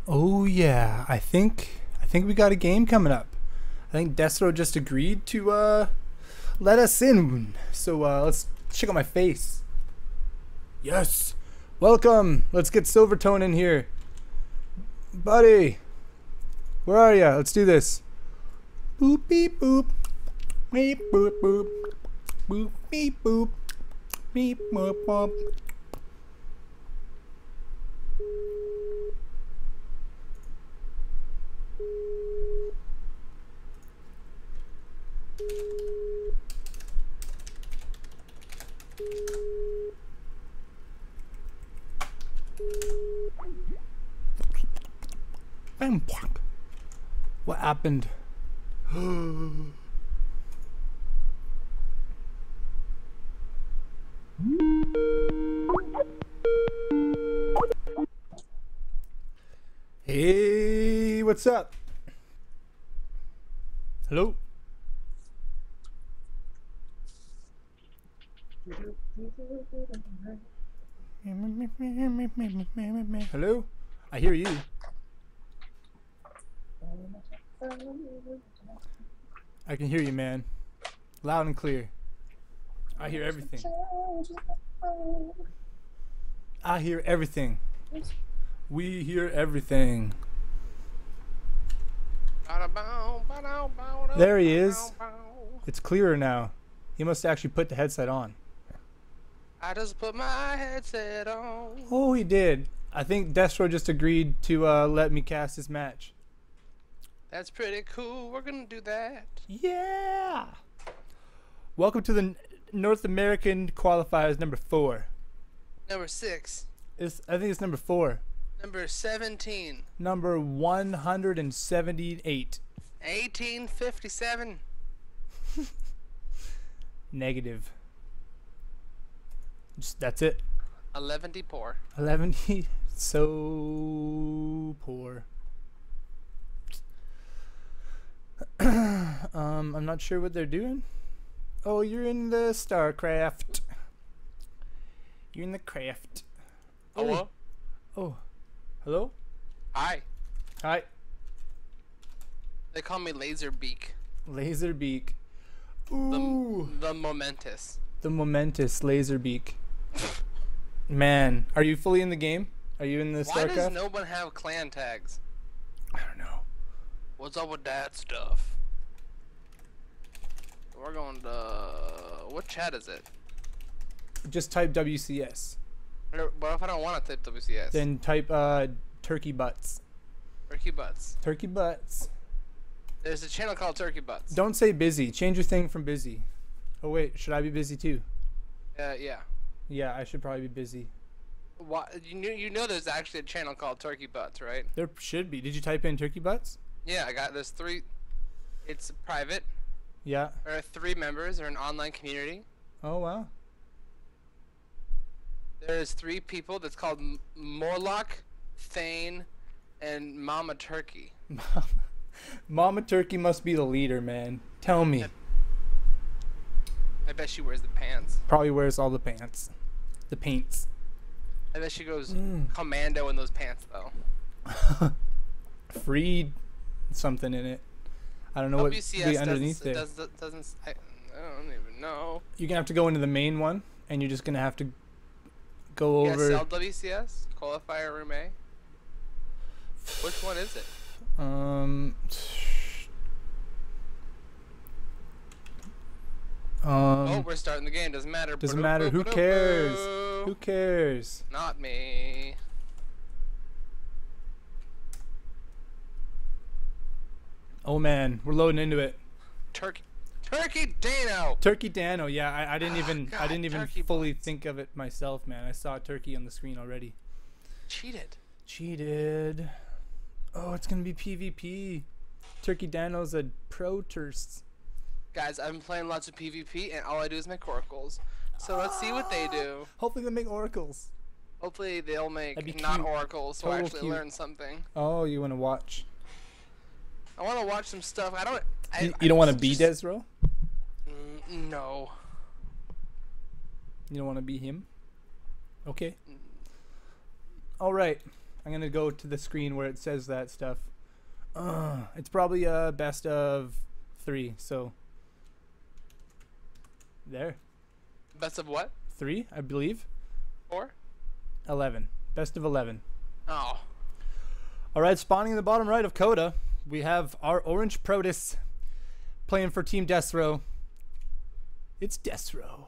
Oh yeah, I think we got a game coming up. I think Destro just agreed to let us in. So let's check out my face. Yes. Welcome. Let's get Silvertone in here. Buddy. Where are ya? Let's do this. Boop beep boop. Beep boop boop. Boop beep boop. Beep boop boop. What happened? Hey, what's up? Hello? Hello? I hear you. I can hear you, man. Loud and clear. I hear everything. I hear everything. We hear everything. There he is. It's clearer now. He must actually put the headset on. I just put my headset on. Oh, he did. I think Destro just agreed to let me cast this match. That's pretty cool. We're gonna do that. Yeah. Welcome to the North American Qualifiers number 4. Number 6. I think it's number 4. Number 17. Number 178. 1857. Negative. Just, that's it. 11 poor. 11. So poor. I'm not sure what they're doing. Oh, you're in the StarCraft. You're in the craft. Hello? Oh. Hello? Hi. Hi. They call me Laserbeak. Laserbeak. Ooh. The momentous. The momentous Laserbeak. Man, are you fully in the game? Are you in the Why StarCraft? does no one have clan tags? I don't know. What's up with that stuff? We're going to... What chat is it? Just type WCS. What if I don't want to type WCS? Then type turkey butts. Turkey Butts. Turkey butts. There's a channel called Turkey Butts. Don't say busy. Change your thing from busy. Oh wait, should I be busy too? Yeah. Yeah, I should probably be busy. Why, you know there's actually a channel called Turkey Butts, right? There should be. Did you type in turkey butts? Yeah, there's 3. It's private. Yeah. There are 3 members. They're an online community. Oh wow. There's 3 people that's called Morlock, Thane, and Mama Turkey. Mama Turkey must be the leader, man. Tell me. I bet she wears the pants. Probably wears all the pants. The paints. I bet she goes commando in those pants, though. Free something in it. I don't know what WCS be underneath there. doesn't I don't even know. You're gonna have to go into the main one, and you're just gonna have to go over. Yeah, sell WCS Qualifier Room A. Which one is it? Oh, we're starting the game. Doesn't matter. Doesn't matter. Who cares? Who cares? Not me. Oh man, we're loading into it. Turkey Dano. Turkey Dano. Yeah, I didn't even God, I didn't even turkey fully butts. think of it myself, man. I saw turkey on the screen already. Cheated. Oh, it's gonna be PvP. Turkey Dano's a pro turst. Guys, I've been playing lots of PvP, and all I do is make oracles. So let's see what they do. Hopefully they make oracles. Hopefully they'll That'd be make not cute. oracles, so I Total actually cute. learn something. Oh, you wanna watch? I want to watch some stuff. You don't want to be Desro? No. You don't want to be him? Okay. All right. I'm gonna go to the screen where it says that stuff. It's probably best of 3. So there. Best of what? 3, I believe. 4? 11. Best of 11. Oh. All right, spawning in the bottom right of Coda, we have our Orange Protus playing for Team Destro. It's Destro.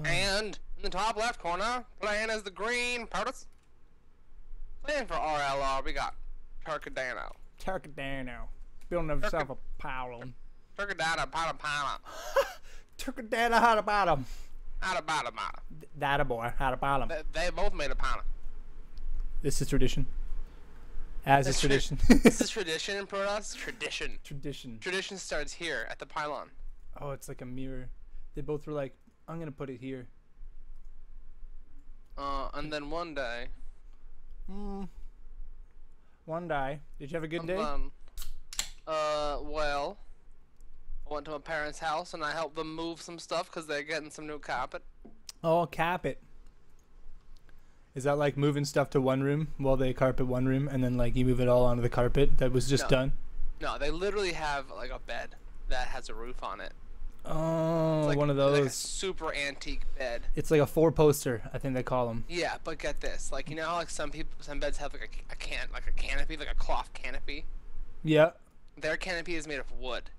And in the top left corner, playing as the green Protus. Playing for RLR, we got Turkadano. Turkadano. Building himself a pylon. Turkadano, Pala. Turkadano had a bottom. Out of bottom. That a boy had a bottom. They both made a Pala. This is tradition. As is tradition. This is tradition in Protoss. Tradition. Tradition. Tradition starts here at the pylon. Oh, it's like a mirror. They both were like, I'm gonna put it here. And then one day. One day. Did you have a good day? Well, I went to my parents' house and I helped them move some stuff because they're getting some new carpet. Oh, cap it. Is that like moving stuff to one room while they carpet one room and then like you move it all onto the carpet that was just done? No, they literally have like a bed that has a roof on it. Oh, like, one of those. Like a super antique bed. It's like a 4-poster, I think they call them. Yeah, but get this, like you know how like some beds have like a canopy, like a cloth canopy. Yeah. Their canopy is made of wood,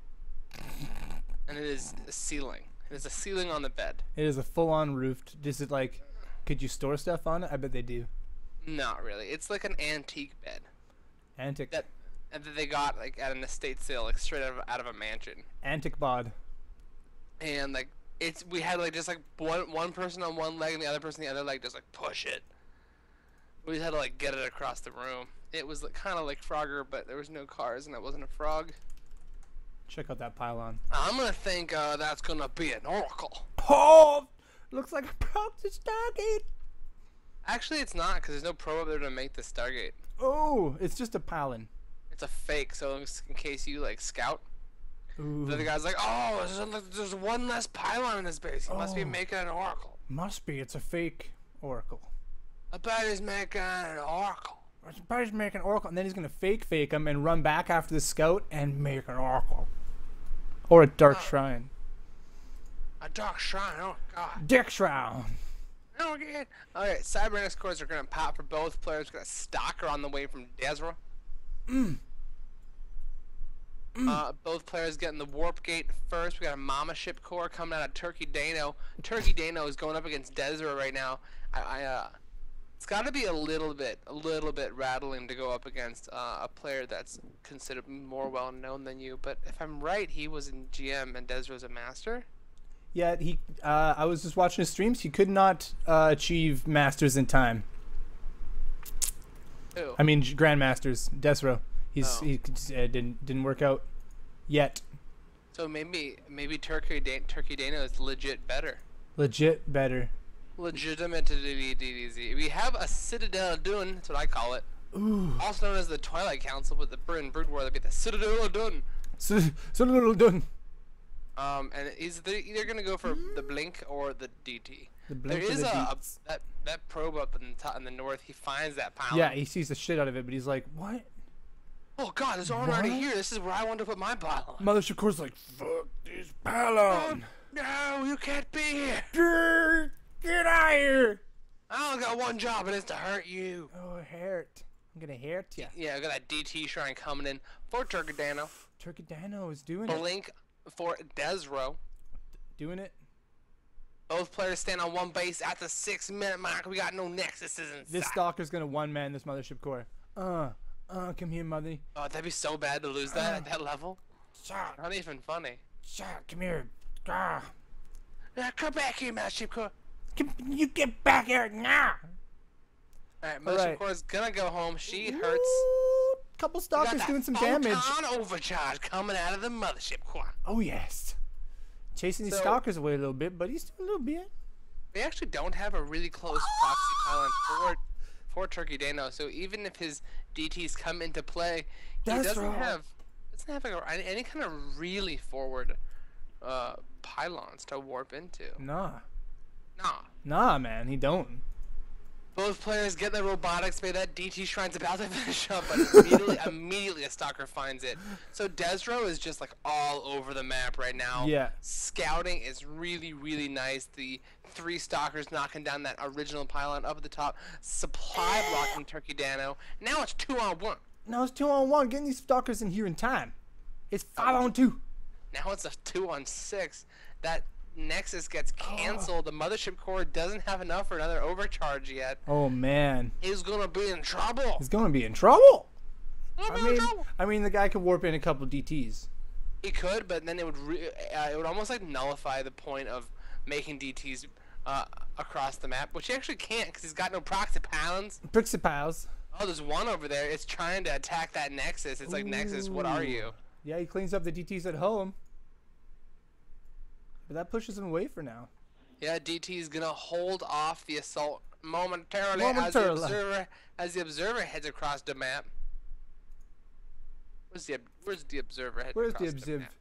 and it is a ceiling. It is a ceiling on the bed. It is a full-on roof. Is it like, could you store stuff on it? I bet they do. Not really. It's like an antique bed. Antic. That they got like at an estate sale, like straight out of a mansion. Antic bod. And like we had like just like one person on one leg and the other person on the other leg just like push it. We just had to like get it across the room. It was like, kind of like Frogger, but there was no cars and it wasn't a frog. Check out that pylon. I'm gonna think that's gonna be an oracle. Oh, looks like I broke the Stargate. Actually, it's not because there's no probe up there to make the Stargate. Oh, it's just a pylon. It's a fake, so in case you like scout. Ooh. The other guy's like, oh, there's one less pylon in this base. He must be making an oracle. Must be. It's a fake oracle. I bet he's making an oracle. I bet he's making an oracle, and then he's gonna fake him and run back after the scout and make an oracle, or a dark shrine. A dark shrine. Oh god. Dick shrine. Oh god. Alright, cybernetics cores are gonna pop for both players. We've got a stalker on the way from Desra. Both players getting the warp gate first. We got a mama ship core coming out of Turkey Dano. Turkey Dano is going up against Desra right now. It's got to be a little bit rattling to go up against a player that's considered more well known than you. But if I'm right, he was in GM and Desra's a master. Yeah, he. I was just watching his streams. He could not achieve masters in time. Who? I mean, grandmasters. Desro. He didn't work out yet. So maybe Turkey Dano is legit better. Legit better. Legitimate to DDZ. We have a Citadel of Dune, that's what I call it. Ooh. Also known as the Twilight Council, with the Brood War, that'd be the Citadel of Dune. Citadel done. And they're either gonna go for the Blink or the DT. There is that probe up in the north. He finds that pylon. Yeah, he sees the shit out of it, but he's like, what? Oh god, there's one already here. This is where I want to put my pylon. Mothership Core's like, fuck this pylon. No, you can't be here. Get out of here. I only got one job, and it's to hurt you. Oh, hurt. I'm gonna hurt ya. Yeah, I got that DT shrine coming in for Turkey Dano. Turkey Dano is doing it. Blink for Desro. Doing it. Both players stand on one base at the 6-minute mark. We got no nexuses inside. This stalker's gonna one-man this Mothership Core. Come here, mother. Oh, that'd be so bad to lose that at that level. Shot. Not even funny. Shot, come here. Come back here, Mothership Core. You get back here now. Alright, Mothership Core's gonna go home. She hurts. Couple stalkers doing some damage. Photon overcharge coming out of the Mothership Core. Oh, yes. Chasing these stalkers away a little bit, but he's doing a little bit. We actually don't have a really close proxy pylon for Turkey Dano, so even if his DTs come into play, he doesn't have like any kind of really forward pylons to warp into. Nah, man, he don't. Both players get the robotics bay. That DT Shrine's about to finish up, but immediately a stalker finds it. So Desro is just like all over the map right now. Yeah. Scouting is really, really nice. The 3 stalkers knocking down that original pylon up at the top. Supply blocking Turkey Dano. Now it's 2-on-1. Now it's 2-on-1. Getting these stalkers in here in time. It's 5-on-2. Now it's a 2-on-6. That Nexus gets canceled. The mothership core doesn't have enough for another overcharge yet. Oh man. He's gonna be in trouble. He's gonna be in trouble. Trouble. I mean, the guy could warp in a couple DTs. He could, but then it would almost like nullify the point of making DTs across the map, which he actually can't because he's got no proxy pylons. Principals. Oh, there's one over there. It's trying to attack that Nexus. It's like, Nexus, what are you? Yeah, he cleans up the DTs at home. But that pushes him away for now. Yeah, DT is gonna hold off the assault momentarily. As the observer heads across the map. Where's the observer heading Where's across the map?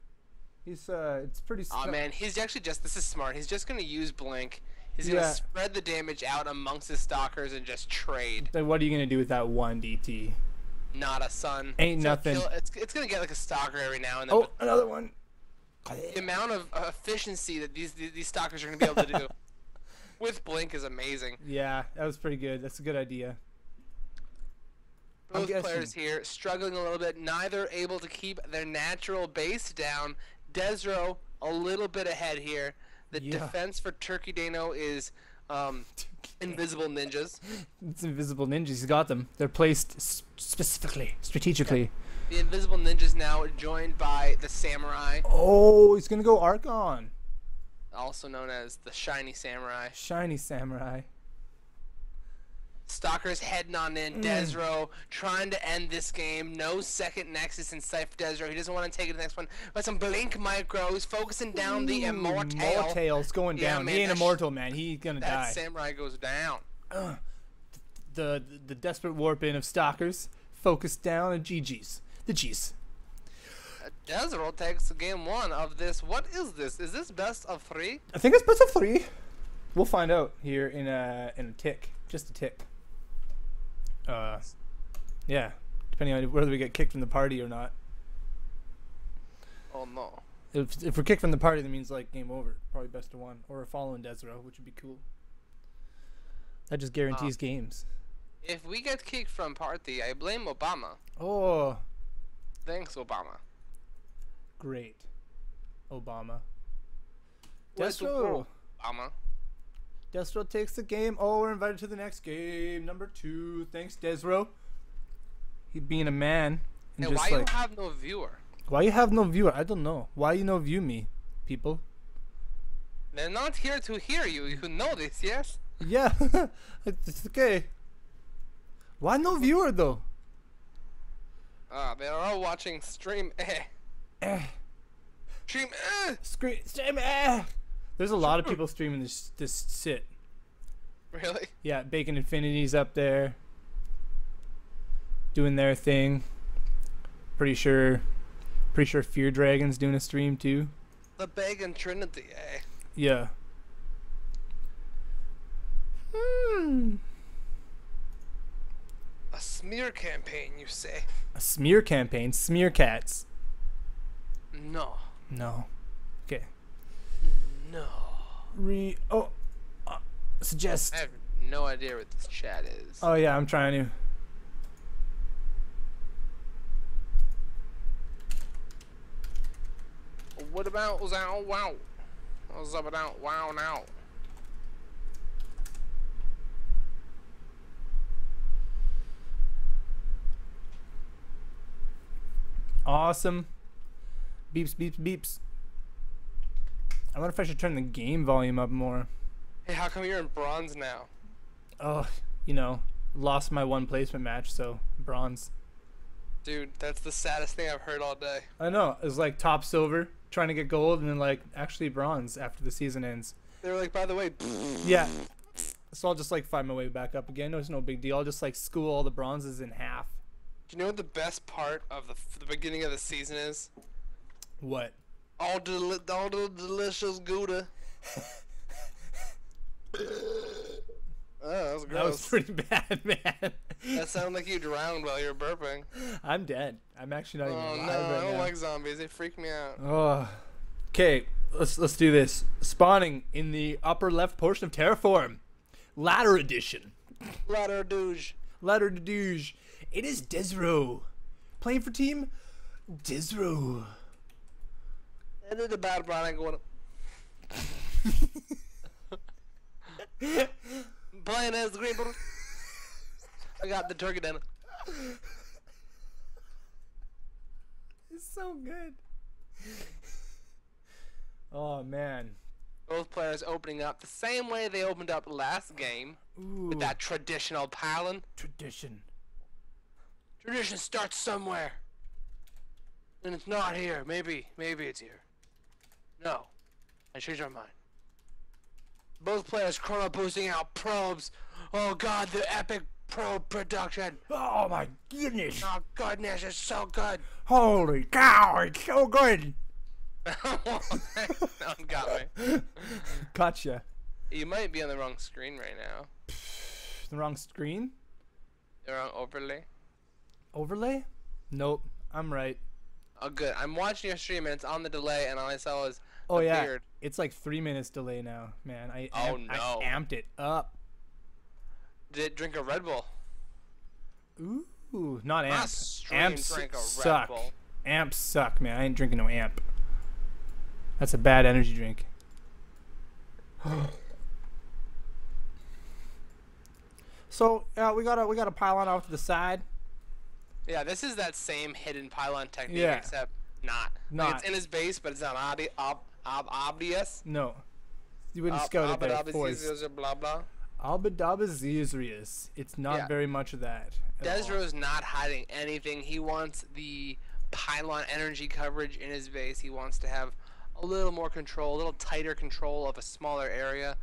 He's it's pretty. Oh man, he's actually this is smart. He's just gonna use blink. He's gonna spread the damage out amongst his stalkers and just trade. Then what are you gonna do with that one DT? Not a son. Ain't nothing. It's gonna get like a stalker every now and then. Oh, another one. The amount of efficiency that these stalkers are gonna be able to do with blink is amazing. Yeah, that was pretty good. That's a good idea. Both players here struggling a little bit, neither able to keep their natural base down. Desro a little bit ahead here. The defense for Turkey Dano is invisible ninjas. It's invisible ninjas. He's got them. They're placed specifically, strategically. Yeah. The invisible ninjas now joined by the samurai. Oh, he's gonna go Archon. Also known as the shiny samurai. Shiny samurai. Stalkers heading on in. Desro trying to end this game. No second Nexus in sight for Desro. He doesn't want to take it to the next one. But some blink micros focusing down the immortal. Immortal's going down. Man, he ain't immortal, man. He's gonna die. That samurai goes down. The desperate warp in of stalkers focused down and GG's. The G's. Desro takes game 1 of this. What is this? Is this best of 3? I think it's best of 3. We'll find out here in a tick. Just a tick. Yeah, depending on whether we get kicked from the party or not. Oh no. If we're kicked from the party, that means like game over. Probably best of 1 or a following Desro, which would be cool. That just guarantees games. If we get kicked from party, I blame Obama. Oh. Thanks, Obama. Great. Obama. Destro. Obama. Destro takes the game. Oh, we're invited to the next game. Number 2. Thanks, Desro. He being a man. And just why you have no viewer? Why you have no viewer? I don't know. Why you no view me, people? They're not here to hear you. You know this, yes? Yeah. It's okay. Why no viewer, though? They're all watching stream. Stream. Stream. There's a lot of people streaming this sit. Really? Yeah, Bacon Infinity's up there, doing their thing. Pretty sure Fear Dragon's doing a stream too. The Bacon Trinity, eh? Yeah. A smear campaign, you say? A smear campaign? Smear cats? No. No. Okay. No. Suggest. I have no idea what this chat is. Oh yeah, I'm trying to. What about wow? What's up about wow now? Awesome. Beeps, beeps, beeps. I wonder if I should turn the game volume up more. Hey, how come you're in bronze now? Oh, lost my 1 placement match, so bronze. Dude, that's the saddest thing I've heard all day. I know. It was like top silver, trying to get gold, and then like actually bronze after the season ends. They were like, by the way. Yeah. So I'll just like find my way back up again. It's no big deal. I'll just like school all the bronzes in half. Do you know what the best part of the beginning of the season is? What? All the delicious Gouda. Oh, that was That gross. was pretty bad, man. That sounded like you drowned while you were burping. I'm dead. I'm actually not even Oh alive no, I right don't now. like zombies. They freak me out. Oh. Okay, let's do this. Spawning in the upper left portion of Terraform. Ladder edition. Ladder douche. Ladder de douche. It is Desro. Playing for team Desro. And then the bad Brian going. Playing as the green. I got the turkey dinner. It's so good. Oh man. Both players opening up the same way they opened up last game. Ooh. With that traditional piling. Tradition. Tradition starts somewhere. And it's not here. Maybe it's here. No. I changed my mind. Both players chrono boosting out probes. Oh god, the epic probe production. Oh my goodness. Oh goodness, it's so good. Holy cow, it's so good. That one got me. Gotcha. You might be on the wrong screen right now. The wrong screen? The wrong overlay. Overlay? Nope, I'm right. Oh good. I'm watching your stream and it's on the delay and all I saw was Oh a yeah, beard. it's like 3 minutes delay now, man. I no. amped it up. Did it drink a Red Bull? Ooh, not My amp. stream Amps drank a Red suck. Bull. Amps suck, man. I ain't drinking no amp. That's a bad energy drink. So we got a pylon off to the side. Yeah, this is that same hidden pylon technique, Yeah. except not. Not. Like, it's in his base, but it's not obvious. No, you wouldn't scout it there. Blah blah. Albadabazirius. It's not Yeah. very much of that. at all. Desro's not hiding anything. He wants the pylon energy coverage in his base. He wants to have a little more control, a little tighter control of a smaller area.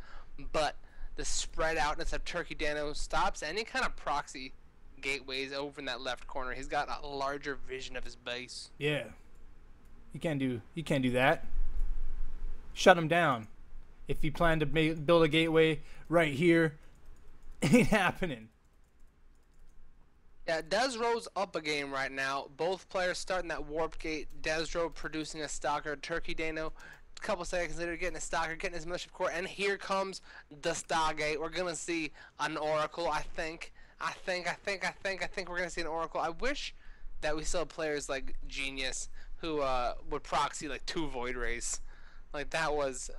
But the spread outness of Turkey Dano stops any kind of proxy gateways over in that left corner. He's got a larger vision of his base. Yeah. You can't do that. Shut him down. If you plan to build a gateway right here, ain't happening. Yeah, Desro's up a game right now. Both players starting that warp gate. Desro producing a stalker. Turkey Dano, a couple seconds later, getting a stalker, getting his militia core, and here comes the Stargate. We're gonna see an oracle. I think we're gonna see an oracle. I wish that we still had players like Genius who would proxy like 2 Void Rays. Like that was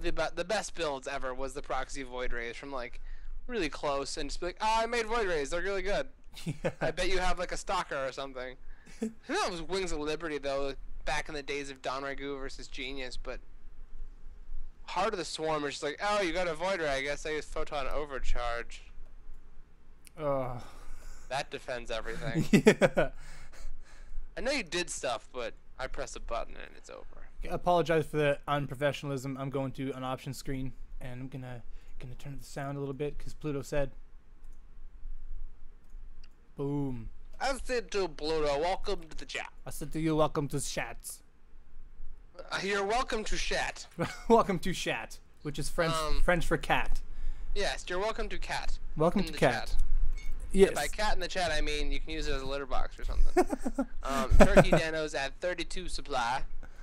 the best builds ever. Was the proxy Void Rays from like really close and just be like, oh, I made Void Rays. They're really good. Yeah. I bet you have like a stalker or something. I know it was Wings of Liberty though, back in the days of Don Ragu versus Genius, but Heart of the Swarm is just like, oh, you got a Void Ray. I guess I use Photon Overcharge. Oh. That defends everything. Yeah. I know you did stuff, but I press a button and it's over. I apologize for the unprofessionalism. I'm going to an option screen and I'm gonna turn up the sound a little bit because Pluto said. Boom. I said to Pluto, welcome to the chat. I said to you, welcome to Chat. You're welcome to chat. Welcome to Chat, which is French for cat. Yes, you're welcome to cat. Welcome in to the cat. chat. Yes. By cat in the chat, I mean you can use it as a litter box or something. Turkey Dano's at 32 supply.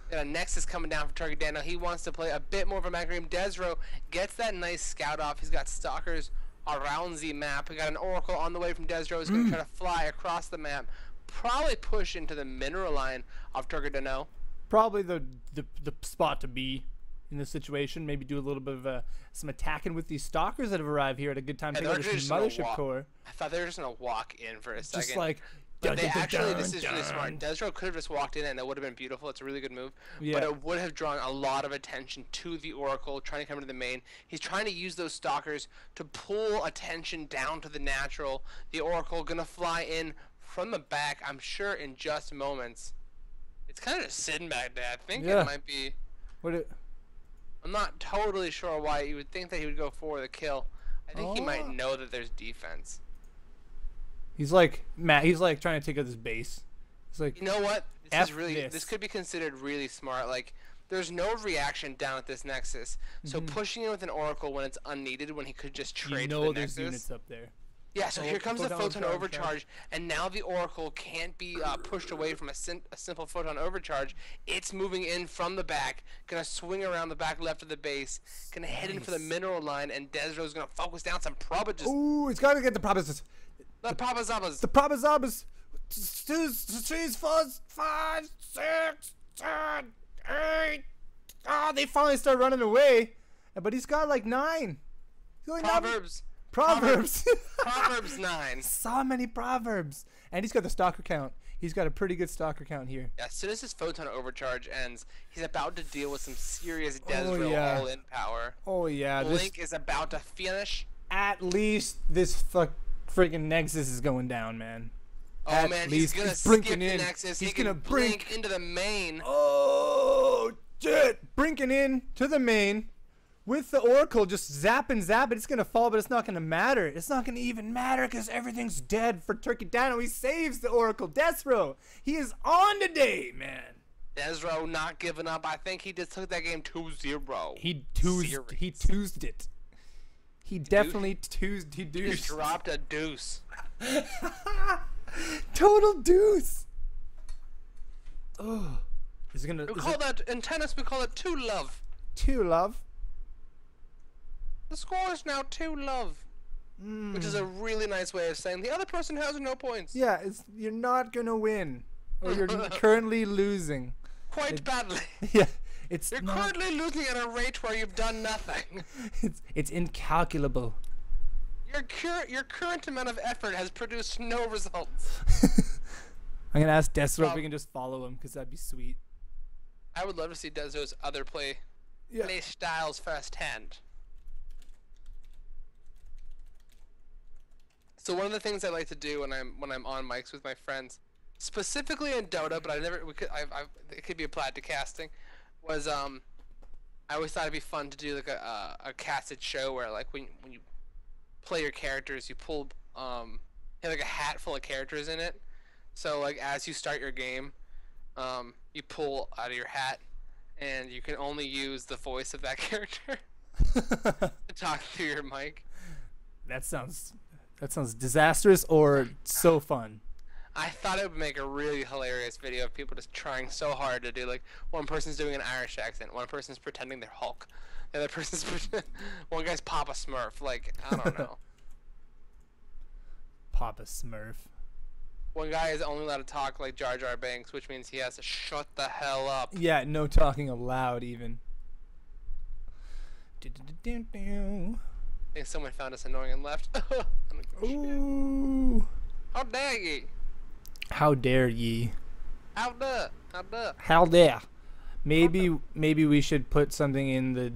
Got a Nexus coming down for Turkey Dano. He wants to play a bit more of a macro game. Desro gets that nice scout off. He's got stalkers around the map. We got an Oracle on the way from Desro. He's going to try to fly across the map. Probably push into the mineral line of Turkey Dano. Probably the spot to be in this situation. Maybe do a little bit of some attacking with these stalkers that have arrived here at a good time. Yeah, Take out this mothership core. I thought they were just going to walk in for a second. Just like. But they actually, this is really smart. Desro could have just walked in and it would have been beautiful. It's a really good move. Yeah. But it would have drawn a lot of attention to the Oracle, trying to come into the main. He's trying to use those stalkers to pull attention down to the natural. The Oracle going to fly in from the back, I'm sure, in just moments. It's kind of just sitting back there. I think it might be... I'm not totally sure why. You would think that he would go for the kill. I think he might know that there's defense. He's like Matt. He's like trying to take out this base. He's like, you know what? This could be considered really smart. Like, there's no reaction down at this Nexus. So pushing in with an Oracle when it's unneeded, when he could just trade for the there's Nexus. units up there. Yeah, so here comes the Photon overcharge. Overcharge, and now the Oracle can't be pushed away from a simple Photon Overcharge. It's moving in from the back, gonna swing around the back left of the base, gonna head in for the mineral line, and Desro's gonna focus down some Proba. Ooh, he's gotta get the Probas. The Probazabas. The Probazabas. 2, 3, 4, 5, 6, 7, 8. Oh, they finally start running away. But he's got like 9. Proverbs. Proverbs 9. So many Proverbs. And he's got the stalker count. He's got a pretty good stalker count here. Yeah, as soon as his Photon Overcharge ends, he's about to deal with some serious Desro all-in power. Oh, yeah. Blink is about to finish. At least this freaking Nexus is going down, man. Oh, At man, least he's going to it's skip brinking the in. Nexus. He's He can gonna blink into the main. Oh, shit. Brinking in to the main. With the Oracle just zap and zap, it's going to fall, but it's not going to matter. It's not going to even matter because everything's dead for Turkey Dino. He saves the Oracle. Desro, he is on today, man. Desro not giving up. I think he just took that game 2-0. He toosed it. He definitely toosed. He He deuced. dropped a deuce. Total deuce. Oh. Is it going to... We call that, in tennis, we call it 2-love. 2-love? The score is now 2-love. Which is a really nice way of saying the other person has no points. Yeah, you're not going to win. Or you're currently losing. Quite badly. Yeah, You're currently losing at a rate where you've done nothing. It's incalculable. Your current amount of effort has produced no results. I'm gonna ask Desro if we can just follow him, because that'd be sweet. I would love to see Desro's other play styles firsthand. So one of the things I like to do when I'm on mics with my friends, specifically in Dota, but it could be applied to casting, was I always thought it'd be fun to do like a casted show where like when you play your characters, you pull you have like a hat full of characters in it. So like as you start your game, you pull out of your hat, and you can only use the voice of that character to talk through your mic. That sounds disastrous or so fun. I thought it would make a really hilarious video of people just trying so hard to do, like, one person's doing an Irish accent, one person's pretending they're Hulk, the other person's one guy's Papa Smurf, like, I don't know. Papa Smurf. One guy is only allowed to talk like Jar Jar Binks, which means he has to shut the hell up. Yeah, no talking aloud even. I think someone found us annoying and left. Ooh. How dare ye? How dare ye? How dare? How dare? How dare? Maybe we should put something in the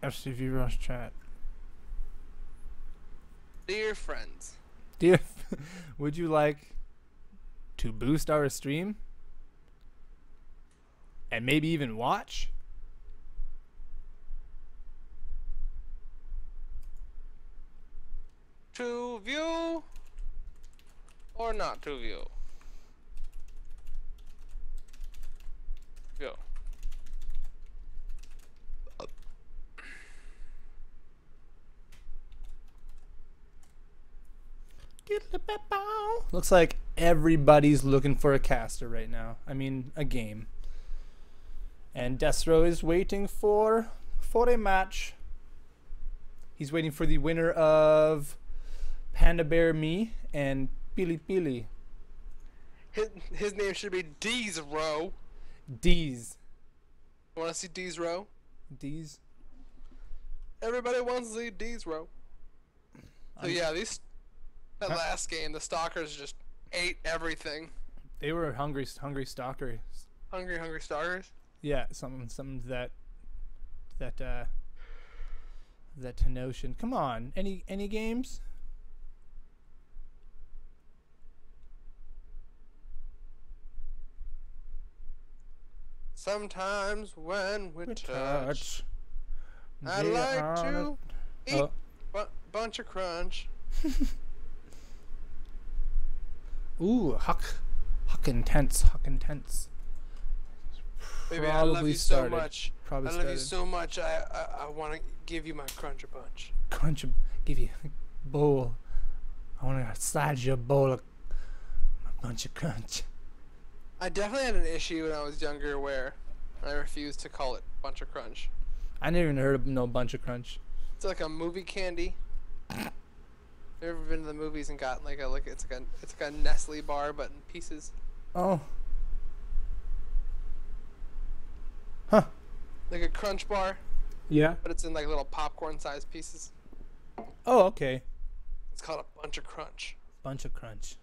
FCV Rush chat. Dear friends. Dear, would you like to boost our stream? And maybe even watch? To view or not to view? View. Looks like everybody's looking for a caster right now. I mean, a game. And Desro is waiting for a match. He's waiting for the winner of Panda Bear Me and Pili Pili. His name should be D's Row. D's. You want to see D's Row? D's. Everybody wants to see D's Row. So yeah, that last game, the Stalkers just ate everything. They were hungry stalkers. Hungry Stalkers? Yeah, something that notion. Come on, any games? Sometimes when we touch, I they like are to eat bunch of crunch. Ooh, huck intense. Baby, I love Probably you so started. much. Probably I love you started. so much. I want to give you my crunch a bunch. Crunch a, give you a bowl. I want to slide you a bowl of a bunch of crunch. I definitely had an issue when I was younger where I refused to call it bunch of crunch. I never even heard of no bunch of crunch. It's like a movie candy. You ever been to the movies and gotten it's like a Nestle bar but in pieces? Oh. Huh. Like a crunch bar, Yeah. but it's in like little popcorn-sized pieces. Oh, okay. It's called a bunch of crunch. Bunch of crunch.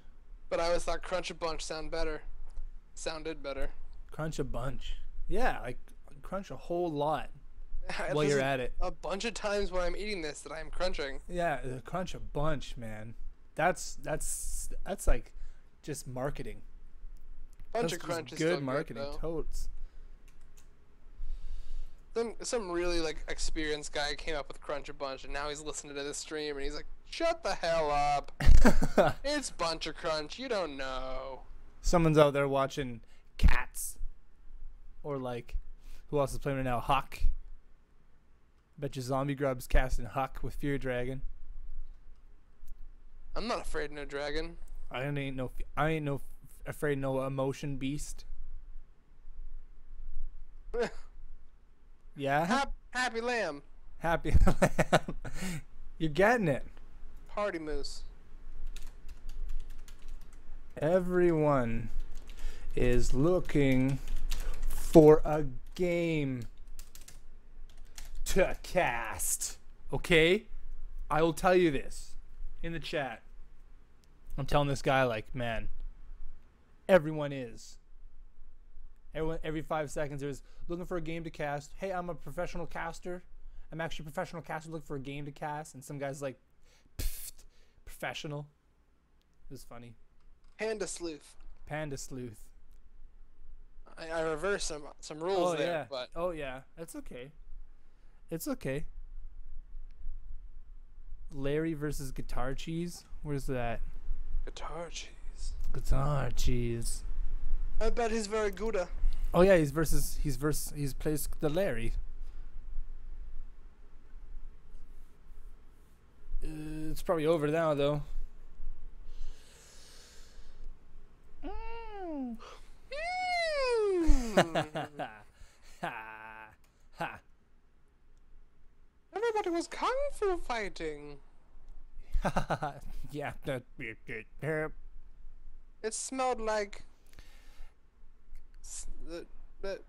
But I always thought crunch a bunch sounded better. Crunch a bunch. Yeah, like crunch a whole lot while There's you're at it. A bunch of times when I'm eating this that I'm crunching. Yeah, crunch a bunch, man. That's like just marketing. Bunch That's of crunch just is good still marketing. Good, Totes. some really like experienced guy came up with crunch a bunch, and now he's listening to this stream and he's like, "Shut the hell up! It's bunch of crunch. You don't know." Someone's out there watching Cats, or like, who else is playing right now? Huck. Bet you Zombie Grub's casting Huck with Fear Dragon. I'm not afraid of no dragon. I ain't no afraid no emotion beast. Yeah. Happy lamb. Happy lamb. You're getting it. Party moose. Everyone is looking for a game to cast. Okay? I will tell you this in the chat. I'm telling this guy, like, man, everyone is. Everyone, every 5 seconds, there's looking for a game to cast. Hey, I'm a professional caster. I'm actually a professional caster looking for a game to cast. And some guy's like, professional. It was funny. Panda sleuth. Panda sleuth. I reversed some rules there, yeah. but Oh yeah, that's okay. It's okay. Larry versus Guitar Cheese. Where's that? guitar cheese. Guitar Cheese. I bet he's very good. Oh yeah, he's plays the Larry. It's probably over now though. Ha. Everybody was kung fu fighting. Yeah. It smelled like the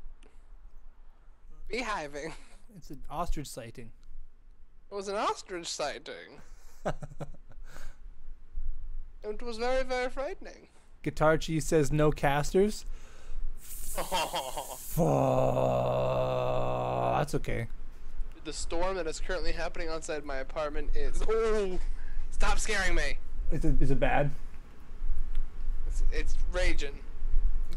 beehiving. It's an ostrich sighting. It was an ostrich sighting. It was very, very frightening. Guitar Cheese says no casters. That's okay. The storm that is currently happening outside my apartment is... Oh, stop scaring me. Is it bad? It's raging.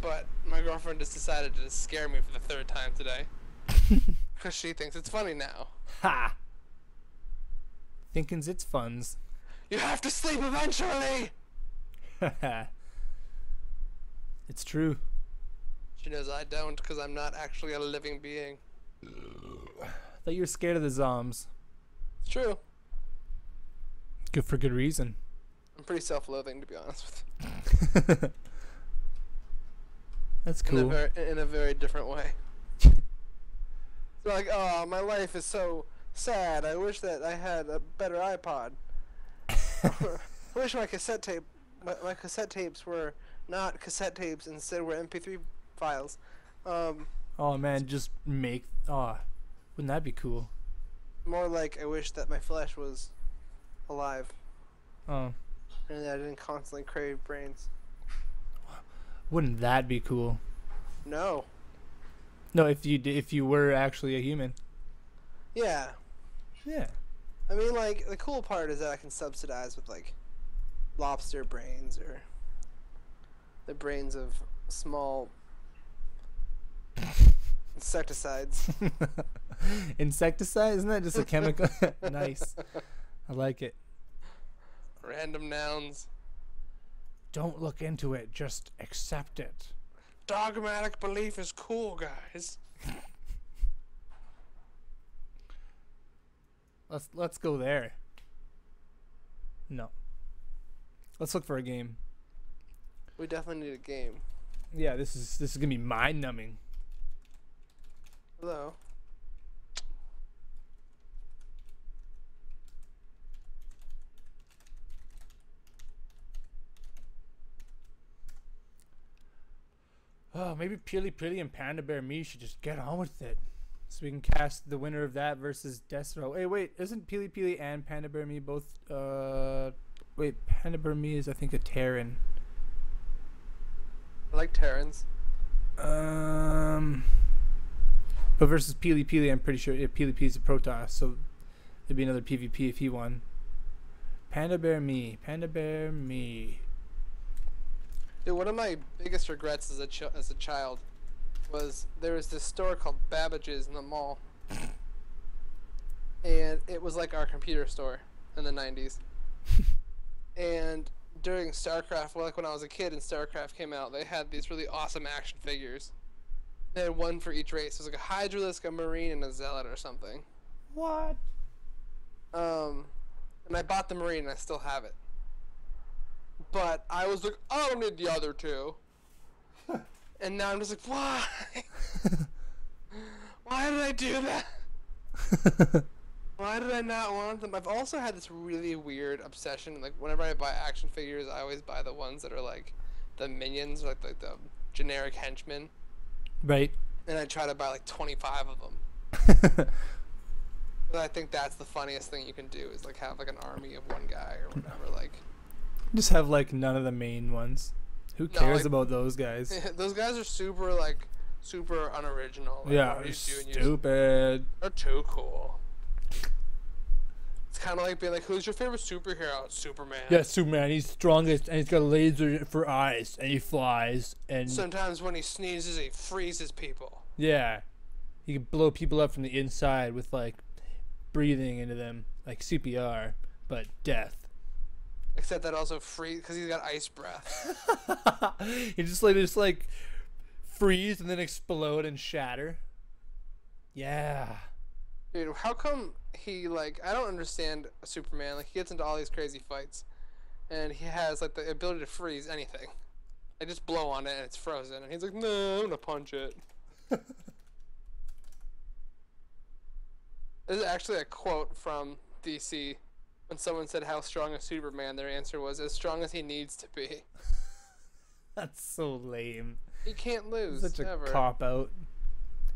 But my girlfriend just decided to scare me for the third time today. Because she thinks it's funny now. Ha! Thinkins it's funs. You have to sleep eventually! It's true. She knows I don't because I'm not actually a living being. I thought you were scared of the zombs. It's true. Good for good reason. I'm pretty self-loathing, to be honest with you. That's cool. In a very different way. It's like, oh, my life is so sad. I wish that I had a better iPod. I wish my cassette tapes were not cassette tapes, instead were MP3 files. Oh man, just make. Oh, wouldn't that be cool? More like I wish that my flesh was alive. Oh. And that I didn't constantly crave brains. Wouldn't that be cool? No. No, if you were actually a human. Yeah. Yeah. I mean, like, the cool part is that I can subsidize with, like, lobster brains or the brains of small insecticides. Insecticide? Isn't that just a chemical? Nice. I like it. Random nouns. Don't look into it. Just accept it. dogmatic belief is cool, guys. Let's go there. No. Let's look for a game. We definitely need a game. Yeah, this is gonna be mind numbing. Hello. Oh, maybe Peely Peely and Panda Bear Me should just get on with it. So we can cast the winner of that versus Destro. Hey, wait, isn't Peely Peely and Panda Bear Me both wait, Panda Bear Me is I think a Terran. I like Terrans. But versus Peely Peely, I'm pretty sure Peely Peely's a Protoss, so it'd be another PvP if he won. Panda Bear Me, Panda Bear Me. Dude, one of my biggest regrets as a child was there was this store called Babbage's in the mall, and it was like our computer store in the 90s. And during StarCraft, well, like when I was a kid and StarCraft came out, they had these really awesome action figures. They had one for each race. It was like a Hydralisk, a Marine, and a Zealot or something. What? And I bought the Marine and I still have it. But I was like, I don't need the other two. And now I'm just like, why? Why did I do that? Why did I not want them? I've also had this really weird obsession. Like, whenever I buy action figures, I always buy the ones that are like the minions, like the generic henchmen. Right. And I try to buy like 25 of them. But I think that's the funniest thing you can do is like have like an army of one guy or whatever. Like, just have like none of the main ones. Who cares about those guys? Those guys are super unoriginal. Like, yeah, they're stupid. They're too cool. It's kind of like being like, who's your favorite superhero? It's Superman. Yeah, Superman. He's strongest, and he's got a laser for eyes, and he flies. And sometimes when he sneezes, he freezes people. Yeah, he can blow people up from the inside with like breathing into them, like CPR, but death. Except that also freeze because he's got ice breath. He just like freeze and then explode and shatter. Yeah. Dude, how come he like? I don't understand Superman. Like, he gets into all these crazy fights, and he has like the ability to freeze anything. I just blow on it and it's frozen, and he's like, "No, I'm gonna punch it." This is actually a quote from DC. When someone said how strong is Superman, their answer was as strong as he needs to be. That's so lame. He can't lose. Such a ever. cop out.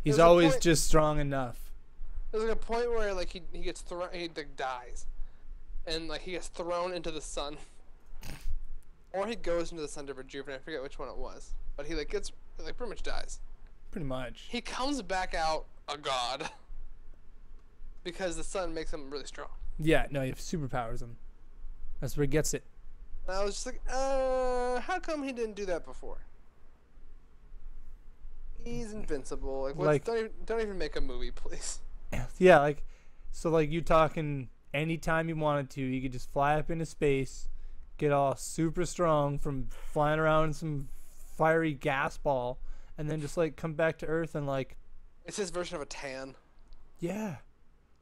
He's always just strong enough. There's like a point where like he gets thrown, he like dies, and like he gets thrown into the sun, or he goes into the sun to rejuvenate. I forget which one it was, but he like gets like pretty much dies. Pretty much. He comes back out a god because the sun makes him really strong. Yeah, no, he superpowers him. That's where he gets it. And I was just like, how come he didn't do that before? He's invincible. Like, don't even make a movie, please. Yeah, like, so like you talking anytime you wanted to, you could just fly up into space, get all super strong from flying around in some fiery gas ball, and then just like come back to Earth and like. It's his version of a tan. Yeah.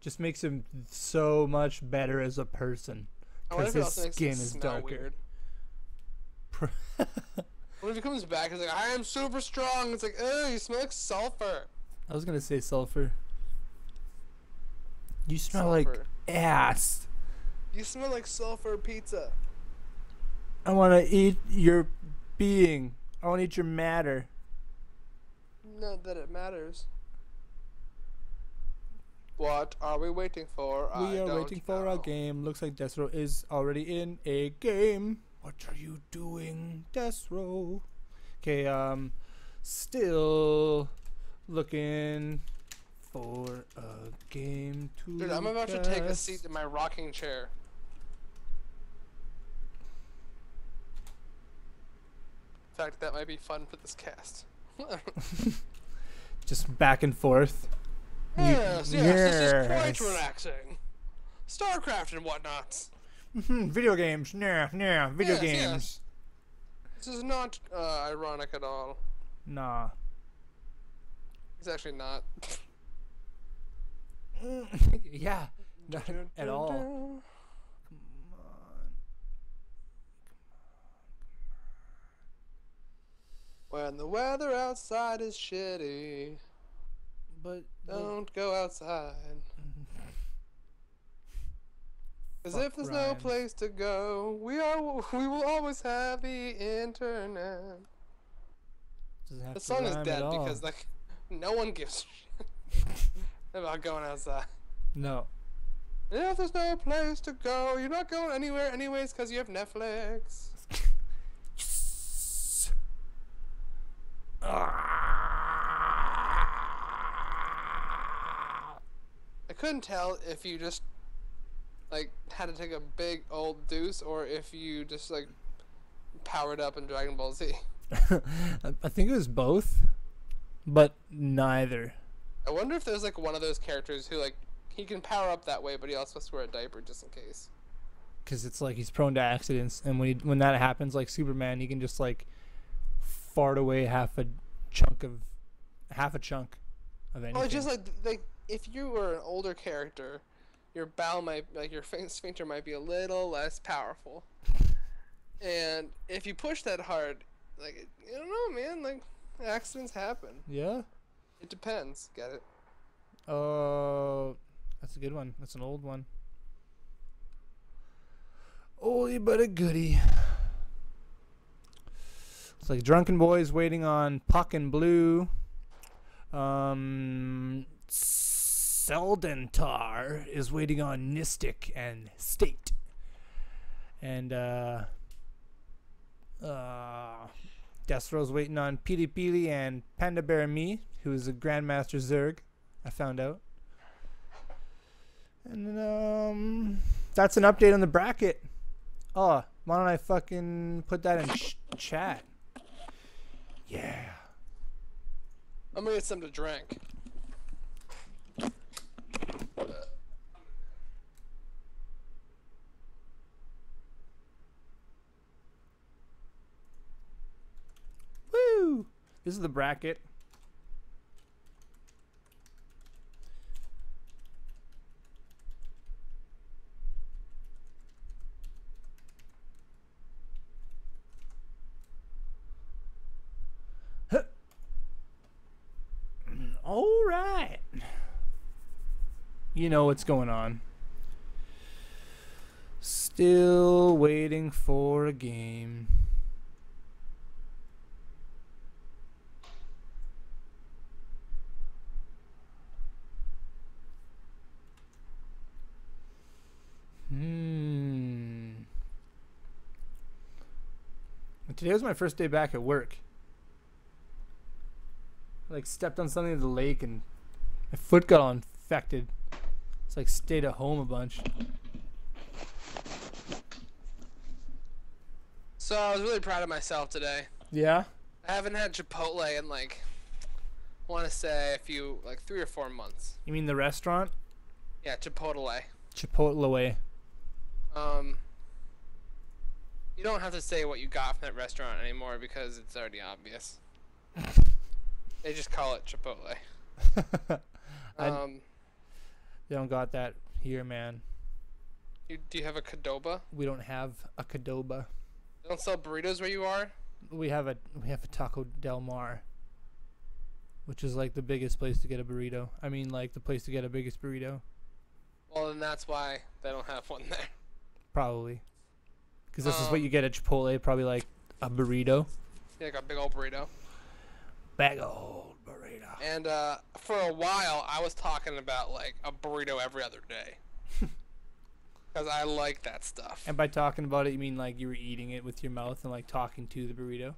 Just makes him so much better as a person because his skin is darker. What if he comes back and he's like, I am super strong? It's like, oh, you smell like sulfur. I was gonna say sulfur. You smell like ass. You smell like sulfur pizza. I want to eat your being. I want to eat your matter. Not that it matters. What are we waiting for? We are waiting for a game. Looks like Destro is already in a game. What are you doing, Destro? Okay, still looking for a game to Dude, I'm about to take a seat in my rocking chair. In fact, that might be fun for this cast. Just back and forth. Yes, this is quite relaxing. StarCraft and whatnot. Video games, video games. Yes. This is not ironic at all. Nah. He's actually not. Yeah, not at all. Come on. When the weather outside is shitty, But don't go outside. As Fuck if there's no rhymes. place to go, we will always have the internet. Doesn't have The to song is rhyme dead at all. because like no one gives a shit about going outside. No. And if there's no place to go, you're not going anywhere anyways because you have Netflix. Yes. I couldn't tell if you just like had to take a big old deuce or if you just like powered up in Dragon Ball Z. I think it was both, but neither. I wonder if there's like one of those characters who like he can power up that way, but he also has to wear a diaper just in case. Because it's like he's prone to accidents, and when that happens, like Superman, he can just like fart away half a chunk of anything. Oh, just like if you were an older character, your bowel might like your sphincter might be a little less powerful, and if you push that hard, like I don't know, man, like accidents happen. Yeah. It depends. Get it? Oh, that's a good one. That's an old one. Oldie but a goodie. It's like Drunken Boys waiting on Puck and Blue. Seldentar is waiting on Nistic and State. And Destoro's waiting on Pili Pili and Panda Bear Me, who is a Grandmaster Zerg, I found out. And then that's an update on the bracket. Oh, why don't I fucking put that in chat? Yeah. I'm gonna get something to drink. Woo! This is the bracket. All right. You know what's going on. Still waiting for a game. Today was my first day back at work. I like stepped on something at the lake and my foot got all infected. It's like stayed at home a bunch. So I was really proud of myself today. Yeah? I haven't had Chipotle in like, I want to say like 3 or 4 months. You mean the restaurant? Yeah, Chipotle. Chipotle. You don't have to say what you got from that restaurant anymore because it's already obvious. They just call it Chipotle. They don't got that here, man. Do you have a Qdoba? We don't have a Qdoba. They don't sell burritos where you are? We have a Taco Del Mar, which is like the biggest place to get a burrito. I mean, like the place to get a biggest burrito. Well, then that's why they don't have one there. Probably. Because this is what you get at Chipotle, probably like a burrito. Yeah, like a big old burrito. Big old burrito. And for a while, I was talking about like a burrito every other day. Because I like that stuff. And by talking about it, you mean like you were eating it with your mouth and like talking to the burrito?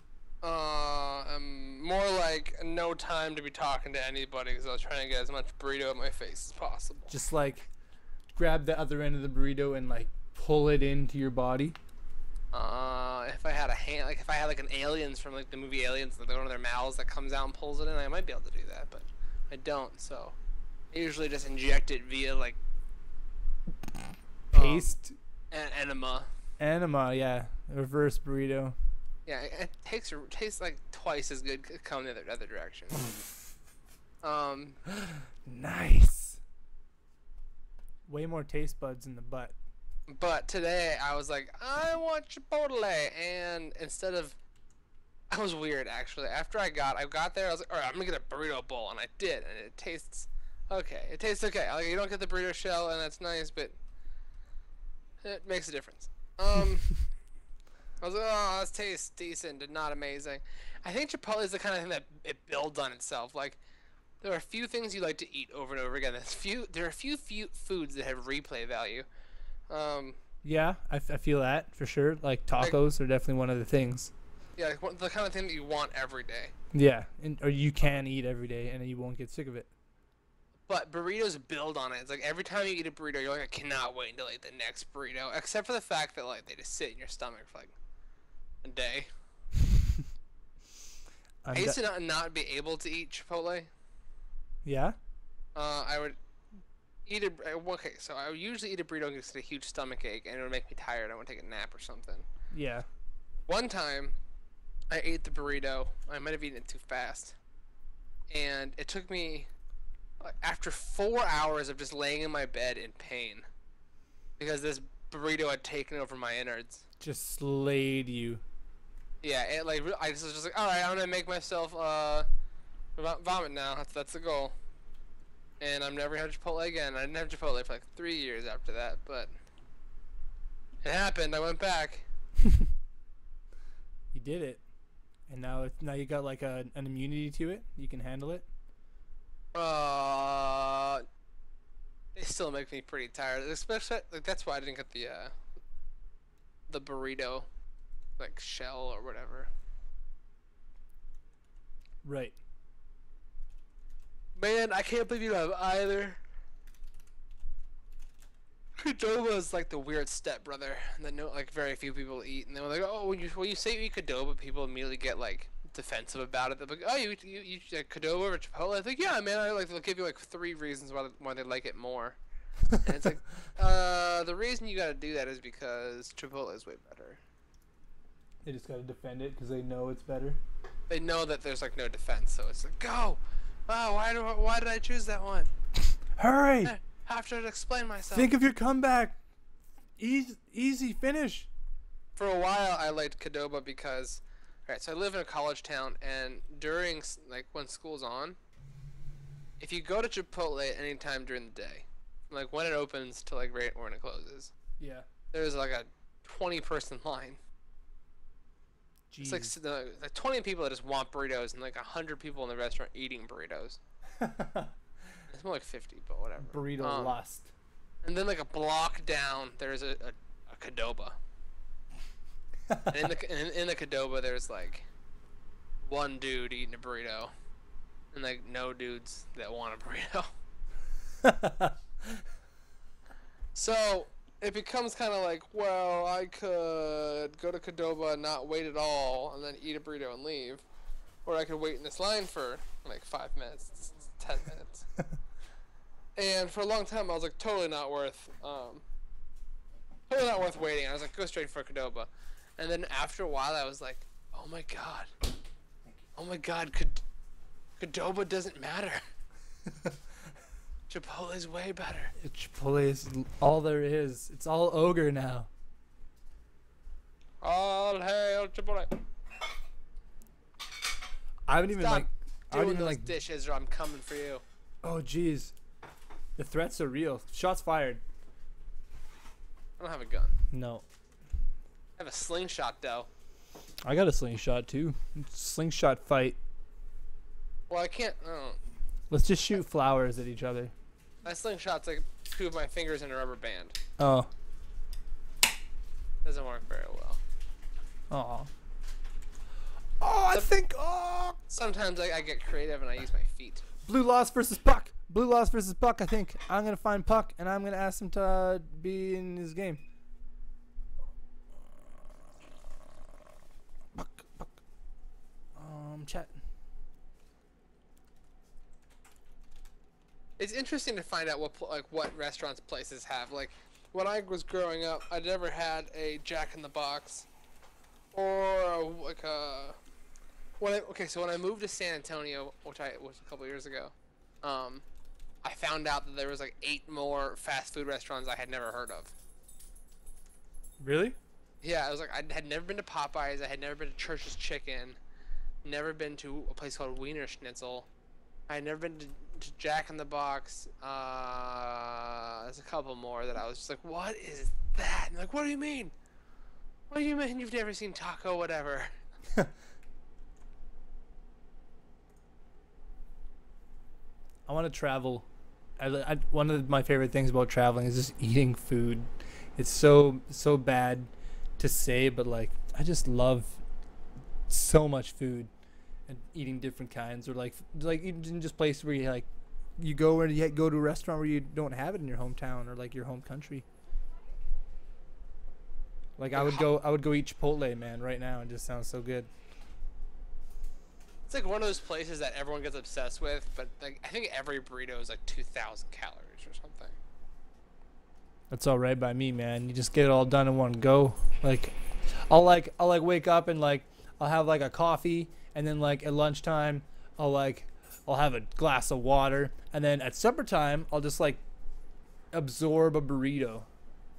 More like no time to be talking to anybody because I was trying to get as much burrito at my face as possible. Just like grab the other end of the burrito and like pull it into your body? If I had a hand, like if I had like an Aliens from like the movie Aliens, like one of their mouths that comes out and pulls it in, I might be able to do that, but I don't. So I usually just inject it via like paste. Enema. Enema, yeah, reverse burrito. Yeah, it tastes like twice as good coming the other direction. Nice. Way more taste buds in the butt. But today I was like, I want Chipotle, and instead of, I was weird actually. After I got there, I was like, all right, I'm gonna get a burrito bowl, and I did, and it tastes okay. It tastes okay. Like, you don't get the burrito shell, and that's nice, but it makes a difference. I was like, oh, this tastes decent, but not amazing. I think Chipotle is the kind of thing that it builds on itself. Like, there are a few things you like to eat over and over again. There are a few foods that have replay value. Yeah, I feel that for sure. Like tacos are definitely one of the things. Yeah, like the kind of thing that you want every day. Yeah, or you can eat every day and you won't get sick of it. But burritos build on it. It's like every time you eat a burrito, you're like, I cannot wait until I eat the next burrito. Except for the fact that like they just sit in your stomach for like a day. I used to not be able to eat Chipotle. Yeah. I would eat okay, so I would usually eat a burrito and get a huge stomach ache, and it would make me tired. I would take a nap or something. Yeah. One time, I ate the burrito. I might have eaten it too fast, and it took me after 4 hours of just laying in my bed in pain because this burrito had taken over my innards. Just slayed you. Yeah, it like I was just like, all right, I'm gonna make myself vomit now. That's the goal. And I'm never had Chipotle again. I didn't have Chipotle for like 3 years after that, but it happened. I went back. You did it, and now you got like an immunity to it. You can handle it. They still make me pretty tired. Especially like that's why I didn't get the burrito, like shell or whatever. Right. Man, I can't believe you don't have either. Qdoba is like the weird stepbrother that like very few people eat, and they were like, oh, when you say you eat Qdoba, people immediately get like defensive about it. They're like, oh, you eat Qdoba or Chipotle? I think, yeah, man. They'll give you like 3 reasons why they like it more. And it's like, the reason you gotta do that is because Chipotle is way better. They just gotta defend it because they know it's better. They know that there's like no defense, so it's like, go. Oh, why did I choose that one? Hurry! I have to explain myself. Think of your comeback. Easy finish. For a while, I liked Qdoba because, alright, so I live in a college town, and during like when school's on, if you go to Chipotle at any time during the day, like when it opens to like right when it closes, Yeah. there's like a 20-person line. Jeez. It's like 20 people that just want burritos, and like 100 people in the restaurant eating burritos. It's more like 50, but whatever. Burrito lust. And then like a block down, there's a Qdoba. And in the Qdoba, there's like one dude eating a burrito, and like no dudes that want a burrito. So it becomes kind of like, well, I could go to Qdoba and not wait at all, and then eat a burrito and leave, or I could wait in this line for like 5 minutes, 10 minutes. And for a long time, I was like, totally not worth waiting. I was like, go straight for Qdoba. And then after a while, I was like, oh my god, Qdoba doesn't matter. Chipotle is way better. Chipotle is all there is. It's all ogre now. All hail Chipotle. I haven't even Stop I don't doing even those dishes, or I'm coming for you. Oh jeez, the threats are real. Shots fired. I don't have a gun. No. I have a slingshot though. I got a slingshot too. Slingshot fight. Well, I can't. Let's just shoot flowers at each other. My slingshot's like 2 of my fingers in a rubber band. Oh. Doesn't work very well. Oh. Oh, I think. Oh. Sometimes I get creative and I use my feet. Blue lost versus Puck. Blue lost versus Puck. I think I'm gonna find Puck and I'm gonna ask him to be in his game. Puck. Chat. It's interesting to find out what restaurants places have. Like when I was growing up, I never had a Jack in the Box or like So when I moved to San Antonio, which I was a couple years ago, I found out that there was like 8 more fast food restaurants I had never heard of. Really? Yeah, I was like, I had never been to Popeyes. I had never been to Church's Chicken. Never been to a place called Wiener Schnitzel. I had never been to Jack in the Box. There's a couple more that I was just like, what is that? And like, what do you mean? What do you mean you've never seen taco whatever? I want to travel. One of my favorite things about traveling is just eating food. It's so bad to say, but like I just love so much food and eating different kinds, or like even just places where you go where you go to a restaurant where you don't have it in your hometown or like your home country. Like I would go eat Chipotle, man, right now. It just sounds so good. It's like one of those places that everyone gets obsessed with, but like I think every burrito is like 2,000 calories or something. That's all right by me, man. You just get it all done in one go. Like I'll wake up and like I'll have like a coffee, and then like at lunchtime I'll have a glass of water, and then at supper time I'll just like absorb a burrito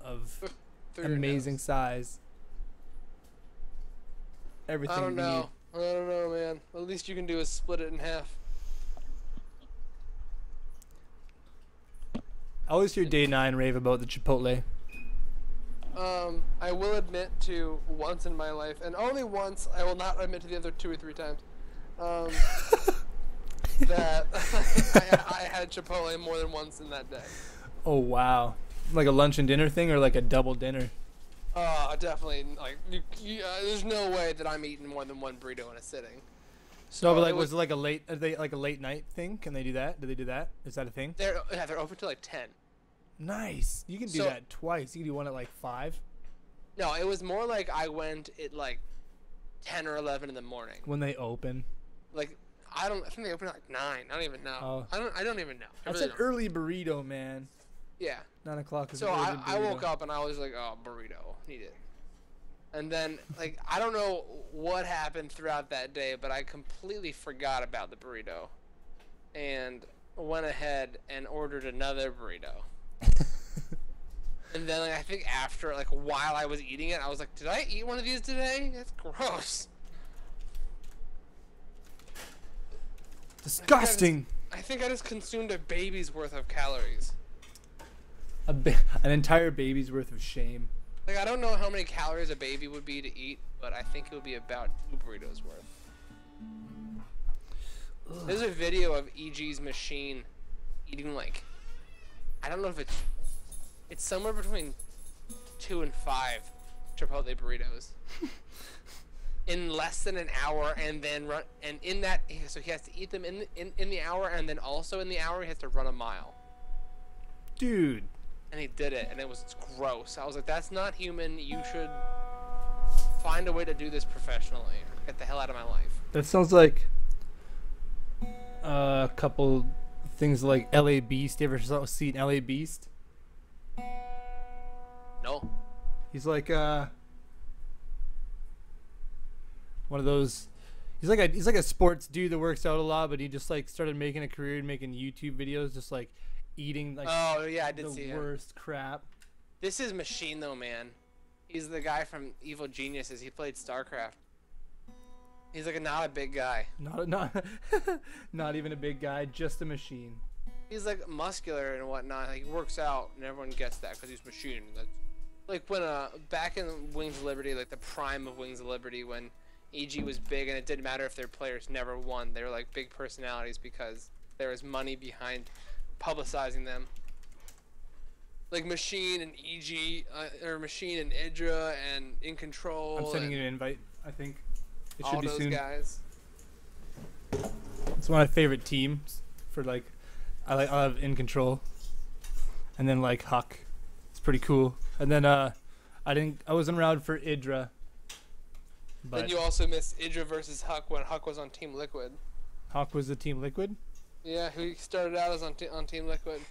of amazing size. Everything I don't we know. need. I don't know, man. The least you can do is split it in half. I always hear Day 9 rave about the Chipotle. I will admit to once in my life, and only once, I will not admit to the other 2 or 3 times, that I had Chipotle more than once in that day. Oh, wow. Like a lunch and dinner thing, or like a double dinner? Definitely. Like, there's no way that I'm eating more than one burrito in a sitting. So, no, but like, was it like a late night thing? Can they do that? Do they do that? Is that a thing? They're open till like 10. Nice. You can do that twice. You can do one at like 5. No, it was more like I went at like 10 or 11 in the morning. When they open. Like, I think they open at like 9. I don't even know. Oh. I don't even know. That's an early burrito, man. Yeah. 9 o'clock is so an early burrito. I woke up and I was like, oh, burrito, need it. And then, like, I don't know what happened throughout that day, but I completely forgot about the burrito. And went ahead and ordered another burrito. And then, like, I think after, like, while I was eating it, I was like, did I eat one of these today? That's gross. Disgusting. I think I just consumed a baby's worth of calories. An entire baby's worth of shame. Like, I don't know how many calories a baby would be to eat, but I think it would be about 2 burritos worth. Ugh. There's a video of EG's machine eating, like, I don't know if it's somewhere between 2 and 5 Chipotle burritos. In less than an hour, and then run, and in that, so he has to eat them in the hour, and then also in the hour he has to run a mile. Dude. And he did it, and it was gross. I was like, that's not human. You should find a way to do this professionally. Get the hell out of my life. That sounds like a couple things like LA Beast. You ever seen LA Beast? No. He's like one of those. He's like a sports dude that works out a lot, but he just like started making a career and making YouTube videos, just like eating like I did see the worst crap. This is Machine though, man. He's the guy from Evil Geniuses. He played StarCraft. He's like not a big guy. Not even a big guy, just a machine. He's like muscular and whatnot. Like, he works out, and everyone gets that because he's Machine. That's like when back in Wings of Liberty, like the prime of Wings of Liberty, when EG was big, and it didn't matter if their players never won. They were like big personalities because there was money behind publicizing them. Like Machine and EG, or Machine and Idra and In Control. I'm sending you an invite. I think it should all be those soon. guys. It's one of my favorite teams for like. I have In Control, and then like Huck. It's pretty cool. And then I wasn't around for Idra. But then you also missed Idra versus Huck when Huck was on Team Liquid. Huck was the Team Liquid? Yeah, he started out as on Team Liquid.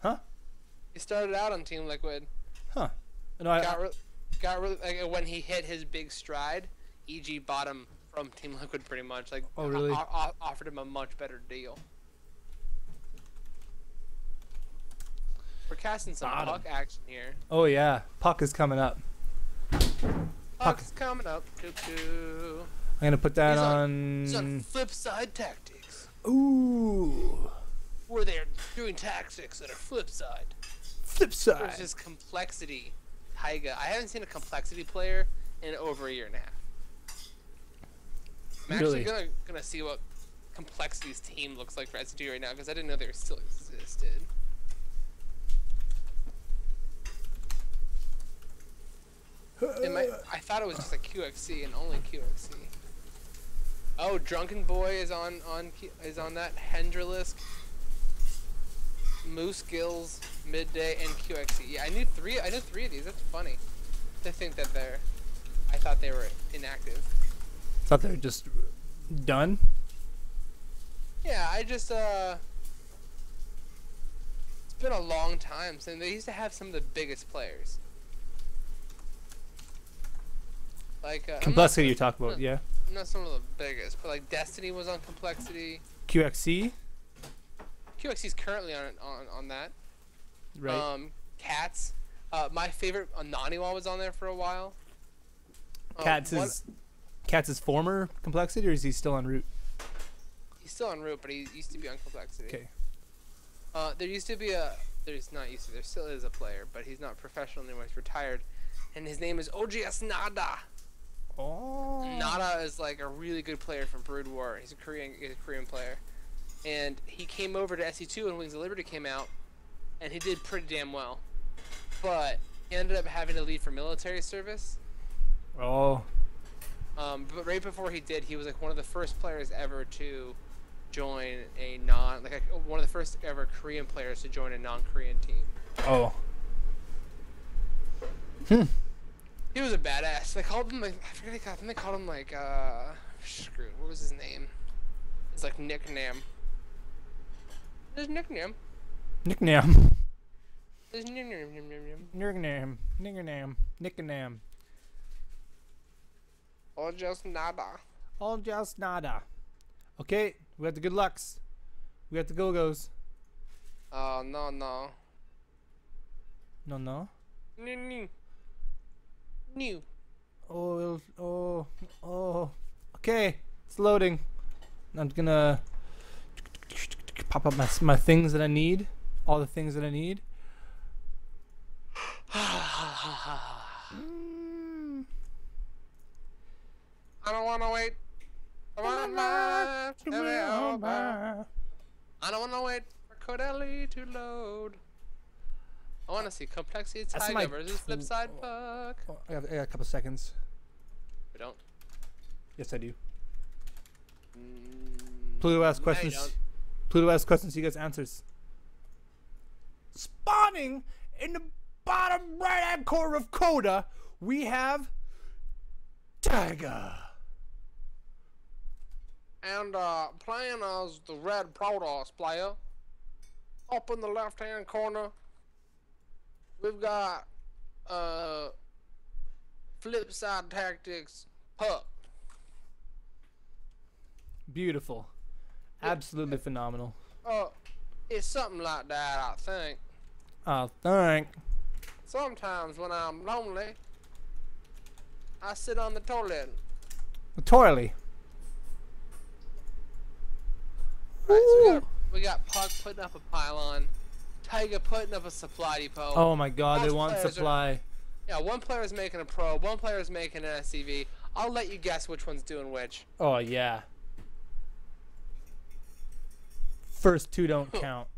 Huh? He started out on Team Liquid. Huh. No, got really like, when he hit his big stride, EG bought him from Team Liquid pretty much. Like, Oh, really? Offered him a much better deal. We're casting some puck action here. Oh yeah, puck is coming up. Puck's coming up. Cuckoo. I'm gonna put that He's on. on flip side tactics. Ooh. Where they're doing tactics that are flip side. Flip side. Versus complexity. Taiga. I haven't seen a complexity player in over a year and a half. I'm actually gonna see what complexity's team looks like for SCG right now because I didn't know they still existed. I thought it was just a QXC and only QXC. Oh, Drunken Boy is on that. Hendrilisk, Moose Gills, Midday, and QXC. Yeah, I knew three of these. That's funny. To think that I thought they were inactive. Thought they were just done. Yeah, I just it's been a long time since they used to have some of the biggest players. Like Complexity you're talking about, yeah. Not some of the biggest, but like Destiny was on Complexity. QXC. QXC's currently on that. Right. Cats. My favorite Naniwa was on there for a while. Cats is former Complexity, or is he still en route? He's still en route, but he used to be on Complexity. Okay. There used to be there's not used to. There still is a player, but he's not professional anymore. He's retired, and his name is OGS Nada. Oh. Nada is like a really good player from Brood War. He's a Korean player, and he came over to SE2 when Wings of Liberty came out, and he did pretty damn well. But he ended up having to leave for military service. Oh. But right before he did, he was like one of the first players ever to join one of the first ever Korean players to join a non-Korean team. Oh. He was a badass. They called him like I forget what they called him like screwed. What was his name? It's like nickname. His nickname. Nickname. His nickname. Nickname. All just nada. All just nada. Okay, we got the good lucks. We got the go-go's. Oh no. No. New. Oh. Okay, it's loading. I'm gonna pop up my things that I need. All the things that I need. I don't wanna wait. I don't wanna wait for Codelli to load. I wanna see Complexity Taiga versus Flipside Puck. Oh, I got a couple seconds. We don't. Yes, I do. Pluto asks questions. Pluto asks questions. He gets answers. Spawning in the bottom right-hand corner of Coda, we have Taiga. And playing as the red Protoss player, up in the left-hand corner, we've got flip side tactics Puck. Beautiful. Absolutely phenomenal. It's something like that, I think. I think. Sometimes when I'm lonely, I sit on the toilet. Toilet. Right, so we got Puck putting up a pylon, Taiga putting up a supply depot. Oh my god, they want supply. Yeah, one player is making a probe, one player is making an SCV. I'll let you guess which one's doing which. Oh yeah. First two don't count.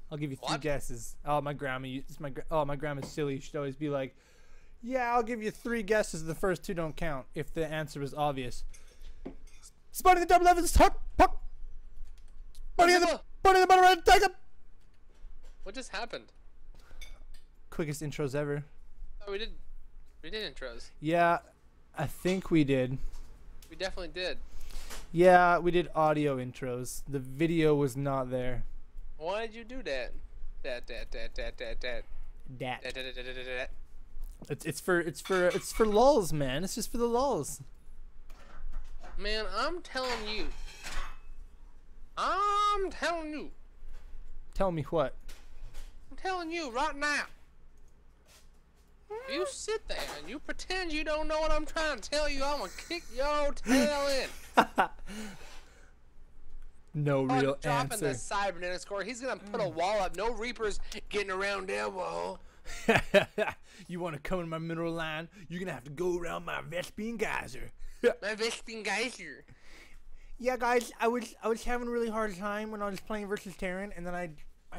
I'll give you three guesses. Oh, my grandma's silly. She'd always be like, "Yeah, I'll give you three guesses. The first two don't count if the answer is obvious." Spotting the double levels, Puck. Spotting the bottom right, Taiga. What just happened? Quickest intros ever. Oh, we did intros. Yeah, I think we did. We definitely did. Yeah, we did audio intros. The video was not there. Why did you do that? That. It's for lulz, man. It's just for the lulz. Man, I'm telling you. I'm telling you. Tell me what? I'm telling you right now. You sit there and you pretend you don't know what I'm trying to tell you. I'm gonna kick your tail in. No real Dropping answer. the cybernetic score. He's gonna put a wall up. No Reapers getting around that wall. You want to come in my mineral line? You're gonna have to go around my Vespine geyser. My Vespine geyser. Yeah, guys, I was having a really hard time when I was playing versus Terran, and then I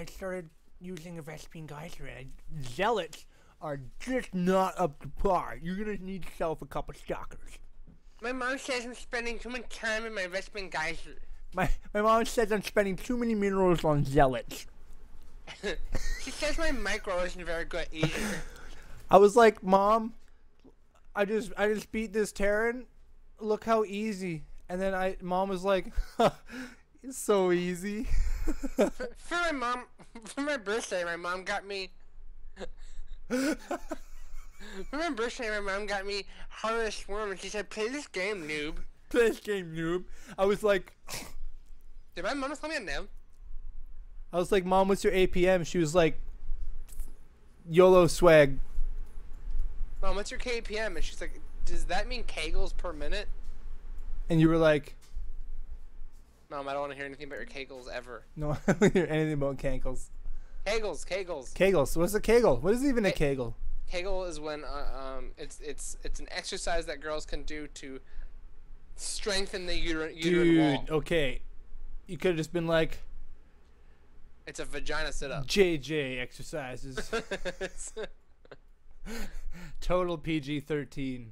started using a Vespine geyser, and Zealots are just not up to par. You're gonna need yourself a couple stalkers. My mom says I'm spending too much time in my Vespine geyser. My mom says I'm spending too many minerals on Zealots. She says my micro isn't very good either. I was like, Mom, I just beat this Terran. Look how easy. And then Mom was like, it's so easy. For my birthday, my mom got me. For my birthday, my mom got me Harvest Worm, and she said, "Play this game, noob." Play this game, noob. I was like, did my mom call me a noob? I was like, Mom, what's your APM? She was like, YOLO swag. Mom, what's your KPM? And she's like, does that mean kegels per minute? And you were like, Mom, I don't want to hear anything about your kegels ever. no, I don't hear anything about cankles. Kegels. Kegels. What's a kegel? What is even a kegel? Kegel is when it's an exercise that girls can do to strengthen the uterine wall. Dude, okay. You could have just been like, It's a vagina sit-up. JJ exercises. Total PG-13.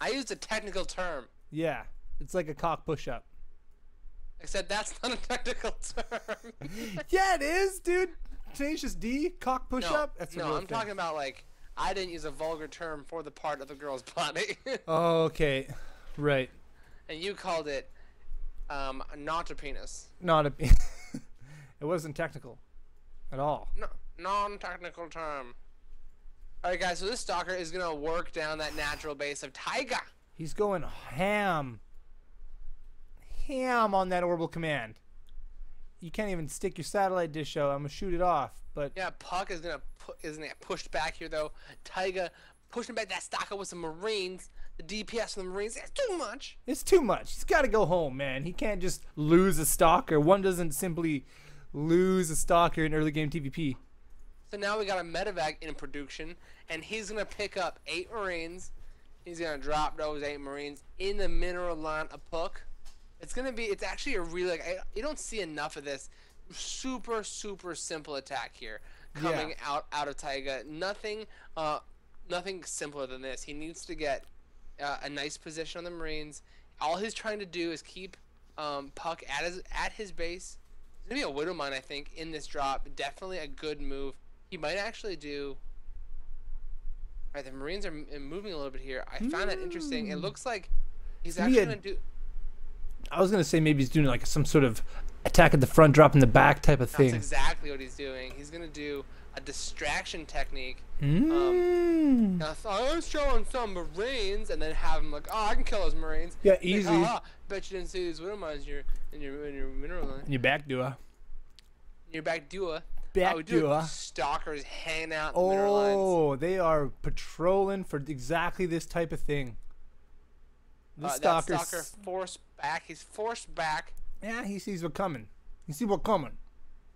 I used a technical term. Yeah, it's like a cock push-up. I said that's not a technical term. Yeah, it is, dude. Tenacious D, cock push-up. No, That's a real I'm thing. talking about like I didn't use a vulgar term for the part of the girl's body. Oh, okay, right. And you called it not a penis. Not a. It wasn't technical, at all. No, non-technical term. All right, guys. So this stalker is gonna work down that natural base of Taiga. He's going ham on that orbital command. You can't even stick your satellite dish out. I'm gonna shoot it off, but Yeah, Puck is gonna get pushed back here though. Taiga pushing back that stalker with some Marines. The DPS from the Marines. That's too much. it's too much. He's got to go home, man. He can't just lose a stalker. One doesn't simply lose a stalker in early game TVP. So now we got a medevac in production, and he's gonna pick up 8 Marines. He's gonna drop those 8 Marines in the mineral line of Puck. It's actually a really, you don't see enough of this super simple attack here coming out of Taiga. Nothing simpler than this. He needs to get a nice position on the Marines. All he's trying to do is keep Puck at his base. It's gonna be a Widow Mine, I think, in this drop. Definitely a good move. He might actually do. Alright, the Marines are moving a little bit here. I found that interesting. It looks like he's actually gonna do. I was gonna say maybe he's doing like some sort of attack at the front, drop in the back type of thing. That's exactly what he's doing. He's gonna do a distraction technique. Now, I was showing some Marines, and then have him like, oh, I can kill those Marines. Yeah, Like, easy. Bet you didn't see these Widow Mines in your mineral line. In your back duo. Your back duo. Back duo. Stalkers hanging out in the mineral lines. Oh, they are patrolling for exactly this type of thing. The That stalker forced back. He's forced back. Yeah, he sees what coming. He sees what coming.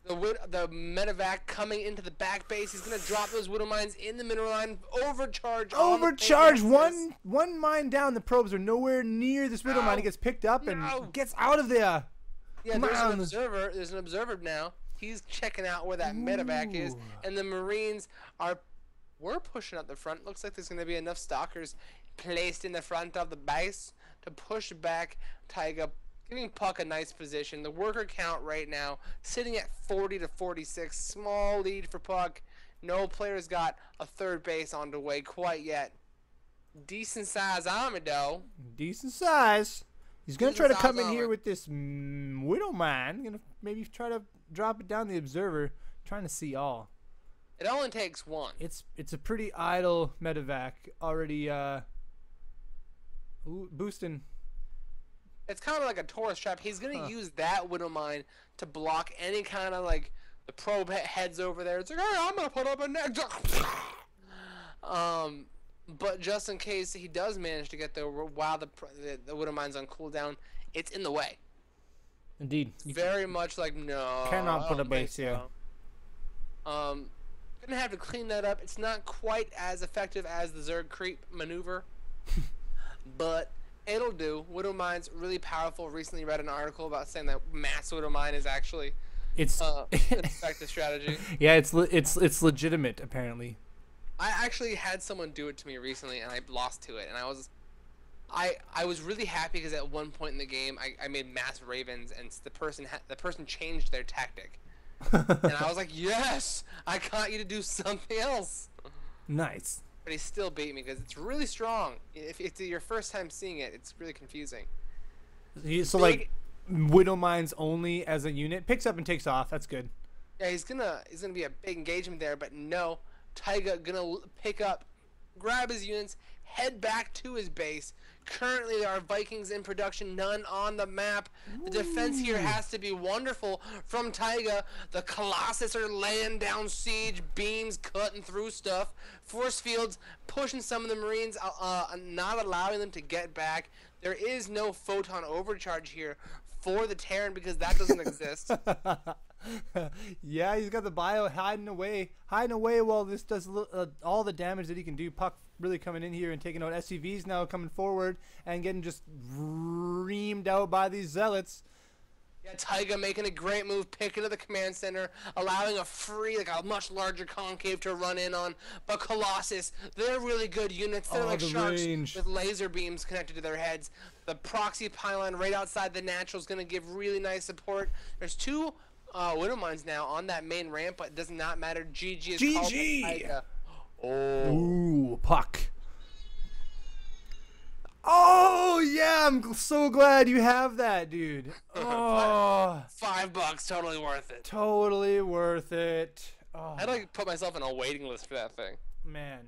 The medevac coming into the back base. He's gonna drop those Widow Mines in the mineral line. Overcharge. Overcharge. One mine down. The probes are nowhere near this Widow mine. He gets picked up and gets out of there. Yeah, there's an observer. There's an observer now. He's checking out where that medevac is, and the Marines we're pushing up the front. Looks like there's gonna be enough stalkers placed in the front of the base to push back Taiga, giving Puck a nice position. The worker count right now sitting at 40 to 46. Small lead for Puck. No player's got a third base on the way quite yet. Decent size army though. Decent size. He's gonna try to come in here with this Widow Mine. Gonna maybe try to drop it down the observer. Trying to see all. It only takes one. It's a pretty idle medevac already. Ooh, boosting. It's kind of like a tourist trap. He's gonna use that Widow Mine to block any kind of like the probe heads over there. It's like, hey, I'm gonna put up a neck. But just in case he does manage to get there while the Widow Mine's on cooldown, it's in the way. Indeed. Very much like, no. Cannot put a base here. Gonna have to clean that up. It's not quite as effective as the Zerg creep maneuver, but it'll do. Widow Mine's really powerful. Recently read an article about saying that mass Widow Mine is actually an effective strategy. Yeah, it's legitimate apparently. I actually had someone do it to me recently, and I lost to it, and I was really happy because at one point in the game I made mass ravens, and the person changed their tactic, and I was like, yes, I got you to do something else. Nice. But he still beat me because it's really strong. If it's your first time seeing it, it's really confusing. So like Widow Mines only as a unit picks up and takes off. That's good. Yeah, he's gonna be a big engagement there, but no, Taiga gonna pick up, grab his units, head back to his base. Currently, there are Vikings in production, none on the map. The defense here has to be wonderful from Taiga. The Colossus are laying down siege, beams cutting through stuff. Force fields pushing some of the Marines, not allowing them to get back. There is no photon overcharge here for the Terran because that doesn't exist. Yeah, he's got the bio hiding away while this does all the damage that he can do. Puck really coming in here and taking out SCVs now, coming forward and getting just reamed out by these zealots. Yeah, Taiga making a great move, picking to the command center, allowing a free, like a much larger concave to run in on. But Colossus, they're really good units. They're like sharks with laser beams connected to their heads. The proxy pylon right outside the natural is going to give really nice support. There's two Widow Mines now on that main ramp, but it does not matter. GG is called Taiga. Oh. Ooh, Puck. Oh, yeah, I'm so glad you have that, dude. Oh. $5, totally worth it. Totally worth it. Oh. I'd like to put myself in a waiting list for that thing. Man,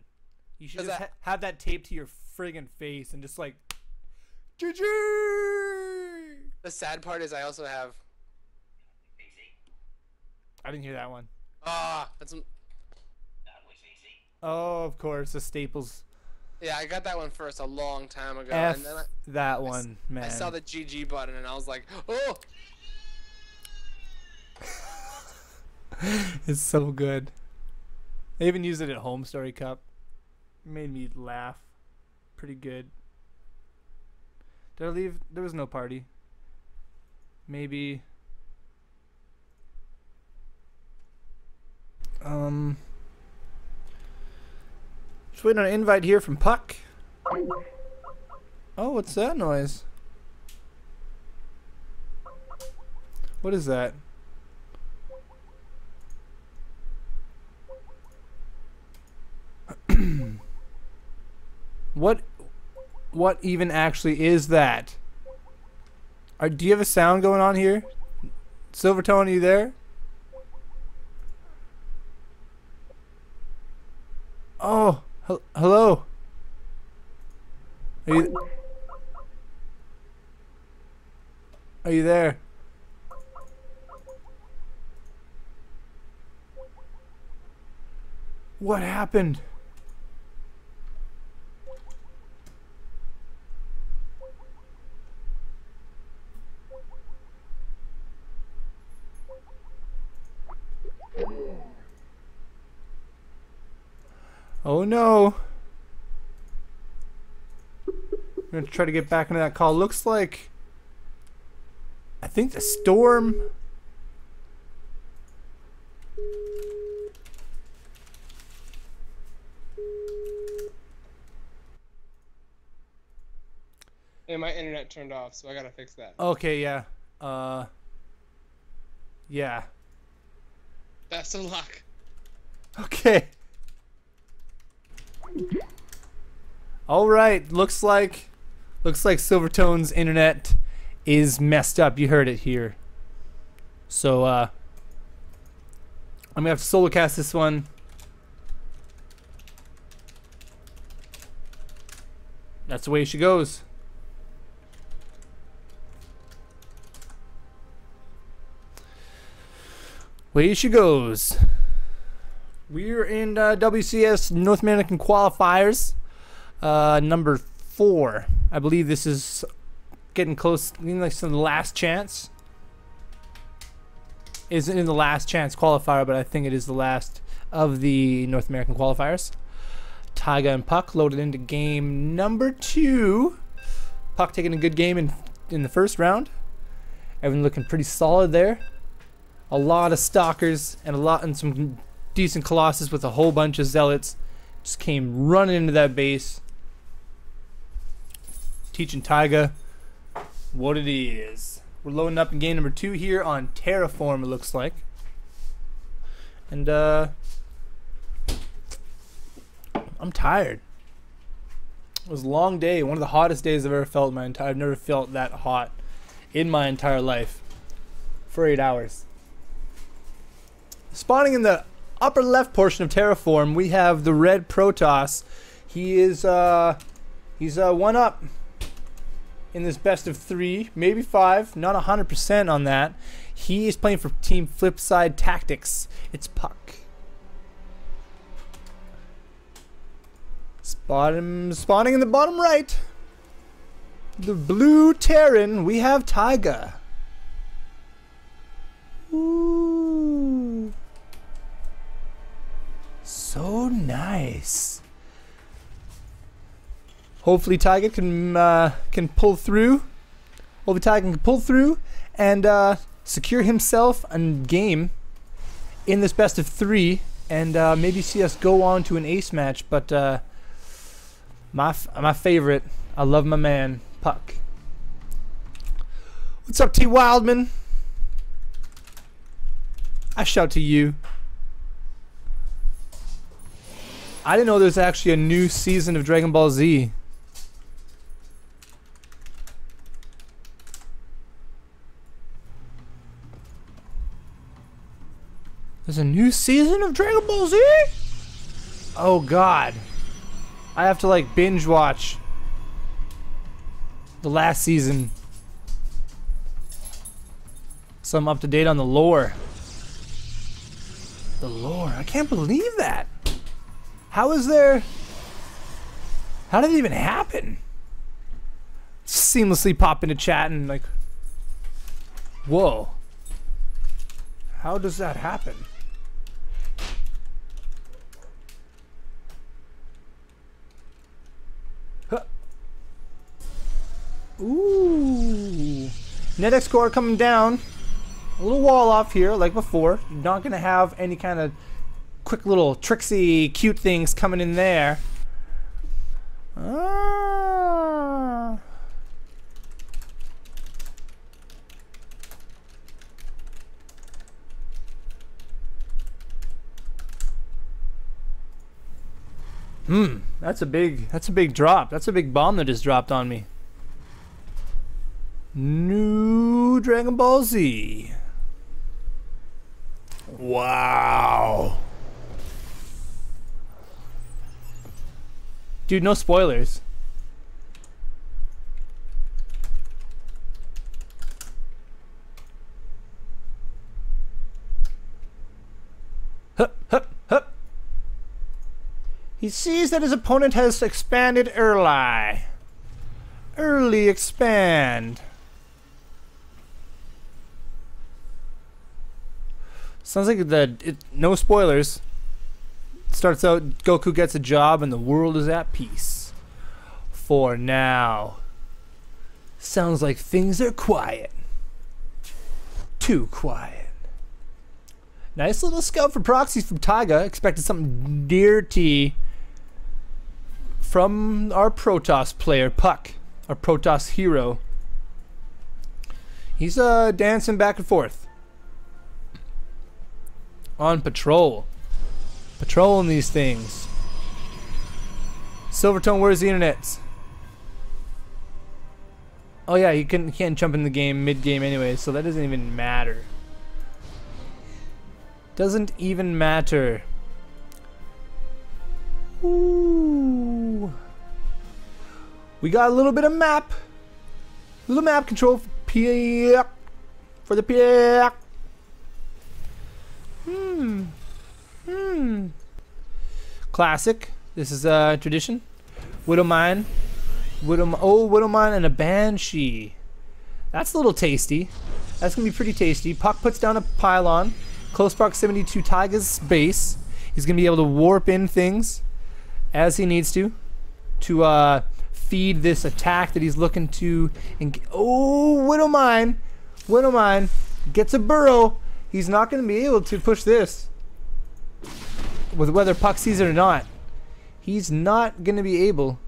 you should just have that taped to your friggin' face and just like, GG! The sad part is I also have... I didn't hear that one. That's... Oh, of course, the staples. Yeah, I got that one first a long time ago. F and then that one, man. I saw the GG button and I was like, oh! It's so good. I even used it at Home Story Cup. It made me laugh. Pretty good. Did I leave? There was no party. Maybe. Just waiting on an invite here from Puck. Oh, what's that noise? What is that? What even actually is that? Do you have a sound going on here? Silvertone, are you there? Oh, hello. Are you there? What happened? Oh no. I'm gonna try to get back into that call. Looks like I think the storm. Yeah, my internet turned off, so I gotta fix that. Okay, yeah. Yeah. Best of luck. Okay. All right. Looks like Silvertone's internet is messed up. You heard it here. So I'm gonna have to solo cast this one. That's the way she goes. Way she goes. We're in WCS North American Qualifiers. Number 4. I believe this is getting close. Like some the last chance. Isn't in the last chance qualifier, but I think it is the last of the North American qualifiers. Taiga and Puck loaded into game number 2. Puck taking a good game in the first round. Everyone looking pretty solid there. A lot of stalkers and some decent colossus with a whole bunch of zealots. Just came running into that base. Teaching Taiga what it is. We're loading up in game number 2 here on Terraform, it looks like. And I'm tired. It was a long day. One of the hottest days I've ever felt in my entire. I've never felt that hot in my entire life for 8 hours. Spawning in the upper left portion of Terraform, we have the red Protoss. He is he's 1 up in this best of 3, maybe 5, not 100% on that. He is playing for Team Flipside Tactics. It's Puck. Spawning in the bottom right. The blue Terran, we have Taiga. Ooh. So nice. Hopefully Taiga can pull through. Hopefully Taiga can pull through and secure himself a game in this best of 3 and maybe see us go on to an ace match. But my favorite, I love my man Puck. What's up, T Wildman? I shout to you. I didn't know there's actually a new season of Dragon Ball Z. There's a new season of Dragon Ball Z? Oh god. I have to like binge watch the last season, so I'm up to date on the lore. The lore. I can't believe that. How is there... How did it even happen? Seamlessly pop into chat and like... Whoa. How does that happen? Huh. Ooh. NetX core coming down. A little wall off here like before. You're not going to have any kind of quick little tricksy cute things coming in there. That's a big drop. That's a big bomb that just dropped on me. New Dragon Ball Z. Wow. Dude, no spoilers. Hup, hup, hup. He sees that his opponent has expanded early. Early expand. Sounds like no spoilers. Starts out, Goku gets a job and the world is at peace. For now. Sounds like things are quiet. Too quiet. Nice little scout for proxies from Taiga. Expected something dirty from our Protoss player, Puck. Our Protoss hero. He's dancing back and forth. On patrol. Patrolling these things. Silvertone, where's the internet? Oh yeah, he can't jump in the game mid-game anyway, so that doesn't even matter. Doesn't even matter. Ooh. We got a little bit of map. Little map control for the P. Classic. This is a tradition. Widowmine. Widowmine and a Banshee. That's a little tasty. That's going to be pretty tasty. Puck puts down a pylon. Close proximity to Taiga's base. He's going to be able to warp in things as he needs to feed this attack that he's looking to. Widowmine. Widowmine gets a burrow. He's not going to be able to push this. With whether Puck sees it or not. He's not going to be able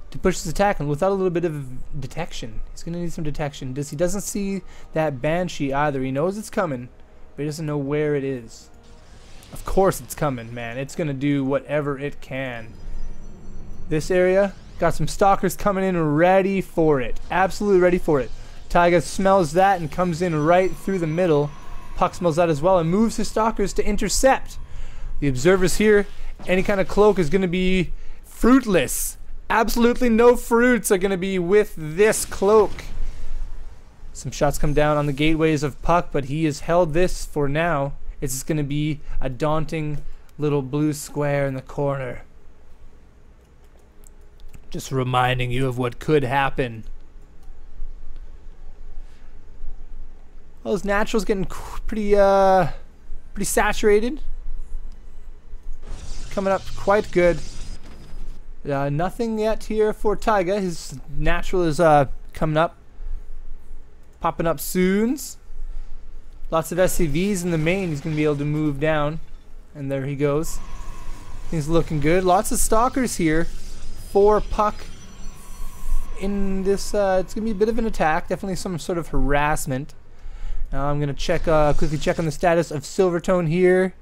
to push his attack without a little bit of detection. He's going to need some detection. He doesn't see that Banshee either. He knows it's coming, but he doesn't know where it is. Of course it's coming, man. It's going to do whatever it can. This area, got some stalkers coming in ready for it. Absolutely ready for it. Taiga smells that and comes in right through the middle. Puck smells that as well and moves his stalkers to intercept. The observers here, any kind of cloak is going to be fruitless. Absolutely no fruits are going to be with this cloak. Some shots come down on the gateways of Puck, but he has held this for now. It's just going to be a daunting little blue square in the corner. Just reminding you of what could happen. Well, his natural's getting pretty saturated. Coming up quite good. Nothing yet here for Taiga. His natural is coming up. Popping up soon. Lots of SCVs in the main. He's going to be able to move down. And there he goes. He's looking good. Lots of stalkers here for Puck. In this, it's going to be a bit of an attack. Definitely some sort of harassment. Now I'm going to check, quickly check on the status of Silvertone here.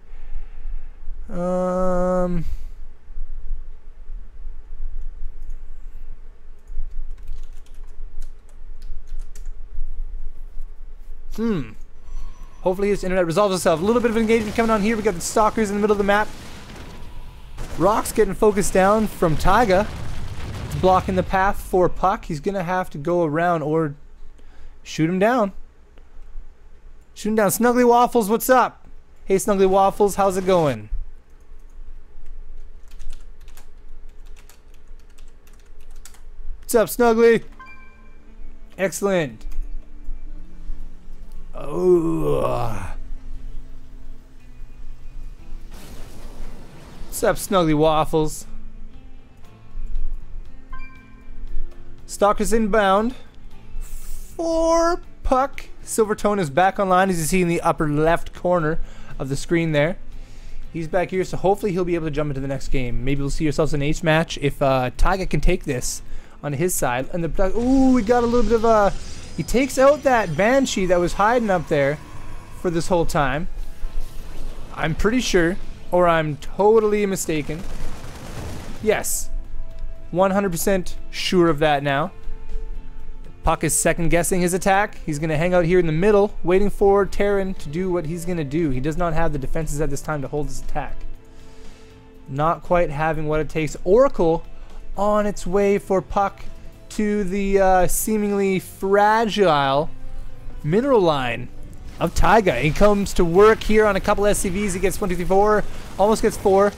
Hopefully his internet resolves itself. A little bit of engagement coming on here. We got the stalkers in the middle of the map. Rock's getting focused down from Taiga. Blocking the path for Puck. He's going to have to go around or shoot him down. Shoot him down. Snuggly Waffles, what's up? Hey, Snuggly Waffles, how's it going? What's up, Snuggly? Excellent. Oh. What's up, Snuggly Waffles? Stalkers inbound for Puck. Silvertone is back online, as you see in the upper left corner of the screen there. He's back here, so hopefully he'll be able to jump into the next game. Maybe we'll see ourselves an ace match if Taiga can take this on his side. And the we got a little bit of he takes out that Banshee that was hiding up there for this whole time. I'm pretty sure, or I'm totally mistaken. Yes, 100% sure of that now. Puck is second guessing his attack. He's going to hang out here in the middle, waiting for Terran to do what he's going to do. He does not have the defenses at this time to hold his attack. Not quite having what it takes. Oracle on its way for Puck to the seemingly fragile mineral line of Taiga. He comes to work here on a couple SCVs. He gets 1, 2, 3, 4. Almost gets 4.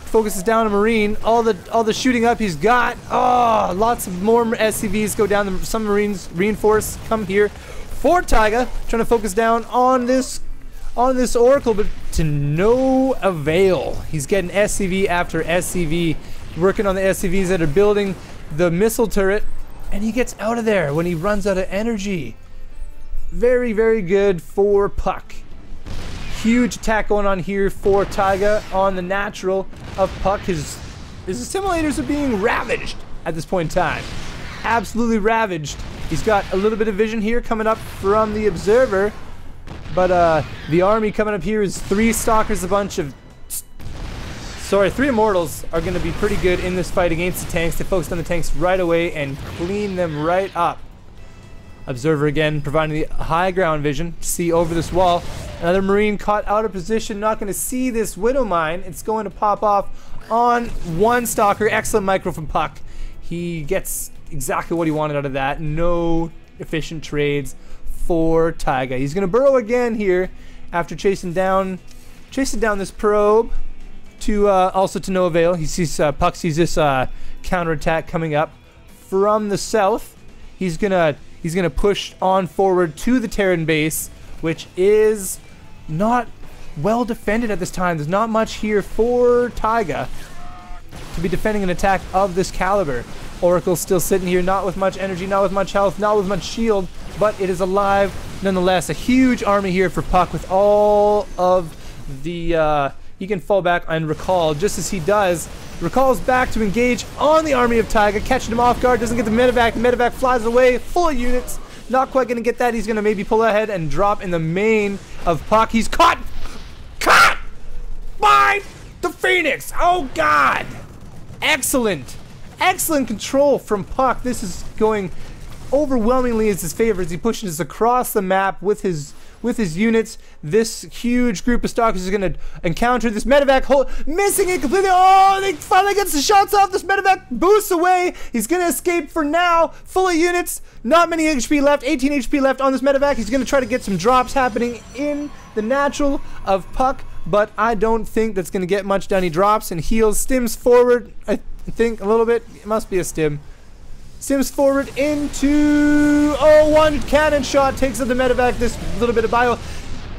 Focuses down a Marine. All the shooting up he's got. Oh, lots of more SCVs go down. Some Marines reinforce, come here for Taiga, trying to focus down on this Oracle, but to no avail. He's getting SCV after SCV, working on the SCVs that are building the missile turret, and he gets out of there when he runs out of energy. Very, very good for Puck. Huge attack going on here for Taiga on the natural of Puck. His assimilators are being ravaged at this point in time. Absolutely ravaged. He's got a little bit of vision here coming up from the observer. But the army coming up here is 3 stalkers, a bunch of... Sorry, 3 immortals are going to be pretty good in this fight against the tanks. They focused on the tanks right away and clean them right up. Observer again providing the high ground vision to see over this wall. Another Marine caught out of position, not going to see this Widow Mine. It's going to pop off on one stalker. Excellent micro from Puck. He gets exactly what he wanted out of that. No efficient trades for Taiga. He's going to burrow again here after chasing down this probe to also to no avail. He sees Puck sees this counterattack coming up from the south. He's gonna push on forward to the Terran base, which is not well defended at this time. There's not much here for Taiga to be defending an attack of this caliber. Oracle's still sitting here, not with much energy, not with much health, not with much shield, but it is alive nonetheless. A huge army here for Puck with all of the... he can fall back and recall just as he does. Recalls back to engage on the army of Taiga, catching him off guard, doesn't get the medevac. The medevac flies away, full of units. Not quite going to get that. He's going to maybe pull ahead and drop in the main of Puck. He's caught! Caught by the Phoenix! Oh, God! Excellent. Excellent control from Puck. This is going overwhelmingly as his favor as he pushes across the map with his units. This huge group of stalkers is going to encounter this medevac, missing it completely. Oh, they finally gets the shots off. This medevac boosts away. He's going to escape for now. Full of units. Not many HP left. 18 HP left on this medevac. He's going to try to get some drops happening in the natural of Puck, but I don't think that's going to get much done. He drops and heals. Stims forward, I think, a little bit. It must be a stim. Stims forward into... Oh, one cannon shot takes out the medevac. This little bit of bio.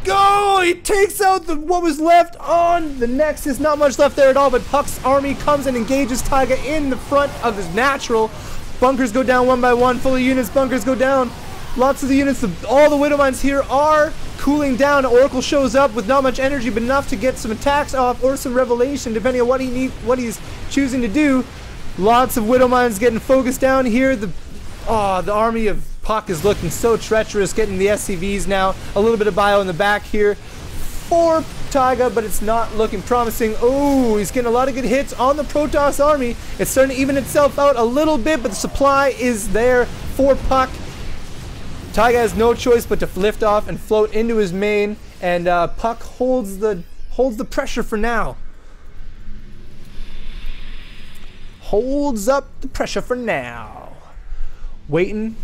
Go! He takes out what was left on the Nexus. Not much left there at all, but Puck's army comes and engages Taiga in the front of his natural. Bunkers go down one by one. Full of units. Bunkers go down. Lots of the units. All the Widow Mines here are cooling down. Oracle shows up with not much energy, but enough to get some attacks off or some revelation, depending on what he's choosing to do. Lots of Widow Mines getting focused down here. The army of Puck is looking so treacherous, getting the SCVs now. A little bit of bio in the back here for Taiga, but it's not looking promising. Oh, he's getting a lot of good hits on the Protoss army. It's starting to even itself out a little bit, but the supply is there for Puck. Taiga has no choice but to lift off and float into his main, and Puck holds the pressure for now. Holds up the pressure for now. Waiting,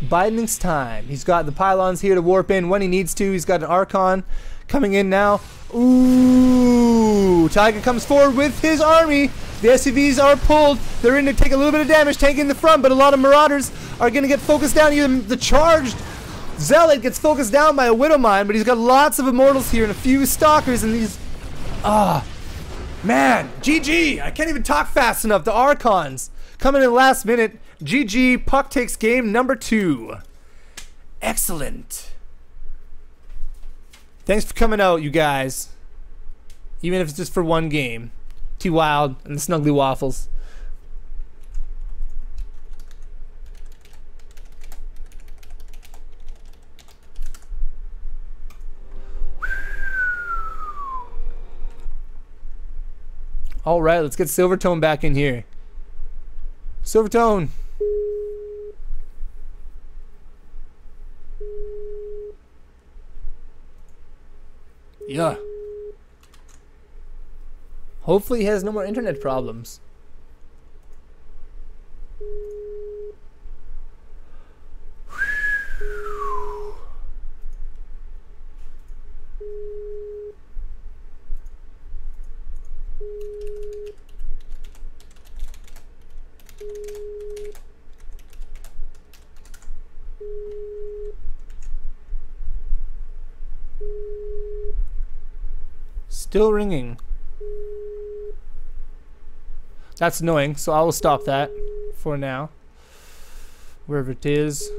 biding his time. He's got the pylons here to warp in when he needs to. He's got an Archon coming in now. Ooh, Taiga comes forward with his army. The SCVs are pulled. They're in to take a little bit of damage, tanking the front, but a lot of Marauders are going to get focused down. Even the charged Zealot gets focused down by a Widow Mine, but he's got lots of Immortals here and a few Stalkers, and these... Man, GG! I can't even talk fast enough. The Archons coming in last minute. GG. Puck takes game number 2. Excellent. Thanks for coming out, you guys. Even if it's just for one game. T-Wild and the Snuggly Waffles. Alright, let's get Silvertone back in here. Silvertone. Yeah. Hopefully he has no more internet problems. Still ringing. That's annoying, so I will stop that for now. Wherever it is.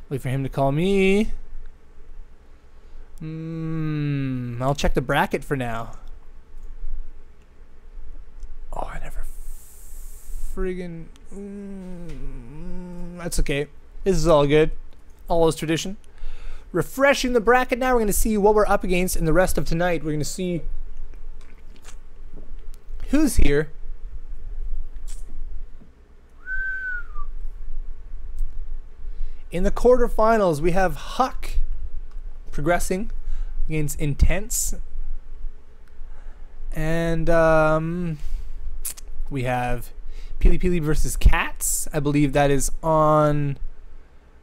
Wait for him to call me. I'll check the bracket for now. Oh, I never friggin... That's okay. This is all good. All is tradition. Refreshing the bracket now. We're going to see what we're up against in the rest of tonight. We're going to see who's here. In the quarterfinals, we have Huck progressing against Intense. And we have Pili Pili versus Cats. I believe that is on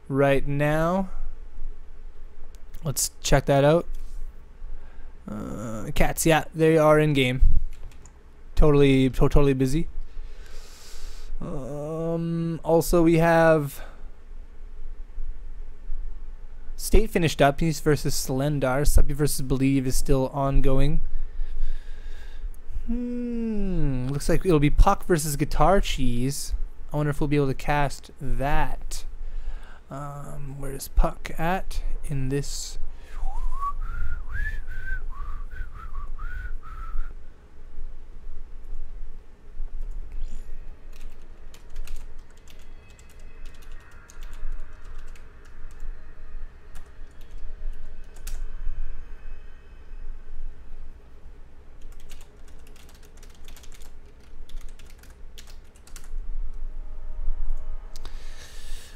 right now. Let's check that out. Cats, yeah, they are in game. Totally busy. Also, we have State finished up. He's versus Slendar. Suppy versus Believe is still ongoing. Looks like it'll be Puck versus Guitar Cheese. I wonder if we'll be able to cast that. Where's Puck at in this?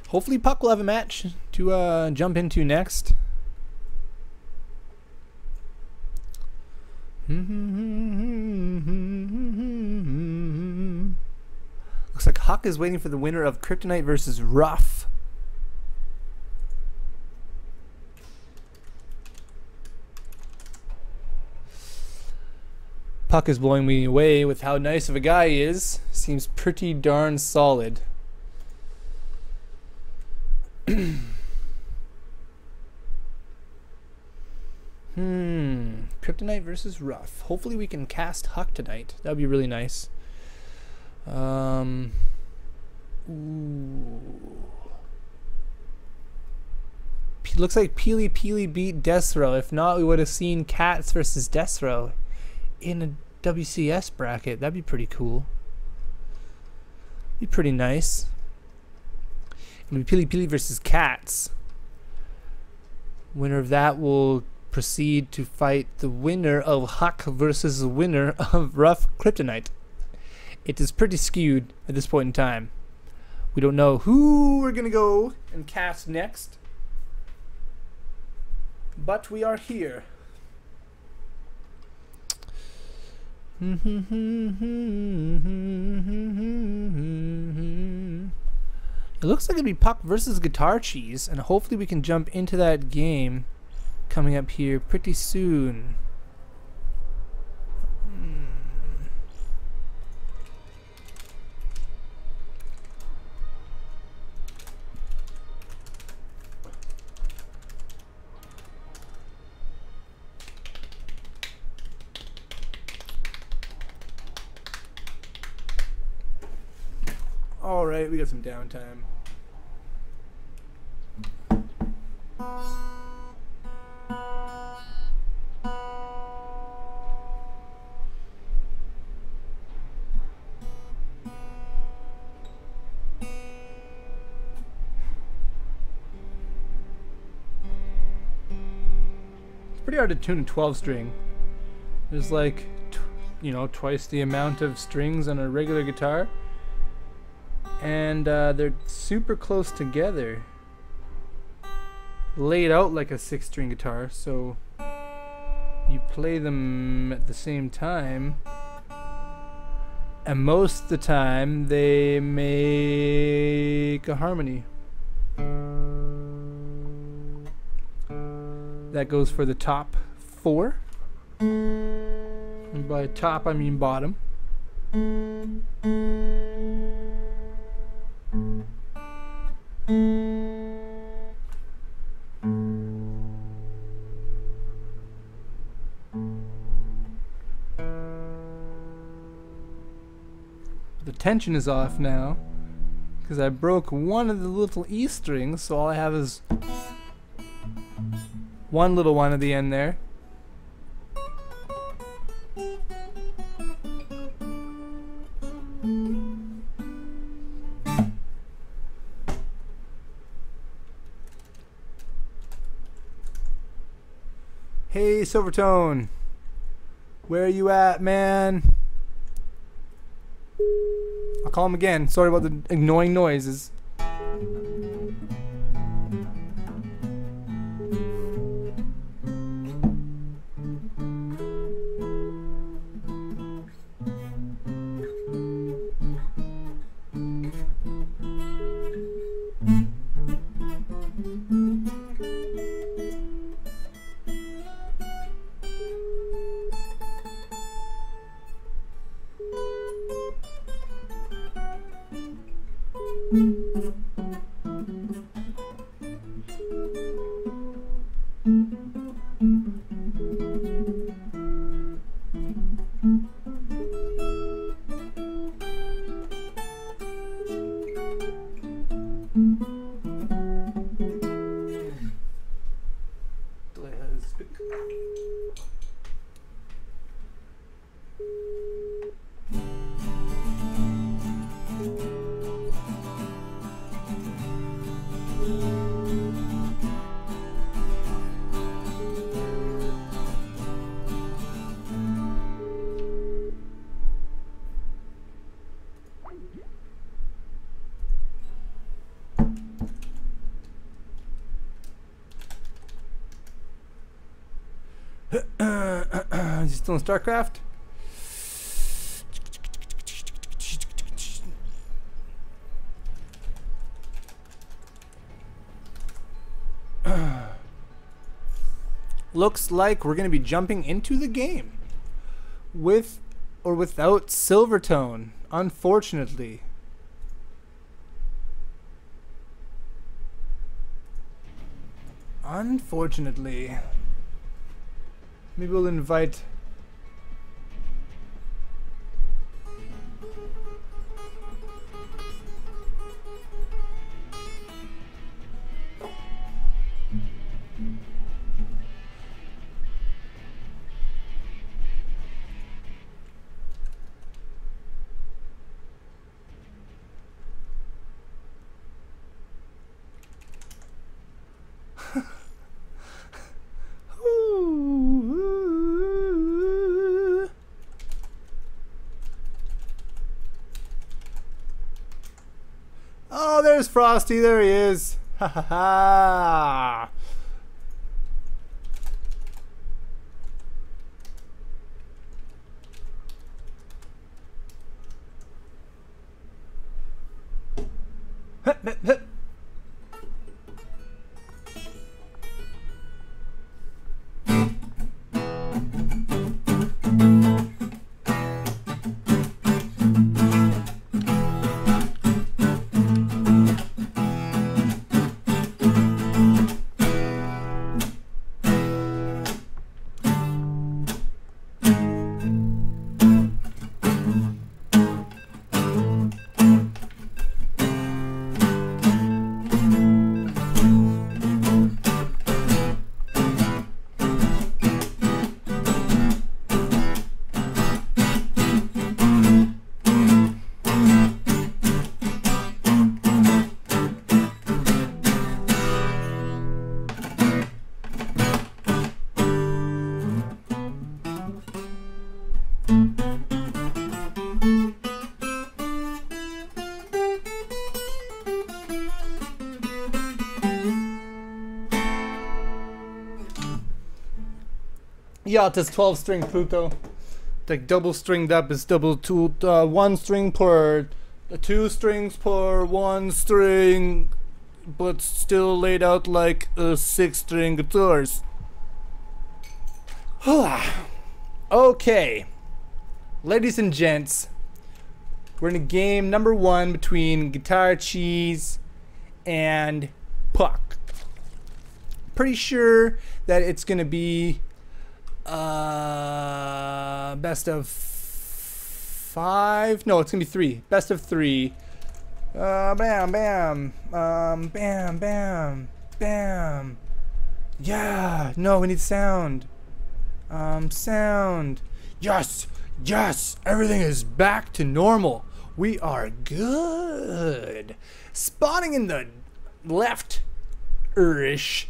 Hopefully Puck will have a match to jump into next. Looks like Huck is waiting for the winner of Kryptonite versus Rough. Puck is blowing me away with how nice of a guy he is. Seems pretty darn solid. Kryptonite versus Rough. Hopefully we can cast Huck tonight. That would be really nice. Ooh. Looks like Peely Peely beat Desro. If not, we would have seen Cats versus Desro in a WCS bracket. That'd be pretty cool. Be pretty nice. It'll be Peely Peely versus Cats. Winner of that will proceed to fight the winner of Huck versus the winner of Rough Kryptonite. It is pretty skewed at this point in time. We don't know who we're gonna go and cast next, but we are here. It looks like it'll be Puck versus Guitar Cheese, and hopefully we can jump into that game coming up here pretty soon. Alright, we got some downtime. It's pretty hard to tune a 12 string. There's like, twice the amount of strings on a regular guitar. And they're super close together, laid out like a 6-string guitar, so you play them at the same time, and most of the time they make a harmony. That goes for the top 4, and by top I mean bottom. The tension is off now because I broke one of the little E strings, so all I have is one little one at the end there. Hey Silvertone, where are you at, man? I'll call him again. Sorry about the annoying noises. Is he still in StarCraft? Looks like we're going to be jumping into the game with or without Silvertone, unfortunately. Unfortunately. Maybe we'll invite... Oh, there's Frosty. There he is. Ha ha ha. Hup, hup, hup. Yeah, it is 12 string Pluto. Like double stringed up is double two, one string per, two strings per one string, but still laid out like a 6-string guitars. Okay, ladies and gents, we're in a game number 1 between Guitar Cheese and Puck. Pretty sure that it's gonna be best of 5. No, it's gonna be 3. Best of 3. Bam, bam. Bam, bam, bam. Yeah. No, we need sound. Sound. Yes. Yes. Everything is back to normal. We are good. Spawning in the left-ish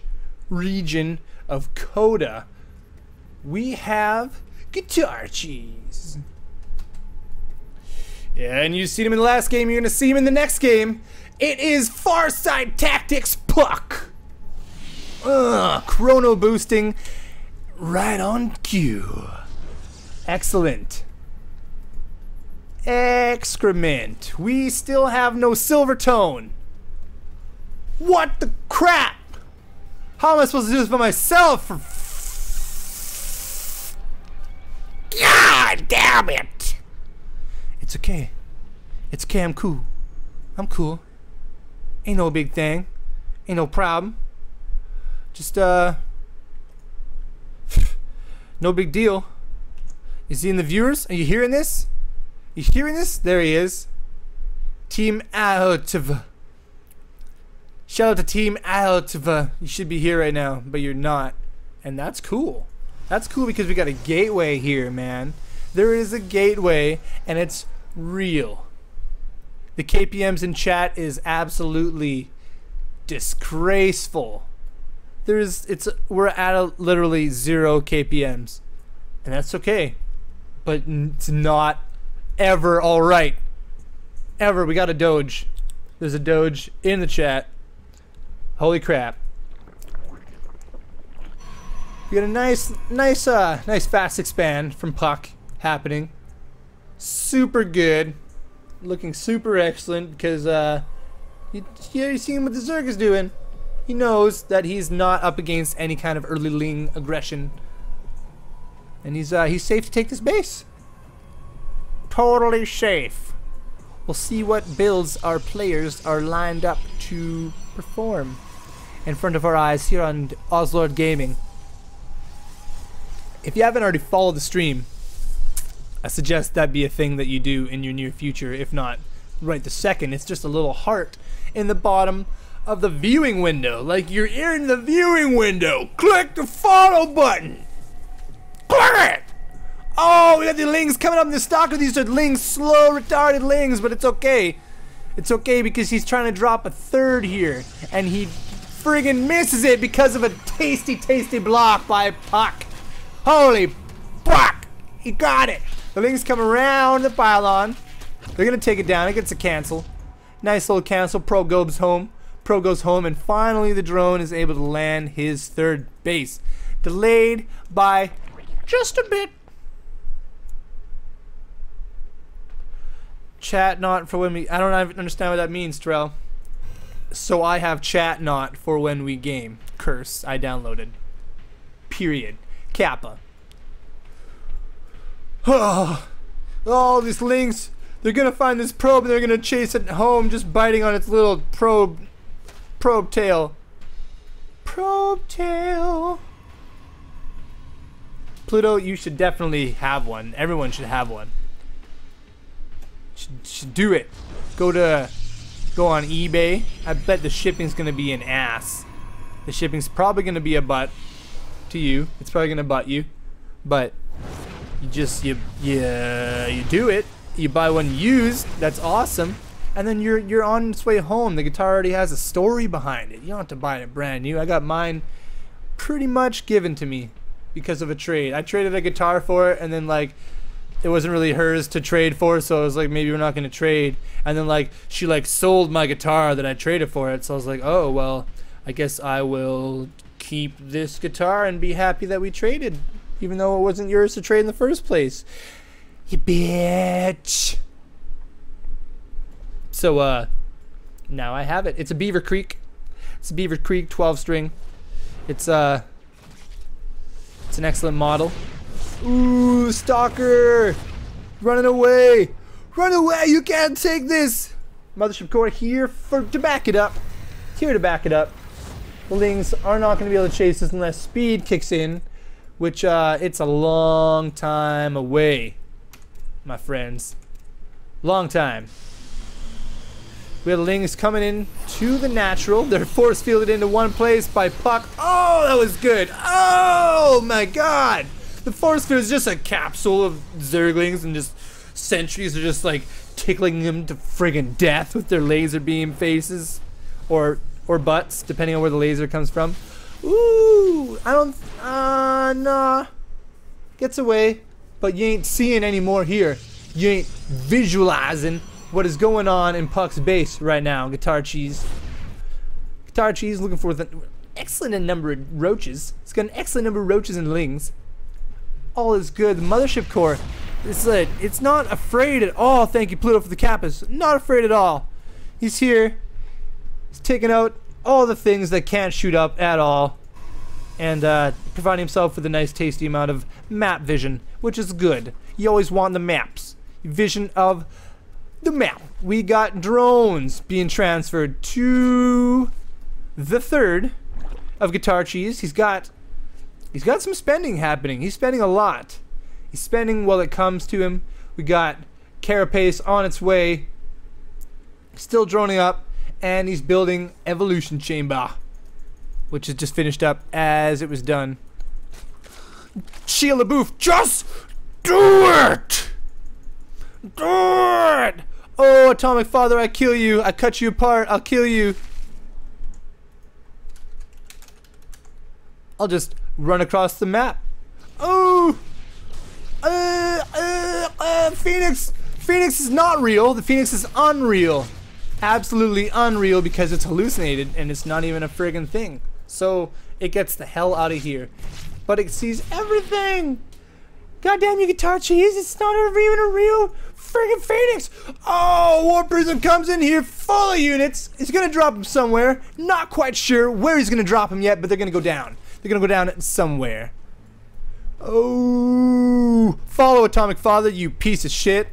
region of Coda, we have Guitar Cheese. Yeah, and you've seen him in the last game, you're gonna see him in the next game. It is Farside Tactics Puck. Chrono boosting right on cue. Excellent. Excrement. We still have no Silvertone. What the crap? How am I supposed to do this by myself? God damn it! It's okay. It's okay, I'm cool. I'm cool. Ain't no big thing. Ain't no problem. Just, no big deal. Is he in the viewers? Are you hearing this? You hearing this? There he is. Team Altva. Shout out to Team Altva. You should be here right now, but you're not. And that's cool. That's cool because we got a gateway here, man. There is a gateway, and it's real. The KPMs in chat is absolutely disgraceful. We're at literally 0 KPMs, and that's okay. But it's not ever all right. Ever. We got a doge. There's a doge in the chat. Holy crap. We got a nice fast expand from Puck happening. Super good. Looking super excellent because you seen what the Zerg is doing. He knows that he's not up against any kind of early ling aggression. And he's safe to take this base. Totally safe. We'll see what builds our players are lined up to perform in front of our eyes here on Ozlord Gaming. If you haven't already followed the stream, I suggest that be a thing that you do in your near future. If not, right this second. It's just a little heart in the bottom of the viewing window. Like you're in the viewing window. Click the follow button. Click it! Oh, we got the lings coming up in the stock with these lings, slow, retarded lings, but it's okay. It's okay because he's trying to drop a third here, and he friggin' misses it because of a tasty, tasty block by Puck. Holy fuck! He got it. The lings come around the pylon. They're gonna take it down. It gets a cancel. Nice little cancel. Pro goes home. Pro goes home, and finally the drone is able to land his third base. Delayed by just a bit. Chat not for when we... I don't understand what that means, Terrell. So I have chat not for when we game. Curse. I downloaded. Period. Kappa. Oh, these lings. They're gonna find this probe and they're gonna chase it home, just biting on its little probe tail. Probe tail. Pluto, you should definitely have one. Everyone should have one. Should do it. Go on eBay. I bet the shipping's gonna be an ass. The shipping's probably gonna be a butt to you. It's probably gonna butt you, but you do it. You buy one used. That's awesome, and then you're on its way home. The guitar already has a story behind it. You don't have to buy it brand new. I got mine pretty much given to me because of a trade. I traded a guitar for it, and then like it wasn't really hers to trade for, so I was like, maybe we're not gonna trade. And then like she like sold my guitar that I traded for it, so I was like, oh well, I guess I will keep this guitar and be happy that we traded, even though it wasn't yours to trade in the first place. You bitch. So now I have it. It's a Beaver Creek. It's a Beaver Creek 12 string. It's an excellent model. Ooh, stalker! Running away! Run away! You can't take this! Mothership core here to back it up. Here to back it up. The lings are not going to be able to chase this unless speed kicks in, which it's a long time away, my friends. Long time. We have the lings coming in to the natural. They're force fielded into one place by Puck. Oh, that was good. Oh my god! The force field is just a capsule of Zerglings, and just sentries are just like tickling them to friggin' death with their laser beam faces, or butts, depending on where the laser comes from. Ooh, I don't, nah. Gets away, but you ain't seeing any more here. You ain't visualizing what is going on in Puck's base right now. Guitar Cheese. Guitar Cheese looking for an excellent number of roaches. It's got an excellent number of roaches and lings. All is good. The Mothership core, it's not afraid at all. Thank you, Pluto, for the Kappas. Not afraid at all. He's here. He's taking out all the things that can't shoot up at all, and providing himself with a nice, tasty amount of map vision, which is good. You always want the maps. Vision of the map. We got drones being transferred to the third of Guitar Cheese. He's got some spending happening. He's spending a lot. He's spending while it comes to him. We got Carapace on its way, still droning up, and he's building Evolution Chamber, which is just finished up as it was done. Shia LaBeouf, just do it! Do it! Oh, Atomic Father, I kill you. I cut you apart. I'll kill you. I'll just run across the map. Oh! Phoenix! Phoenix is not real. The Phoenix is unreal. Absolutely unreal because it's hallucinated and it's not even a friggin' thing. So it gets the hell out of here. But it sees everything. Goddamn you, Guitar Cheese! It's not even a real friggin' Phoenix. Oh, War Prism comes in here full of units. He's gonna drop him somewhere. Not quite sure where he's gonna drop him yet, but they're gonna go down. They're gonna go down somewhere. Oh, follow Atomic Father, you piece of shit.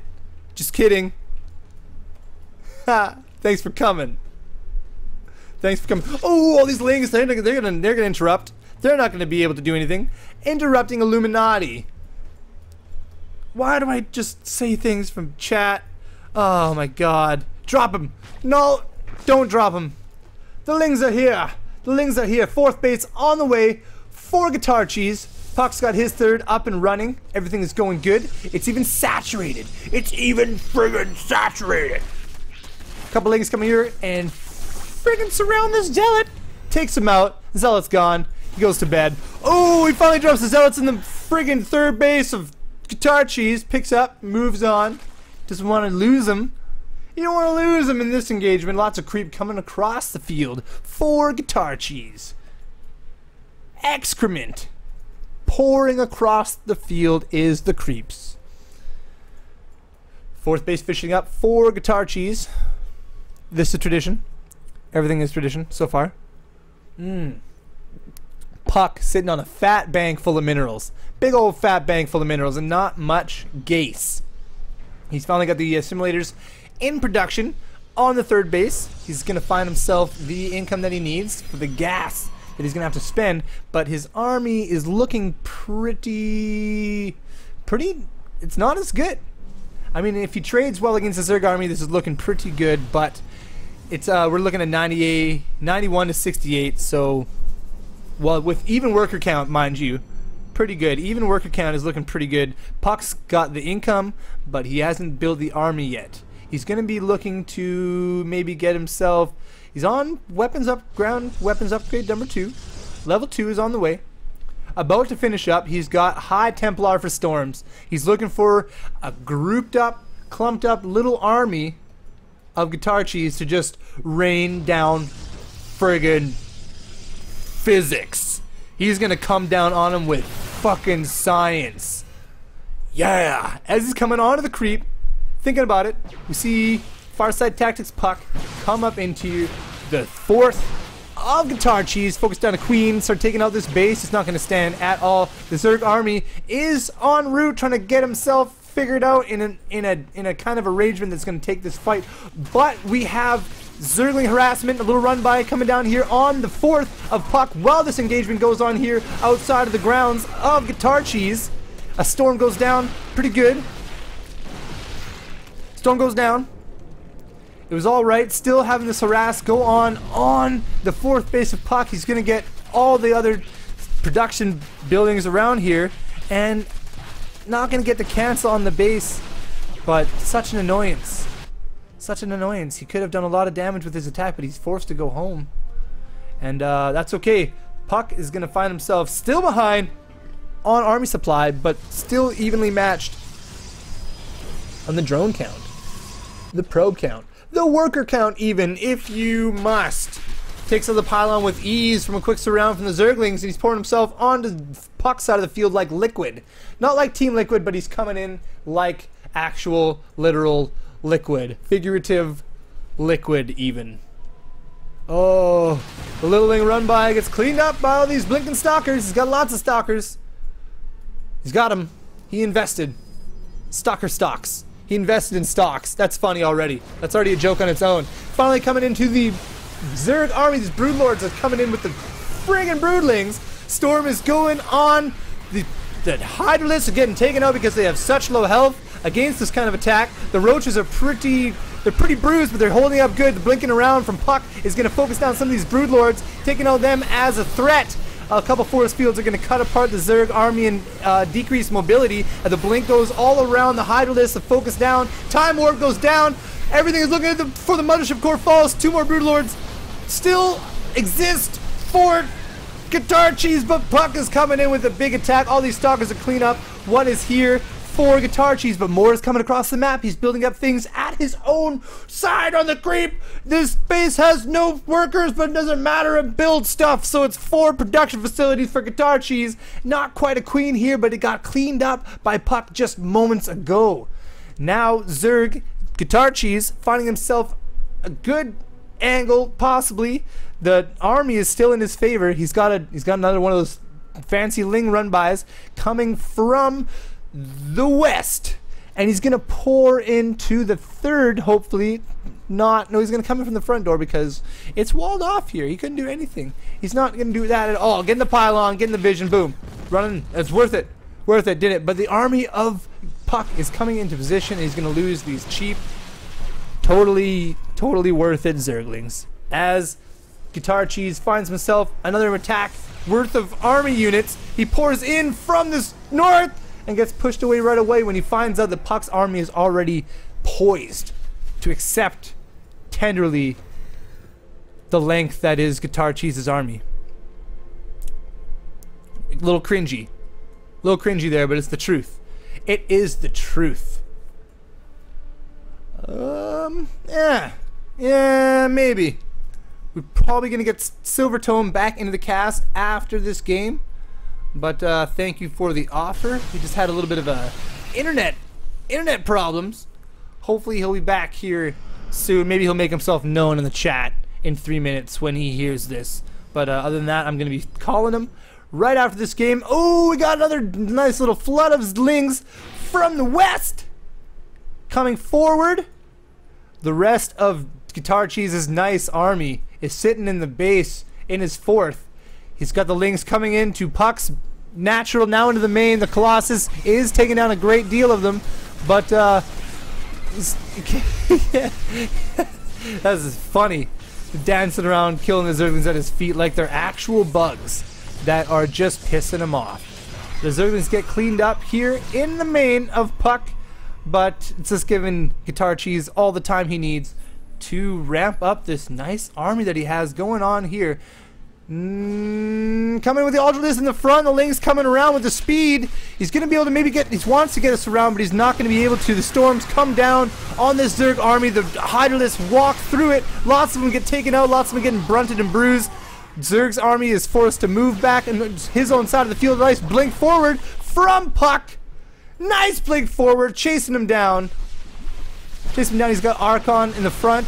Just kidding. Ha! Thanks for coming. Thanks for coming. Oh, all these lings, they're gonna interrupt. They're not gonna be able to do anything. Interrupting Illuminati. Why do I just say things from chat? Oh my god. Drop him. No, don't drop him. The lings are here. The lings are here. Fourth base on the way for Guitar Cheese. Puck's got his third up and running. Everything is going good. It's even saturated. It's even friggin' saturated. Couple lings coming here and friggin' surround this zealot. Takes him out. Zealot's gone. He goes to bed. Oh, he finally drops the zealots in the friggin' third base of Guitar Cheese. Picks up, moves on. Doesn't want to lose him. You don't want to lose him in this engagement. Lots of creep coming across the field for Guitar Cheese. Excrement pouring across the field is the creeps. Fourth base fishing up for Guitar Cheese. This is tradition. Everything is tradition so far. Puck sitting on a fat bank full of minerals. Big old fat bank full of minerals and not much gas. He's finally got the simulators in production on the third base. He's going to find himself the income that he needs for the gas that he's going to have to spend, but his army is looking pretty, it's not as good. I mean, if he trades well against the Zerg army, this is looking pretty good, but it's we're looking at 91 to 68, so, well, with even worker count, mind you, pretty good. Even worker count is looking pretty good. Puck's got the income, but he hasn't built the army yet. He's going to be looking to maybe get himself... He's on weapons upgrade number 2. Level 2 is on the way. About to finish up. He's got High Templar for Storms. He's looking for a grouped up, clumped up little army of Guitar Cheese to just rain down friggin' physics. He's going to come down on him with fucking science. Yeah. As he's coming onto the creep, thinking about it, we see Farside Tactics Puck come up into the fourth of Guitar Cheese, focus down a queen, start taking out this base. It's not going to stand at all. The Zerg army is en route, trying to get himself figured out in a kind of arrangement that's going to take this fight. But we have Zergling harassment, a little run by coming down here on the fourth of Puck while this engagement goes on here outside of the grounds of Guitar Cheese. A storm goes down, pretty good. Storm goes down. It was alright, still having this harass go on the fourth base of Puck. He's going to get all the other production buildings around here and not going to get to cancel on the base, but such an annoyance. Such an annoyance. He could have done a lot of damage with his attack, but he's forced to go home. And that's okay. Puck is going to find himself still behind on army supply, but still evenly matched on the drone count, the probe count, the worker count even, if you must. Takes out the pylon with ease from a quick surround from the Zerglings, and he's pouring himself onto Puck's side of the field like liquid. Not like Team Liquid, but he's coming in like actual, literal liquid. Figurative liquid even. Oh, the littling run by gets cleaned up by all these blinking stalkers. He's got lots of stalkers. He's got them. He invested. Stalker stocks. He invested in stocks. That's funny already. That's already a joke on its own. Finally coming into the Zerg army. These Broodlords are coming in with the friggin' Broodlings. Storm is going on. The Hydralisks are getting taken out because they have such low health against this kind of attack. The Roaches are pretty bruised, but they're holding up good. The blinking around from Puck is going to focus down some of these Broodlords, taking out them as a threat. A couple force fields are going to cut apart the Zerg army and decrease mobility. The blink goes all around the Hydralisks, the focus down. Time Warp goes down. Everything is looking for the Mothership Core falls. 2 more Broodlords still exist for Guitar Cheese, but Puck is coming in with a big attack. All these Stalkers are clean up. One is here for Guitar Cheese, but more is coming across the map. He's building up things at his own side on the creep. This base has no workers, but it doesn't matter. It builds stuff, so it's 4 production facilities for Guitar Cheese. Not quite a queen here, but it got cleaned up by Puck just moments ago. Now Zerg, Guitar Cheese, finding himself a good angle, possibly. The army is still in his favor. He's got another one of those fancy Ling run-bys coming from the west, and he's gonna pour into the third. Hopefully no, he's gonna come in from the front door because it's walled off here. He couldn't do anything. He's not gonna do that at all. Getting the pylon, getting the vision, boom, running. It's worth it, did it. But the army of Puck is coming into position, and he's gonna lose these cheap, totally worth it Zerglings as Guitar Cheese finds himself another attack worth of army units. He pours in from this north and gets pushed away right away when he finds out that Puck's army is already poised to accept tenderly the length that is Guitar Cheese's army. A little cringy there, but it's the truth. It is the truth. Yeah, maybe. We're probably gonna get Silvertone back into the cast after this game. But thank you for the offer. We just had a little bit of internet problems. Hopefully he'll be back here soon. Maybe he'll make himself known in the chat in 3 minutes when he hears this. But other than that, I'm gonna be calling him right after this game. Oh, we got another nice little flood of Zlings from the west coming forward. The rest of Guitar Cheese's nice army is sitting in the base in his fourth. He's got the Lings coming into Puck's natural, now into the main. The Colossus is taking down a great deal of them, but that's funny. Dancing around, killing the Zerglings at his feet like they're actual bugs that are just pissing him off. The Zerglings get cleaned up here in the main of Puck, but it's just giving Guitar Cheese all the time he needs to ramp up this nice army that he has going on here. Coming with the Ozlord in the front, the Ling's coming around with the speed. He's going to be able to maybe he wants to get us around, but he's not going to be able to. The storms come down on this Zerg army. The Hydralisks walk through it. Lots of them get taken out. Lots of them getting brunted and bruised. Zerg's army is forced to move back and his own side of the field. Nice blink forward from Puck. Nice blink forward, chasing him down. He's got Archon in the front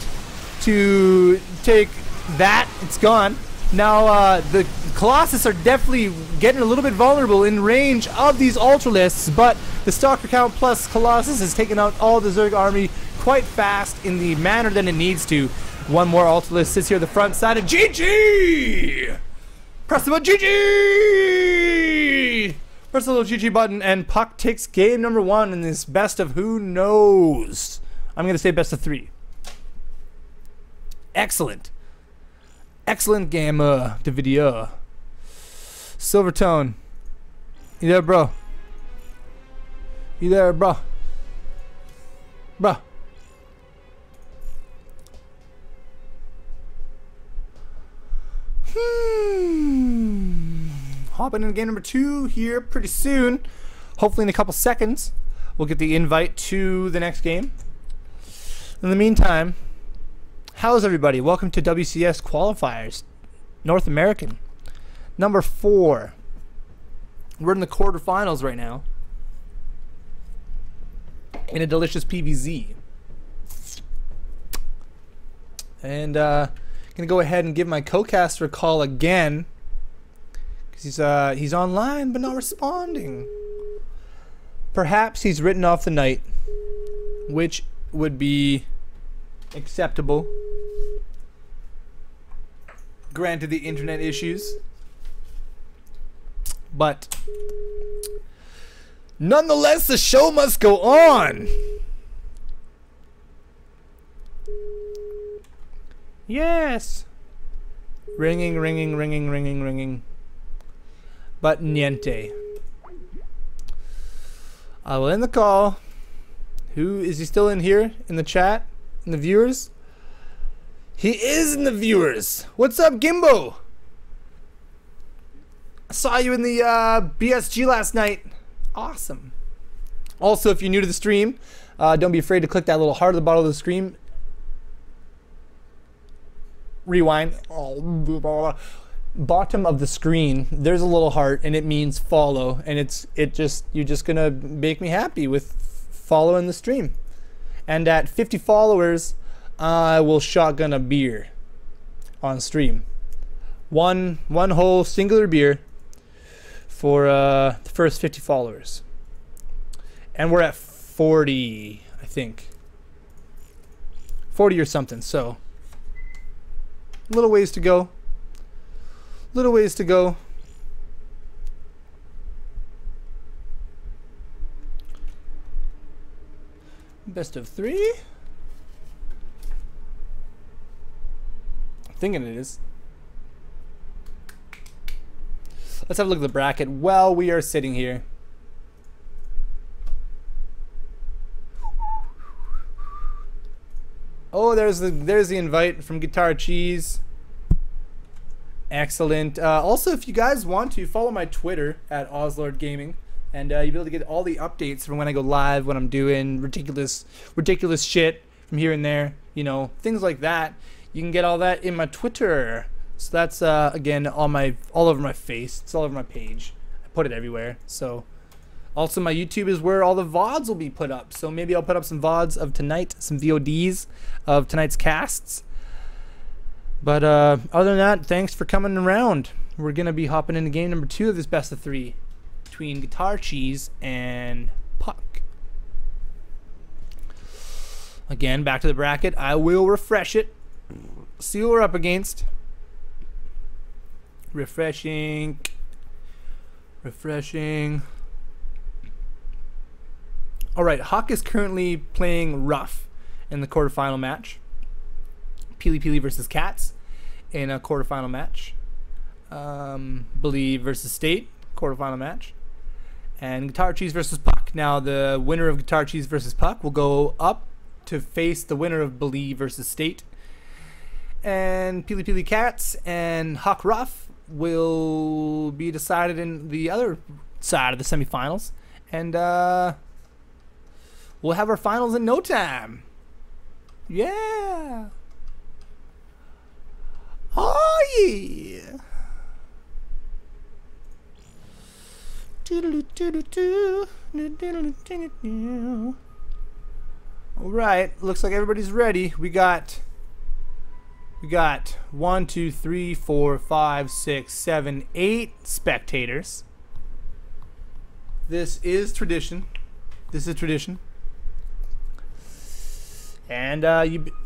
to take that. It's gone. Now the Colossus are definitely getting a little bit vulnerable in range of these Ultralisks, but the Stalker count plus Colossus has taken out all the Zerg army quite fast in the manner that it needs to. One more Ultralist sits here at the front side of GG! Press the button, GG! Press the little GG button, and Puck takes game number 1 in this best of who knows. I'm going to say best of 3. Excellent. Excellent game de video. Silvertone. You there, bro? You there, bro? Bro. Hopping into game number 2 here pretty soon. Hopefully in a couple seconds we'll get the invite to the next game. In the meantime, how's everybody? Welcome to WCS Qualifiers, North American, number 4. We're in the quarterfinals right now in a delicious PVZ. And gonna go ahead and give my co-caster a call again because he's online but not responding. Perhaps he's written off the night which would be acceptable. Granted the internet issues. But nonetheless, the show must go on. Yes. Ringing, ringing, ringing, ringing, ringing. But niente. I will end the call. Who is he still in here? In the chat? In the viewers? He is in the viewers. What's up, Gimbo? I saw you in the BSG last night. Awesome. Also, if you're new to the stream, don't be afraid to click that little heart at the bottom of the screen. Rewind. Bottom of the screen, there's a little heart, and it means follow, and you're just gonna make me happy with following the stream. And at 50 followers, I will shotgun a beer on stream. One whole singular beer for the first 50 followers. And we're at 40, I think. 40 or something, so little ways to go. Little ways to go. Best of 3? I'm thinking it is. Let's have a look at the bracket while we are sitting here. Oh, there's the invite from Guitar Cheese. Excellent. Also, if you guys want to follow my Twitter at Ozlord Gaming, and you'll be able to get all the updates from when I go live, when I'm doing ridiculous shit from here and there, you know, things like that. You can get all that in my Twitter. So that's again all over my face. It's all over my page. I put it everywhere. So also my YouTube is where all the VODs will be put up. So maybe I'll put up some VODs of tonight, some VODs of tonight's casts. But other than that, thanks for coming around. We're going to be hopping into game number 2 of this best of 3 between Guitar Cheese and Puck. Again, back to the bracket. I will refresh it. See what we're up against. Refreshing. Refreshing. Alright, Huck is currently playing rough in the quarterfinal match. Peely Peely versus Cats in a quarterfinal match. Believe versus State, quarterfinal match. And Guitar Cheese versus Puck. Now the winner of Guitar Cheese versus Puck will go up to face the winner of Believe versus State. And Peely Peely Cats and Huck Ruff will be decided in the other side of the semifinals. And we'll have our finals in no time. Yeah. Oh yeah. All right, looks like everybody's ready. We got 1, 2, 3, 4, 5, 6, 7, 8 spectators. This is tradition. This is tradition. And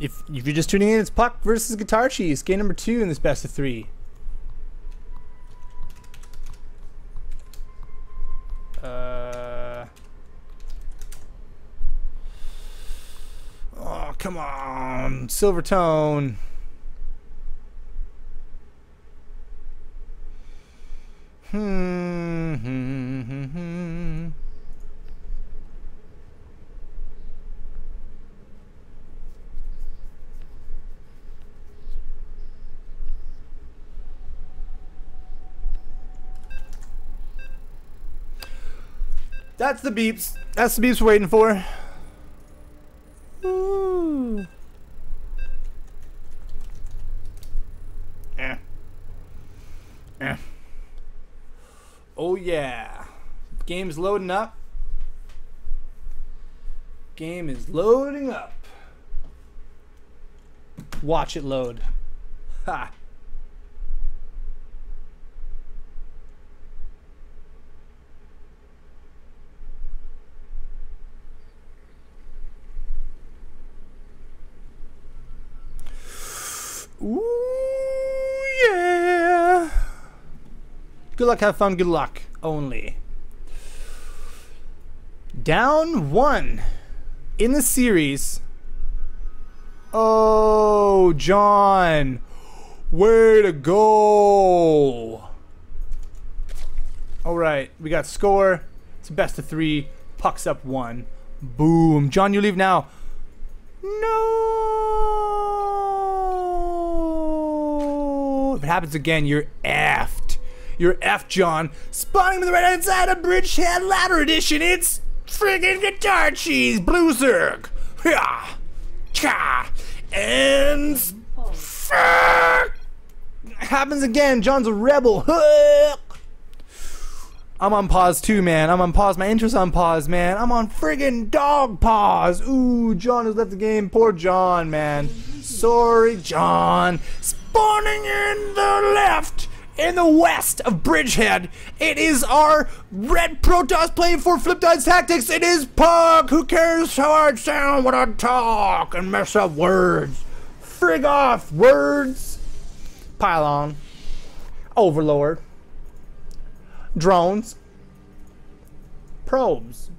if you're just tuning in, it's Puck versus Guitar Cheese, game number 2 in this best of 3. Oh, come on, Silvertone. That's the beeps. That's the beeps we're waiting for. Ooh. Oh yeah. Game's loading up. Game is loading up. Watch it load. Ha. Ooh, yeah. Good luck, have fun, good luck. Only. Down 1 in the series. Oh, John. Way to go. Alright, we got score. It's a best of 3. Puck's up 1. Boom. John, you leave now. No. If it happens again, you're effed. You're effed, John. Spawning to the right hand side of Bridgehead Ladder Edition. It's friggin' Guitar Cheese Blue Zerg. Yeah. Cha. And fuck. Happens again. John's a rebel. I'm on pause too, man. I'm on pause. My intro's on pause, man. I'm on friggin' dog pause. Ooh, John has left the game. Poor John, man. Sorry, John. Spawning in the left, in the west of Bridgehead, it is our red Protoss playing for Flip Dice Tactics. It is Puck. Who cares how I sound when I talk and mess up words? Frig off, words. Pylon. Overlord. Drones. Probes.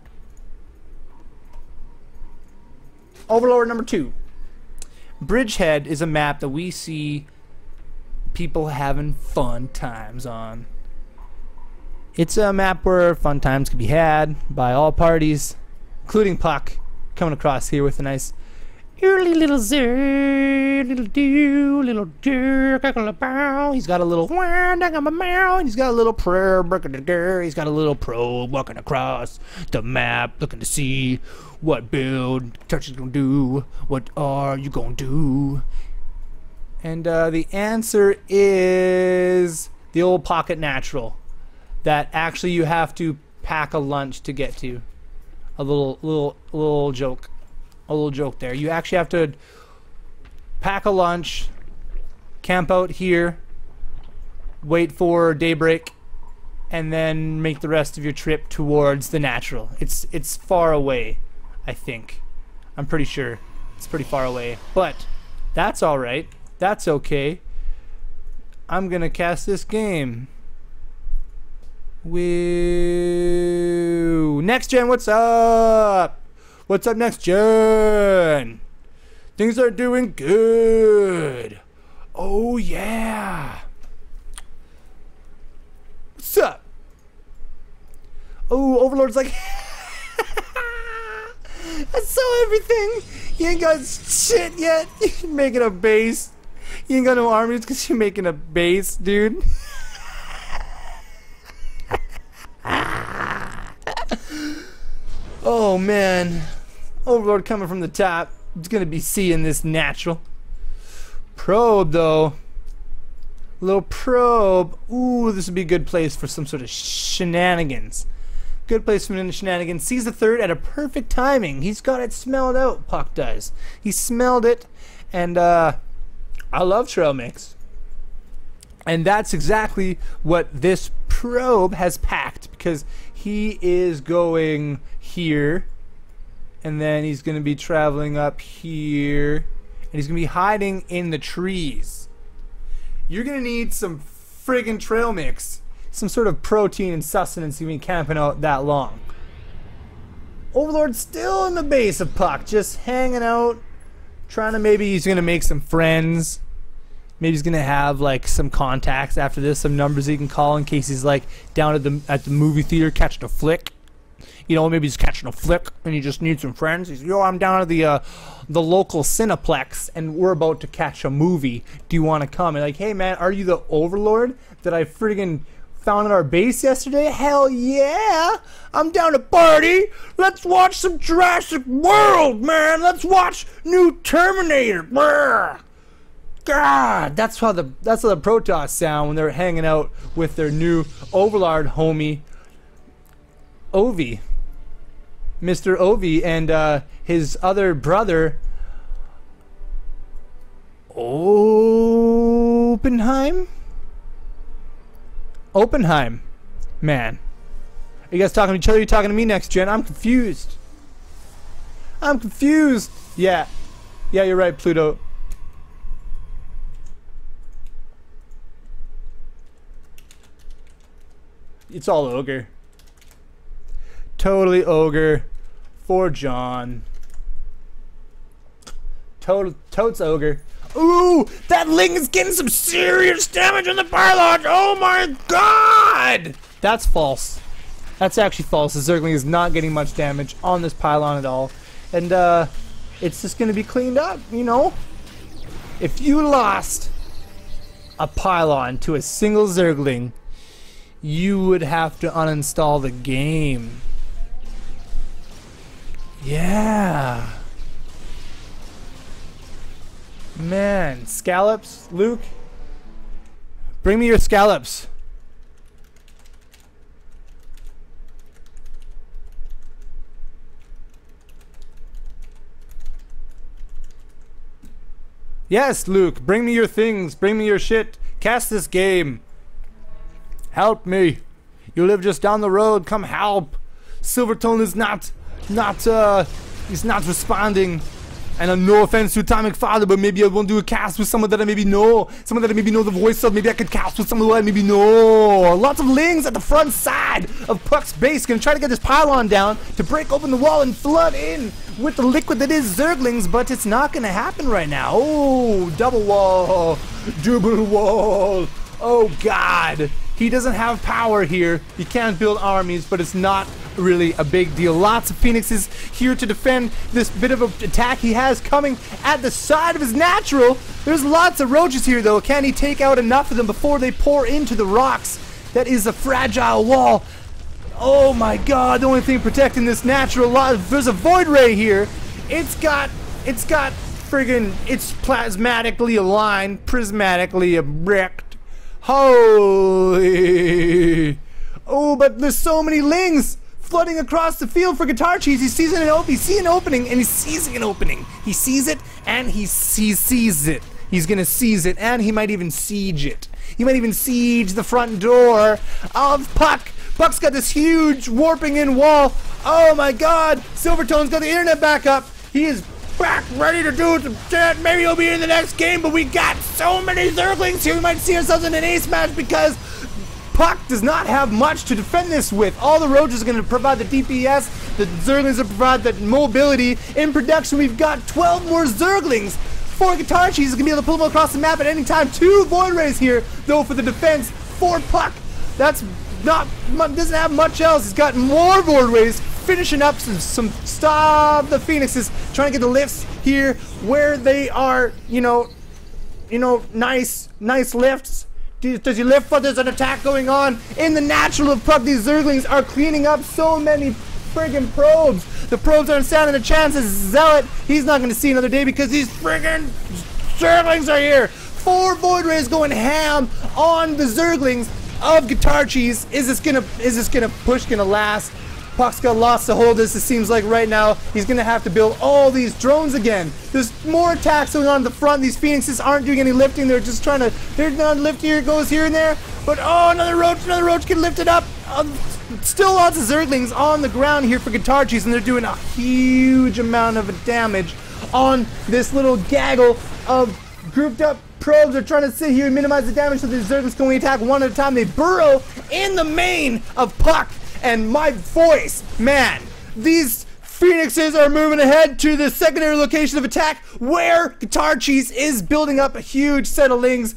Overlord number 2. Bridgehead is a map that we see people having fun times on. It's a map where fun times can be had by all parties, including Puck, coming across here with a nice early little zir, little do, little jerk, bow. He's got a little and he's got a little prayer, he's got a little probe walking across the map, looking to see what build Touch is gonna do. What are you gonna do? And the answer is the old pocket natural that actually you have to pack a lunch to get to. A little joke. A little joke there. You actually have to pack a lunch, camp out here, wait for daybreak, and then make the rest of your trip towards the natural. It's far away, I think. I'm pretty sure it's pretty far away, but that's all right. That's okay. I'm gonna cast this game. Woo! Next gen, what's up? What's up, next gen? Things are doing good. Oh yeah. What's up? Oh, Overlord's like, I saw everything. You ain't got shit yet. You're making a base. You ain't got no armies because you're making a base, dude. Oh man. Overlord coming from the top. It's gonna be seeing this natural. Probe though. Little probe. Ooh, this would be a good place for some sort of shenanigans. Good place for the shenanigans. Sees the third at a perfect timing. He's got it smelled out, Puck does. He smelled it, and I love trail mix. And that's exactly what this probe has packed, because he is going here, and then he's going to be traveling up here, and he's going to be hiding in the trees. You're going to need some friggin' trail mix. Some sort of protein and sustenance. You've been camping out that long. Overlord's still in the base of Puck, just hanging out, trying to, maybe he's gonna make some friends. Maybe he's gonna have like some contacts after this, some numbers he can call in case he's like down at the movie theater catching a flick. You know, maybe he's catching a flick and he just needs some friends. He's, yo, I'm down at the local Cineplex and we're about to catch a movie. Do you want to come? And like, hey man, are you the Overlord that I friggin' found at our base yesterday? Hell yeah! I'm down to party! Let's watch some Jurassic World, man! Let's watch new Terminator! Brr. God, that's how the Protoss sound when they're hanging out with their new Overlord homie, Ovi. Mr. Ovi and his other brother, Oppenheim? Oppenheim, man. Are you guys talking to each other? Are you talking to me, next gen? I'm confused. I'm confused. Yeah, you're right, Pluto. It's all ogre. Totally ogre for John. Totes ogre. Ooh, that Ling is getting some serious damage on the pylon. Oh my god! That's false. That's actually false. The Zergling is not getting much damage on this pylon at all. And it's just gonna be cleaned up, you know? If you lost a pylon to a single Zergling, you would have to uninstall the game. Yeah. Man, scallops, Luke. Bring me your scallops. Yes, Luke, bring me your things, bring me your shit. Cast this game. Help me. You live just down the road, come help. Silvertone is he's not responding. And no offense to Atomic Father, but maybe I won't do a cast with someone that I maybe know. Someone that I maybe know the voice of. Maybe I could cast with someone who I maybe know. Lots of Lings at the front side of Puck's base. Gonna try to get this pylon down to break open the wall and flood in with the liquid that is Zerglings, but it's not gonna happen right now. Oh, double wall. Double wall. Oh, God. He doesn't have power here. He can't build armies, but it's not really a big deal. Lots of Phoenixes here to defend this bit of an attack he has coming at the side of his natural. There's lots of roaches here, though. Can he take out enough of them before they pour into the rocks? That is a fragile wall. Oh my god, the only thing protecting this natural, there's a void ray here. It's got friggin', it's plasmatically aligned, prismatically wrecked. Holy! Oh, but there's so many Lings flooding across the field for Guitar Cheese. He sees an opening, and he's seizing an opening. He sees it, and he sees it. He's gonna seize it, and he might even siege it. He might even siege the front door of Puck. Puck's got this huge warping in wall. Oh my god! Silvertone's got the internet back up. He is back, ready to do some shit. Maybe he'll be in the next game, but we got so many Zerglings here. We might see ourselves in an ace match because Puck does not have much to defend this with. All the roaches are going to provide the DPS. The Zerglings will provide the mobility. In production, we've got 12 more Zerglings. 4 Guitar Cheese is going to be able to pull them across the map at any time. 2 Void Rays here, though, for the defense for Puck. That's doesn't have much else. He's got more Void Rays, finishing up some stop the Phoenixes, trying to get the lifts here where they are, you know, nice lifts. Does he lift? But there's an attack going on in the natural of Puck. These Zerglings are cleaning up so many friggin' probes. The probes aren't standing a chance. As Zealot, he's not going to see another day because these friggin' Zerglings are here. 4 Void Rays going ham on the Zerglings of Guitar Cheese. Is this gonna push gonna last? Puck's got lots to hold this. It seems like right now he's gonna have to build all these drones again. There's more attacks going on at the front. These Phoenixes aren't doing any lifting. They're just trying to. They're not lift here, goes here and there. But oh, another roach get lifted up. Still lots of Zerglings on the ground here for Guitar Cheese, and they're doing a huge amount of damage on this little gaggle of grouped up probes. Are trying to sit here and minimize the damage so the Zerglings can only attack one at a time. They burrow in the main of Puck. And my voice, man, these Phoenixes are moving ahead to the secondary location of attack where Guitar Cheese is building up a huge set of Lings,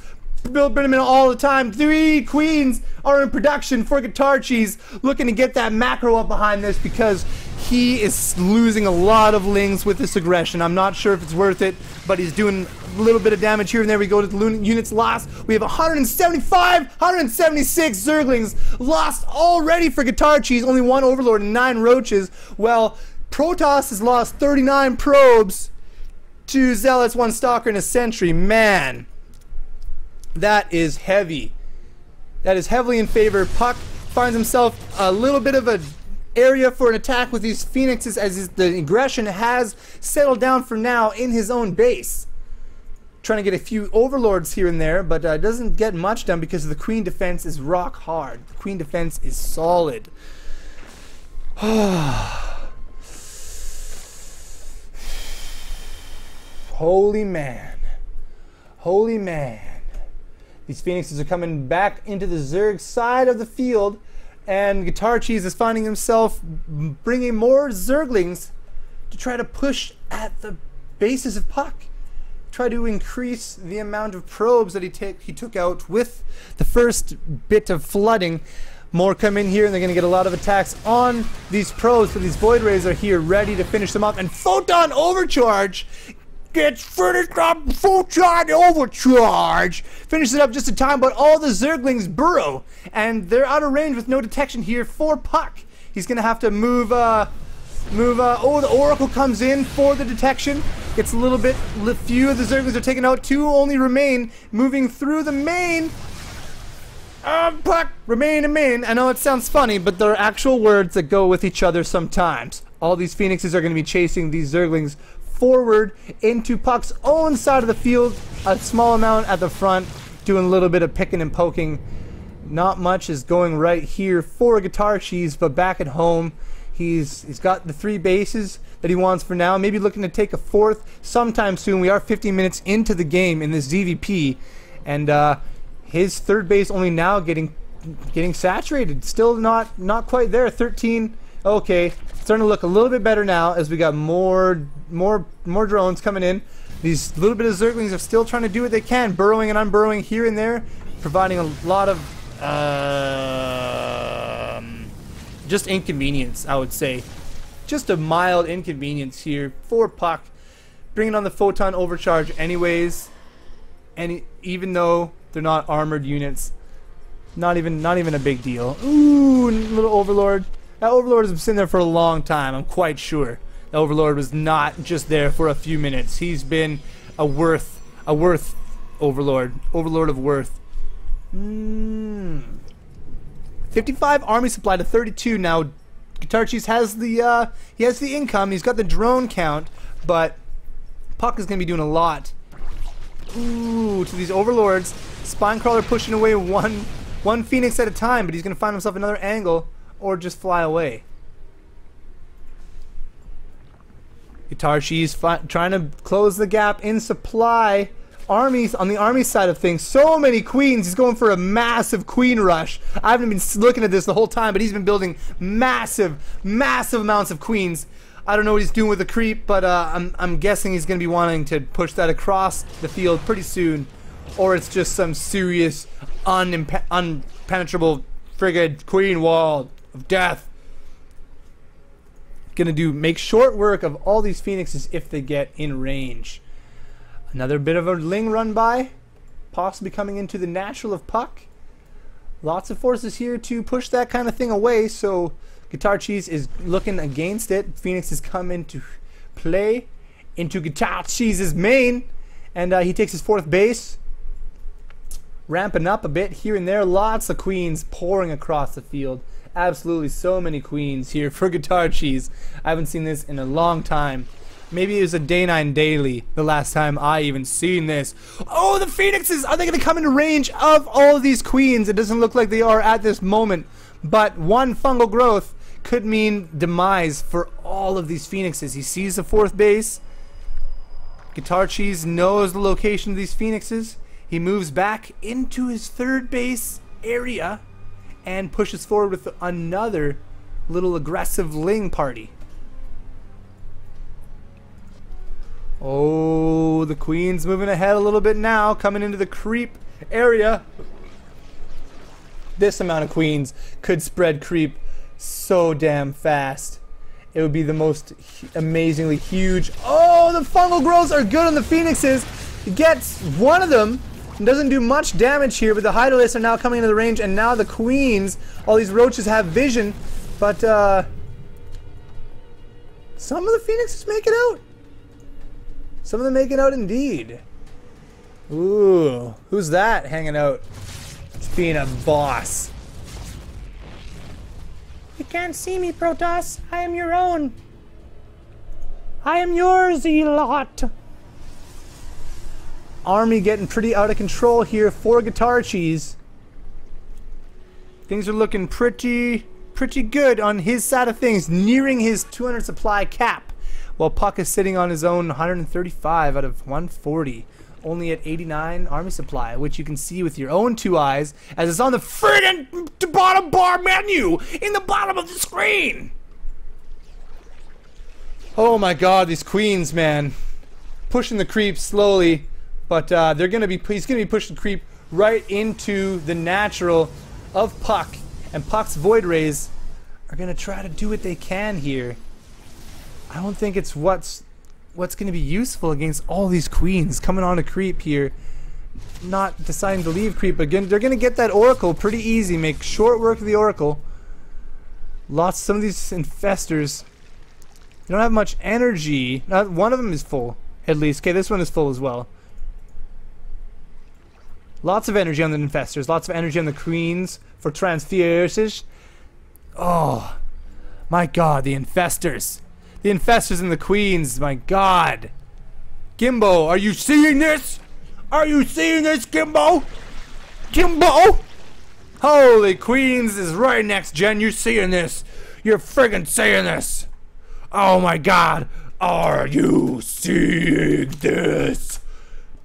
building them in all the time. 3 Queens are in production for Guitar Cheese, looking to get that macro up behind this because he is losing a lot of Lings with this aggression. I'm not sure if it's worth it, but he's doing a little bit of damage here and there. We go to the units lost. We have 175, 176 Zerglings lost already for Guitar Cheese. Only 1 Overlord and 9 Roaches. Well, Protoss has lost 39 probes to Zealots, 1 Stalker, and a Sentry. Man, that is heavy. That is heavily in favor. Puck finds himself a little bit of a area for an attack with these Phoenixes as the aggression has settled down for now in his own base. Trying to get a few Overlords here and there, but doesn't get much done because the Queen defense is rock hard. The Queen defense is solid. Holy man. Holy man. These Phoenixes are coming back into the Zerg side of the field. And Guitar Cheese is finding himself bringing more Zerglings to try to push at the bases of Puck. Try to increase the amount of probes that he took out with the first bit of flooding. More come in here, and they're going to get a lot of attacks on these probes, but these Void Rays are here ready to finish them off. And Photon Overcharge gets finished up. Photon Overcharge finishes it up just in time, but all the Zerglings burrow, and they're out of range with no detection here for Puck. He's going to have to move. Oh, the Oracle comes in for the detection. Gets a little bit. Few of the Zerglings are taken out. 2 only remain. Moving through the main. Puck, remain in main. I know it sounds funny, but there are actual words that go with each other sometimes. All these Phoenixes are going to be chasing these Zerglings forward into Puck's own side of the field. A small amount at the front, doing a little bit of picking and poking. Not much is going right here for Guitar Cheese, but back at home, he's got the 3 bases that he wants for now. Maybe looking to take a 4th sometime soon. We are 15 minutes into the game in this ZVP, and his 3rd base only now getting saturated. Still not quite there. 13. Okay, starting to look a little bit better now as we got more drones coming in. These little bit of Zerglings are still trying to do what they can, burrowing and unburrowing here and there, providing a lot of just inconvenience, I would say. Just a mild inconvenience here for Puck, bringing on the Photon Overcharge anyways, and even though they're not armored units, not even a big deal. Ooh, little Overlord. That Overlord has been sitting there for a long time, I'm quite sure. The Overlord was not just there for a few minutes. He's been a worth Overlord. Overlord of worth. 55 army supply to 32 now. Guitar Cheese has the income. He's got the drone count, but Puck is going to be doing a lot. Ooh, to these Overlords. Spinecrawler pushing away one Phoenix at a time, but he's going to find himself another angle or just fly away. Guitar Cheese trying to close the gap in supply. Armies on the army side of things, so many queens. He's going for a massive queen rush. I haven't been looking at this the whole time, but he's been building massive amounts of queens. I don't know what he's doing with the creep, but I'm guessing he's going to be wanting to push that across the field pretty soon, or it's just some serious unpenetrable friggin' queen wall of death. Gonna make short work of all these Phoenixes if they get in range. Another bit of a Ling run by, possibly coming into the natural of Puck. Lots of forces here to push that kind of thing away, so Guitar Cheese is looking against it. Phoenix has come into play into Guitar Cheese's main, and he takes his 4th base. Ramping up a bit here and there. Lots of queens pouring across the field. Absolutely so many queens here for Guitar Cheese. I haven't seen this in a long time. Maybe it was a day 9 daily the last time I even seen this. Oh, the Phoenixes! Are they going to come into range of all of these queens? It doesn't look like they are at this moment. But one fungal growth could mean demise for all of these Phoenixes. He sees the 4th base. Guitar Cheese knows the location of these Phoenixes. He moves back into his 3rd base area and pushes forward with another little aggressive Ling party. Oh, the Queen's moving ahead a little bit now, coming into the creep area. This amount of Queens could spread creep so damn fast. It would be the most amazingly huge. Oh, the fungal growths are good on the Phoenixes. He gets one of them. Doesn't do much damage here, but the Hydralisks are now coming into the range, and now the Queens, all these roaches have vision, but some of the Phoenixes make it out. Some of them make it out indeed. Ooh, who's that hanging out? It's being a boss. You can't see me, Protoss. I am your own. I am yours, Elot. Army getting pretty out of control here for Guitar Cheese. Things are looking pretty good on his side of things, nearing his 200 supply cap, while Puck is sitting on his own 135 out of 140. only at 89 army supply, which you can see with your own 2 eyes as it's on the friggin' bottom bar menu in the bottom of the screen. Oh my god, these queens, man. Pushing the creep slowly, but he's gonna be pushing creep right into the natural of Puck, and Puck's Void Rays are gonna try to do what they can here. I don't think it's what's gonna be useful against all these queens coming on a creep here, not deciding to leave creep again. They're gonna get that Oracle pretty easy, make short work of the Oracle. Some of these infestors, they don't have much energy. Not one of them is full, at least. Okay, this one is full as well. Lots of energy on the infestors. Lots of energy on the queens for transfers. Oh, my god, the infestors. The infestors and the queens, my god. Gimbo, are you seeing this? Are you seeing this, Gimbo? Gimbo? Holy, queens is right next gen. You seeing this? You're friggin' seeing this. Oh my god. Are you seeing this?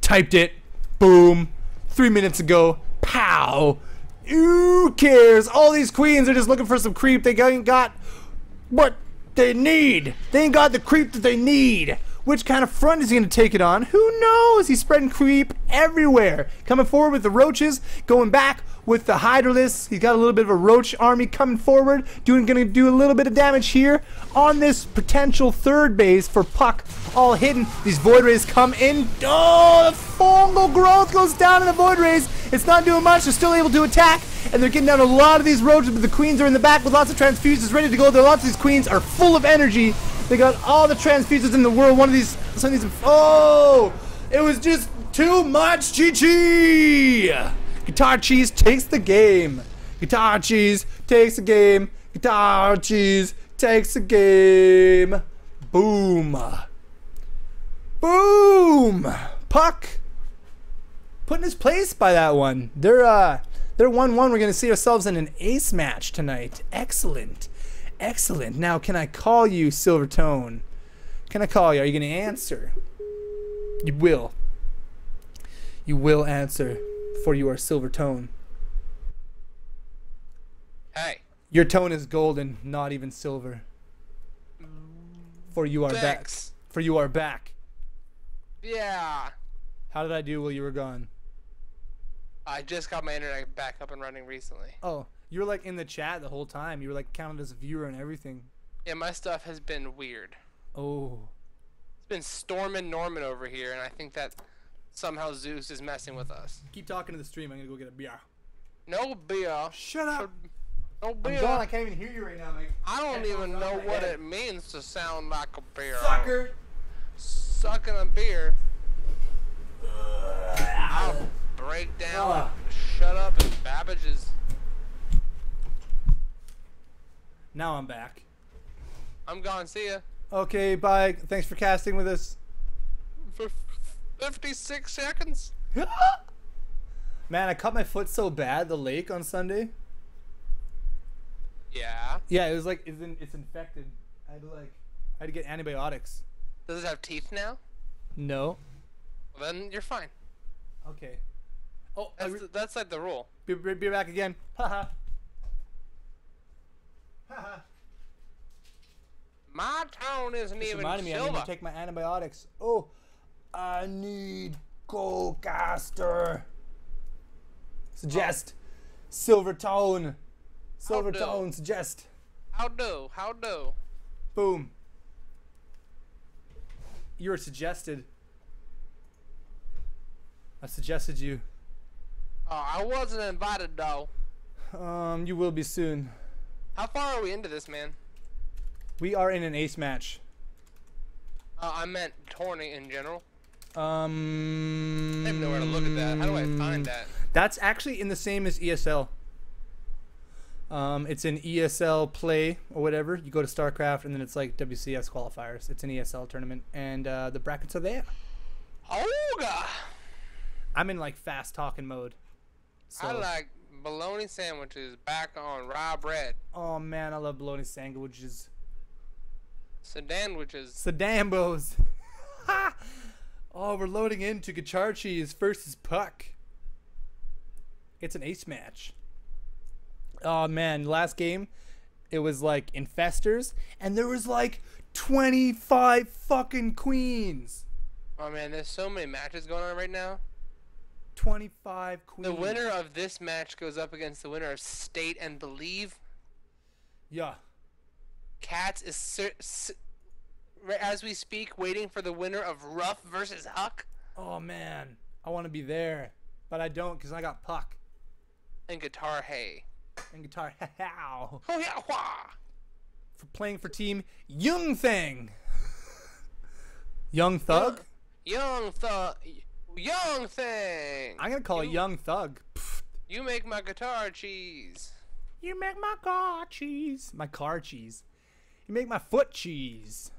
Typed it. Boom. 3 minutes ago. Pow. Who cares? All these queens are just looking for some creep. They ain't got what they need. They ain't got the creep that they need. Which kind of front is he going to take it on? Who knows? He's spreading creep everywhere. Coming forward with the roaches. Going back with the Hydralisk. He's got a little bit of a roach army coming forward. Going to do a little bit of damage here on this potential third base for Puck. All hidden. These Void Rays come in. Oh, the fungal growth goes down in the Void Rays. It's not doing much. They're still able to attack. And they're getting down a lot of these roaches. But the queens are in the back with lots of transfuses ready to go. Lots of these queens are full of energy. They got all the transfuses in the world. Some of these, oh, it was just too much. GG. Guitar Cheese takes the game. Guitar Cheese takes the game. Guitar Cheese takes the game. Boom. Boom. Puck put in his place by that one. They're 1-1. We're gonna see ourselves in an ace match tonight. Excellent. Excellent. Now, can I call you, Silvertone? Can I call you? Are you going to answer? You will. You will answer, for you are Silvertone. Hey. Your tone is golden, not even silver. For you are back. For you are back. Yeah. How did I do while you were gone? I just got my internet back up and running recently. Oh. You were like in the chat the whole time. You were like counted as a viewer and everything. Yeah, my stuff has been weird. Oh. It's been storming Norman over here, and I think that somehow Zeus is messing with us. Keep talking to the stream. I'm gonna go get a beer. No beer. Shut up. No beer. I'm gone. I can't even hear you right now, mate. I don't even know what it means to sound like a beer. Sucker. Sucking a beer. I'll break down. Shut up and Babbage's. Now I'm back. I'm gone. See ya. Okay, bye. Thanks for casting with us. For 56 seconds? Man, I cut my foot so bad, the lake on Sunday. Yeah. Yeah, it was like, it's infected. I had to get antibiotics. Does it have teeth now? No. Well, then you're fine. Okay. Oh, that's like the rule. Be back again. Haha. My tone isn't even reminded me, silver. I need to take my antibiotics. Oh, I need Goldcaster. Suggest. Silvertone. Silvertone, suggest. How do? Boom. You were suggested. I suggested you. Oh, I wasn't invited though. You will be soon. How far are we into this, man? We are in an ace match. I meant tourney in general. I don't even know where to look at that. How do I find that? That's actually in the same as ESL. It's an ESL play or whatever. You go to StarCraft and then it's like WCS qualifiers. It's an ESL tournament and the brackets are there. Oh god! I'm in like fast talking mode. So. I like bologna sandwiches back on rye bread. Oh man, I love bologna sandwiches. Sedanwiches. Sedambos. Oh, we're loading into Gacharchi's versus Puck. It's an ace match. Oh man, last game, it was like infestors, and there was like 25 fucking queens. Oh man, there's so many matches going on right now. 25 queens. The winner of this match goes up against the winner of State and Believe. Yeah. Cats is as we speak waiting for the winner of Rough versus Huck. Oh man, I want to be there, but I don't because I got Puck. And Guitar Hey. And Guitar How. Oh yeah, wah. For playing for team Young Thing. Young Thug? Young Thing. I'm going to call it Young Thug. Pfft. You make my guitar cheese. You make my car cheese. My car cheese. You make my foot cheese.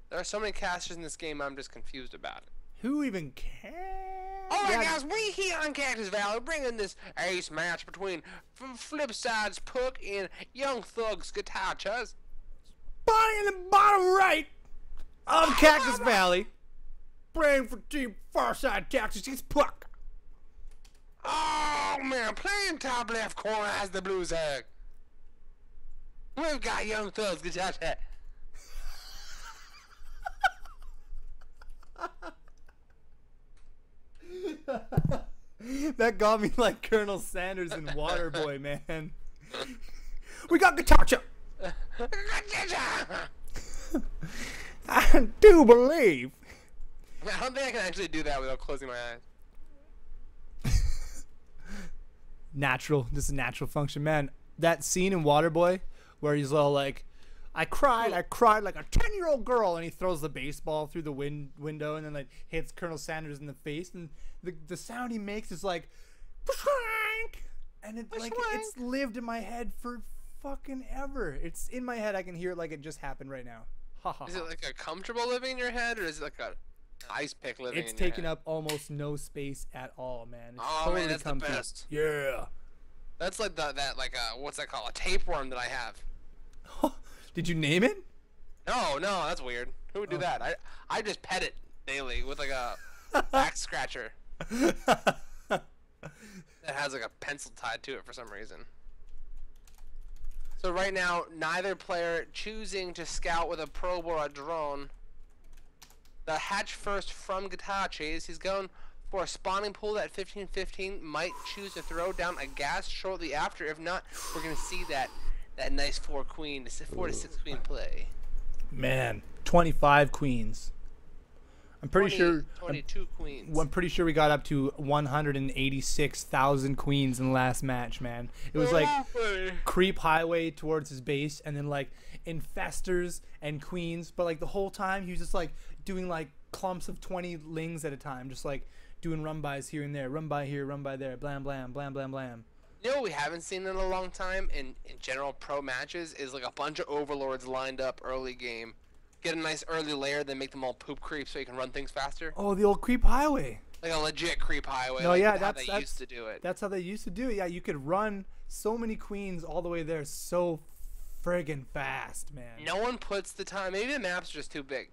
There are so many casters in this game, I'm just confused about it. Who even cares? Alright guys, we here on Cactus Valley bringing this ace match between Flipside's Puck and Young Thug's Guitar Chuz. Body in the bottom right of Cactus Valley. Playing for Team Farside Texas, it's Puck. Oh man, playing top left corner as the Blues egg. We've got Young Thug's Guitar Chuz. That got me like Colonel Sanders in Waterboy, man. We got Guitar Chuz. I do believe. I don't think I can actually do that without closing my eyes. Natural. This is a natural function, man. That scene in Waterboy where he's all like, I cried like a 10-year-old girl, and he throws the baseball through the window and then like hits Colonel Sanders in the face, and the sound he makes is like, and it's lived in my head for fucking ever. It's in my head. I can hear it like it just happened right now. Is it like a comfortable living in your head, or is it like a ice pick living in your head? It's taking up almost no space at all, man. It's oh totally man, that's the comfy. best. Yeah. That's like what's that called? A tapeworm that I have. Did you name it? No, that's weird. Who would do that? I just pet it daily with like a back scratcher that has like a pencil tied to it for some reason. So right now, neither player choosing to scout with a probe or a drone. The hatch first from Guitar Chase. He's going for a spawning pool at 15-15. Might choose to throw down a gas shortly after. If not, we're gonna see that nice 4 to 6 queen play. Man, 25 queens. I'm pretty sure 22 queens. I'm pretty sure we got up to 186,000 queens in the last match, man. It was like creep highway towards his base, and then like infestors and queens, but like the whole time he was just like doing like clumps of 20 lings at a time, just like doing run-bys here and there, run by here, run by there, blam blam blam blam blam. You know what we haven't seen in a long time in general pro matches is like a bunch of overlords lined up early game. Get a nice early layer, then make them all poop creep so you can run things faster. Oh, the old creep highway. Like a legit creep highway. No, like yeah, how that's they used to do it. That's how they used to do it. Yeah, you could run so many queens all the way there so friggin' fast, man. No one puts the time. Maybe the map's just too big.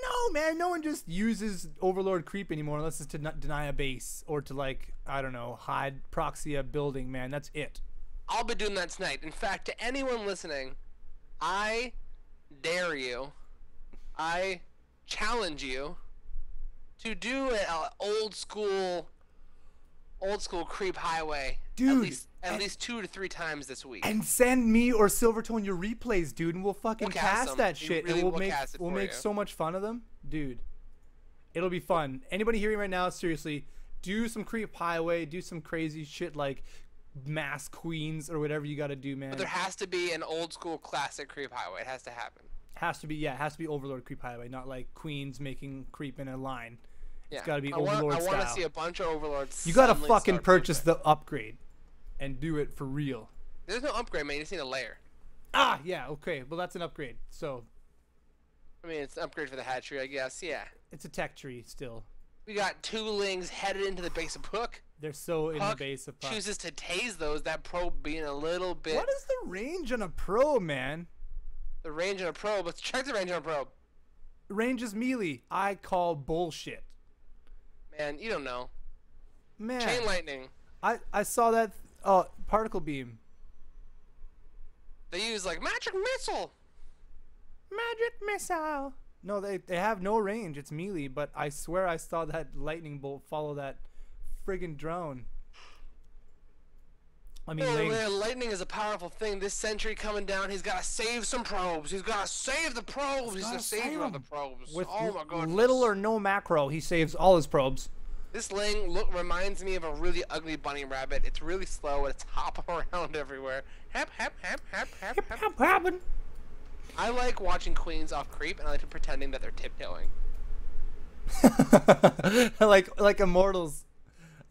No, man, no one just uses Overlord creep anymore unless it's to deny a base or to, like, I don't know, hide proxy a building, man. That's it. I'll be doing that tonight. In fact, to anyone listening, I dare you, I challenge you to do an old school creep highway. Dude, at least 2 to 3 times this week. And send me or Silvertone your replays, dude, and we'll fucking cast that shit. Really and we'll make so much fun of them. Dude, it'll be fun. Anybody hearing right now, seriously, do some creep highway, do some crazy shit like mass queens or whatever you gotta do, man. But there has to be an old school classic creep highway. It has to happen. Has to be, yeah, it has to be Overlord creep highway, not like queens making creep in a line. Yeah. It's gotta be Overlord style. I want to see a bunch of Overlords. You gotta fucking purchase the upgrade and do it for real. There's no upgrade, man. You just need a layer. Ah, yeah, okay. Well, that's an upgrade. So, I mean, it's an upgrade for the hatchery, I guess. Yeah. It's a tech tree still. We got 2 lings headed into the base of Puck. They're so in the base of Puck. Chooses to tase those. That probe being a little bit. What is the range on a probe, man? The range on a probe. Let's check the range on a probe. Range is melee. I call bullshit. And you don't know. Man. Chain lightning. I saw that particle beam. They use like magic missile. Magic missile. No, they have no range. It's melee, but I swear I saw that lightning bolt follow that friggin' drone. I mean, man, lightning is a powerful thing. This sentry coming down, he's got to save some probes. He's got to save the probes. He's the savior of the probes. With oh my goodness. Little or no macro, he saves all his probes. This Ling reminds me of a really ugly bunny rabbit. It's really slow and it's hopping around everywhere. Hap, hap, hap, hap, hap, hap. Hap, happen. I like watching queens off creep, and I like pretending that they're tiptoeing. like Immortals.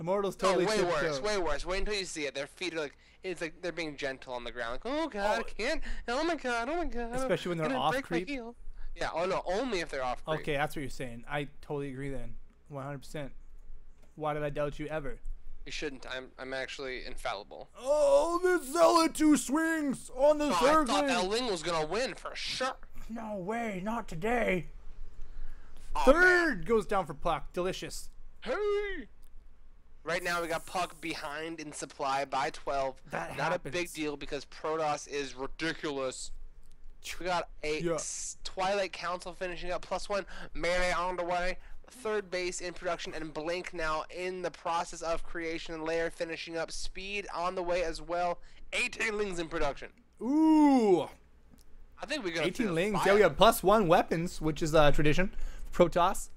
Immortals totally way tiptoe. worse, way worse. Wait until you see it. Their feet are like, it's like they're being gentle on the ground. Like, oh god, I can't. Oh my god, oh my god. Especially when they're gonna off break creep. my heel. Yeah, oh no, only if they're off creep. Okay, that's what you're saying. I totally agree then. 100%. Why did I doubt you ever? You shouldn't. I'm actually infallible. Oh, the Zealot 2 swings on the third I thought lane. that Ling was gonna win for sure. No way, not today. Oh, Third goes down for Puck. Delicious. Hey! Right now we got Puck behind in supply by 12. That Not happens. a big deal because Protoss is ridiculous. We got a Twilight Council finishing up, +1 melee on the way. Third base in production, and Blink now in the process of creation, and Lair finishing up. Speed on the way as well. 18 Lings in production. Ooh. I think we're gonna 18 Lings. Yeah, we have +1 weapons, which is a tradition. Protoss.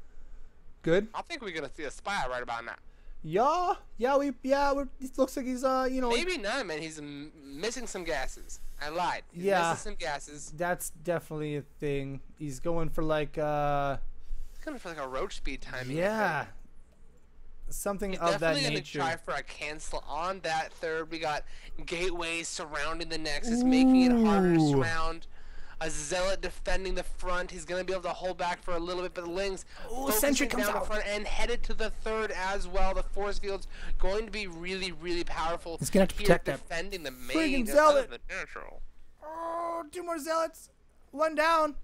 Good. I think we're gonna see a spy right about now. Yeah. It looks like he's Maybe not, man. He's missing some gases. I lied. He's Yeah. missing some gases. That's definitely a thing. He's going for like Kind of like a roach speed timing. yeah. Something He's of that definitely nature. gonna try for a cancel on that third. We got gateways surrounding the Nexus, making it harder to surround. A Zealot defending the front. He's gonna be able to hold back for a little bit, but the Lings Sentry focusing comes down the out. front and headed to the third as well. The force field's going to be really, really powerful. He's gonna have to here protect that defending the main friggin' Zealot. the natural. Oh, 2 more Zealots. 1 down.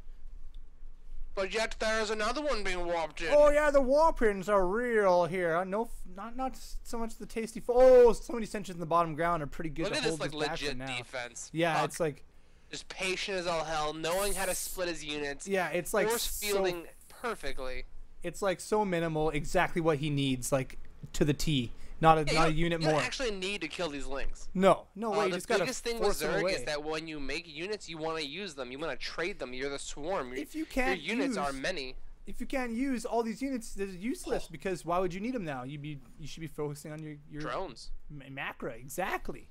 But yet there's another one being warped in. Oh yeah, the warpins are real here. No, not so much the tasty. Oh, so many sentries in the bottom ground are pretty good Look to at this hold like this back legit for now. defense. Yeah, Puck, it's like just patient as all hell, knowing how to split his units. yeah, it's like force fielding perfectly. It's like so minimal, exactly what he needs, like to the T. Not a unit you more. don't actually need to kill these Lings. No way. You The just gotta biggest thing with force them Zerg away. is that when you make units, you want to use them. You want to trade them. You're the swarm. If you can't your units use- are many. If you can't use all these units, they're useless because why would you need them now? You should be focusing on your Drones. macro. Exactly.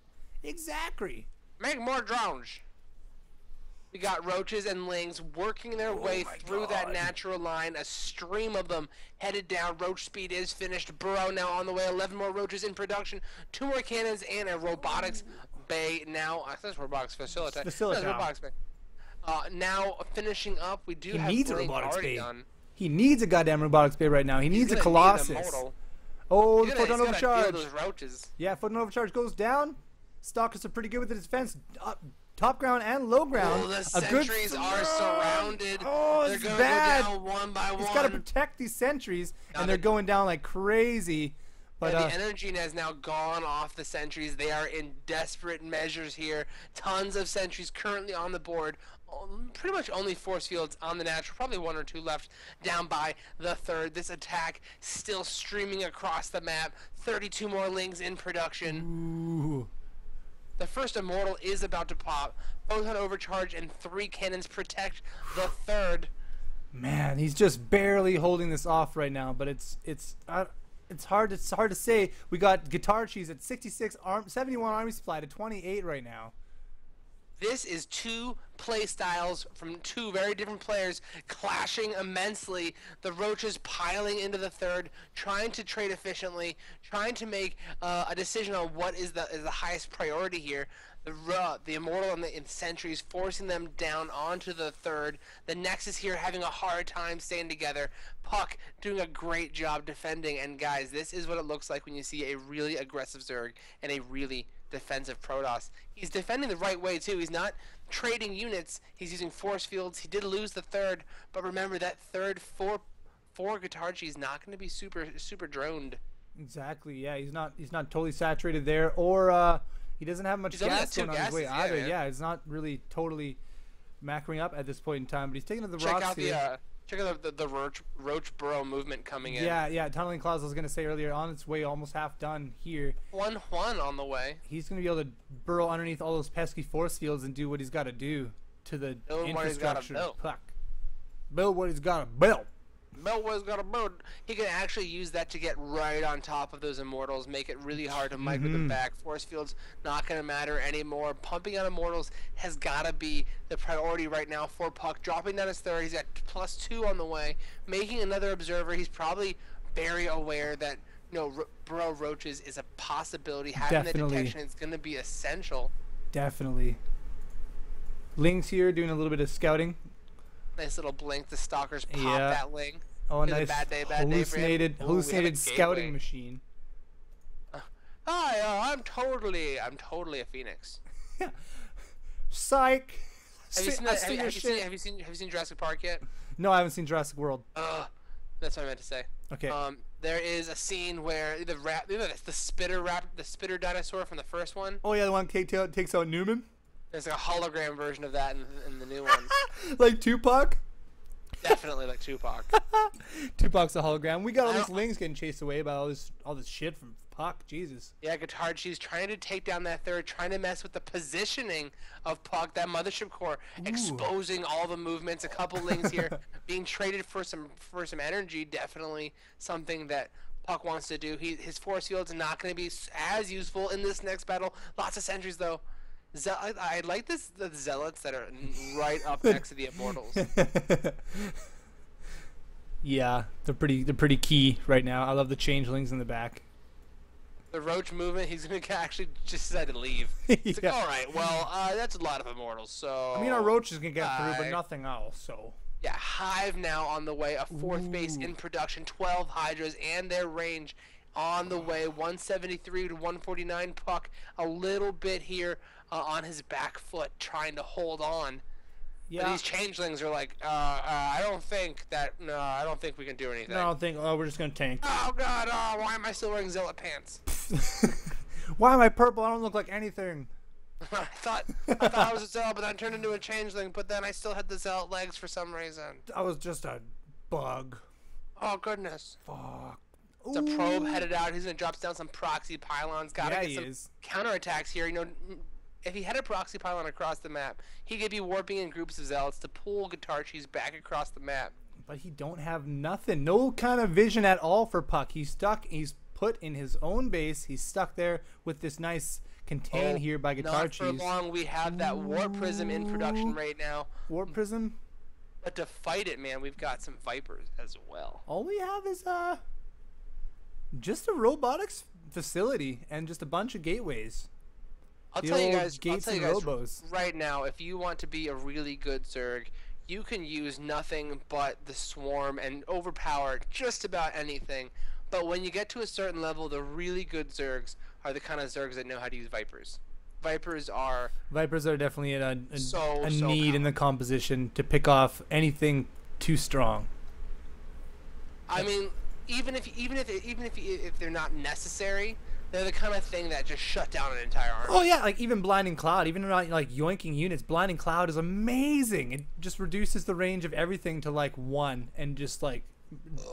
Make more drones. We got roaches and lings working their way my through that God. natural line. A stream of them headed down. Roach speed is finished. Burrow now on the way. 11 more roaches in production. 2 more cannons and a robotics bay now. I think it's robotics facility. Facility. No, it's robotics bay. Now finishing up, we do He have needs a Blink robotics already bay. done. He needs a goddamn robotics bay right now. He needs a He's gonna Colossus. need a mortal. Oh, the He's photon gotta deal overcharge. those roaches. Yeah, photon overcharge goes down. Stalkers are pretty good with the defense. Top ground and low ground. Oh, the a good sentries are surrounded. Oh, They're it's going bad. to go down one by He's one. got to protect these sentries, Now and they're they- going down like crazy. But the energy has now gone off the sentries. They are in desperate measures here. Tons of sentries currently on the board. Pretty much only force fields on the natural. Probably 1 or 2 left down by the third. This attack still streaming across the map. 32 more lings in production. ooh, The first immortal is about to pop. Photon overcharge and 3 cannons protect the third. man, he's just barely holding this off right now. But it's hard to say. We got Guitar Cheese at 71 army supply to 28 right now. This is 2 play styles from 2 very different players clashing immensely. The roaches piling into the third, trying to trade efficiently, trying to make a decision on what is the highest priority here. The immortal and the sentries forcing them down onto the third. The Nexus here having a hard time staying together. Puck doing a great job defending. And guys, this is what it looks like when you see a really aggressive Zerg and a really defensive Protoss. He's defending the right way too. He's not trading units. He's using force fields. He did lose the third, but remember that third 4 Guitarchi's not going to be super droned. Exactly. Yeah, he's not totally saturated there, or he doesn't have much gas going on his way either. Yeah, it's not really totally macroing up at this point in time, but he's taking the rocks here. Check out the Roach Burrow movement coming in. Yeah, Tunneling Clouds, I was going to say earlier, on its way, almost half done here. 1-1 on the way. He's going to be able to burrow underneath all those pesky force fields and do what he's got to do to the infrastructure. Build what he's got to build. Build what he's got to build. He can actually use that to get right on top of those Immortals, make it really hard to mic with them back. Force fields not going to matter anymore. Pumping out Immortals has got to be the priority right now for Puck. Dropping down his third, he's got +2 on the way. Making another observer. He's probably very aware that Burrow Roaches is a possibility. Having the detection is going to be essential. Definitely. Ling's here doing a little bit of scouting. Nice little blink. The Stalkers pop that Ling. Oh, a nice hallucinated scouting machine. Hi, I'm totally a Phoenix. Yeah. Psych. Have you seen Jurassic Park yet? No, I haven't seen Jurassic World. That's what I meant to say. Okay. There is a scene where the spitter dinosaur from the first one. Oh yeah, the one takes out Newman. There's like a hologram version of that in the new one. Like Tupac? Definitely like Tupac. Tupac's a hologram. We got all these Lings getting chased away by all this shit from Puck. Jesus. Yeah, Guitarchi's trying to take down that third, trying to mess with the positioning of Puck, that mothership core, exposing all the movements. A couple Lings here being traded for some energy. Definitely something that Puck wants to do. His force field's not going to be as useful in this next battle. Lots of sentries though. I like the Zealots that are right up next to the Immortals. Yeah, they're pretty key right now. I love the changelings in the back. The Roach movement, he's gonna actually just decide to leave. It's like, all right, well, that's a lot of Immortals. So I mean, our Roach is gonna get through, but nothing else. So yeah, Hive now on the way. A 4th base in production. 12 Hydras and their range on the way. 173 to 149. Puck a little bit here. On his back foot, trying to hold on. Yeah. But these changelings are like, I don't think we can do anything. No, I don't think. Oh, we're just gonna tank. Oh God! Why am I still wearing Zealot pants? Why am I purple? I don't look like anything. I thought I was a Zealot, but then I turned into a changeling. But then I still had the Zealot legs for some reason. I was just a bug. Oh goodness. Fuck. It's a probe headed out. He's gonna drop down some proxy pylons. Gotta get some counterattacks here. If he had a proxy pylon across the map, he could be warping in groups of Zealots to pull Guitarchi's back across the map. But he don't have nothing. No kind of vision at all for Puck. He's stuck. He's put in his own base. He's stuck there with this nice contain here by Guitarchi. Not for long. We have that Warp Prism in production right now. Warp Prism? But to fight it, man, we've got some Vipers as well. All we have is just a robotics facility and just a bunch of gateways. I'll tell you guys right now, if you want to be a really good Zerg, you can use nothing but the Swarm and overpower just about anything. But when you get to a certain level, the really good Zergs are the kind of Zergs that know how to use Vipers. Vipers are definitely a need in the composition to pick off anything too strong. I mean, even if they're not necessary, they're the kind of thing that just shut down an entire army. Oh yeah, like even Blinding Cloud, even not like yoinking units, Blinding Cloud is amazing. It just reduces the range of everything to like 1, and just like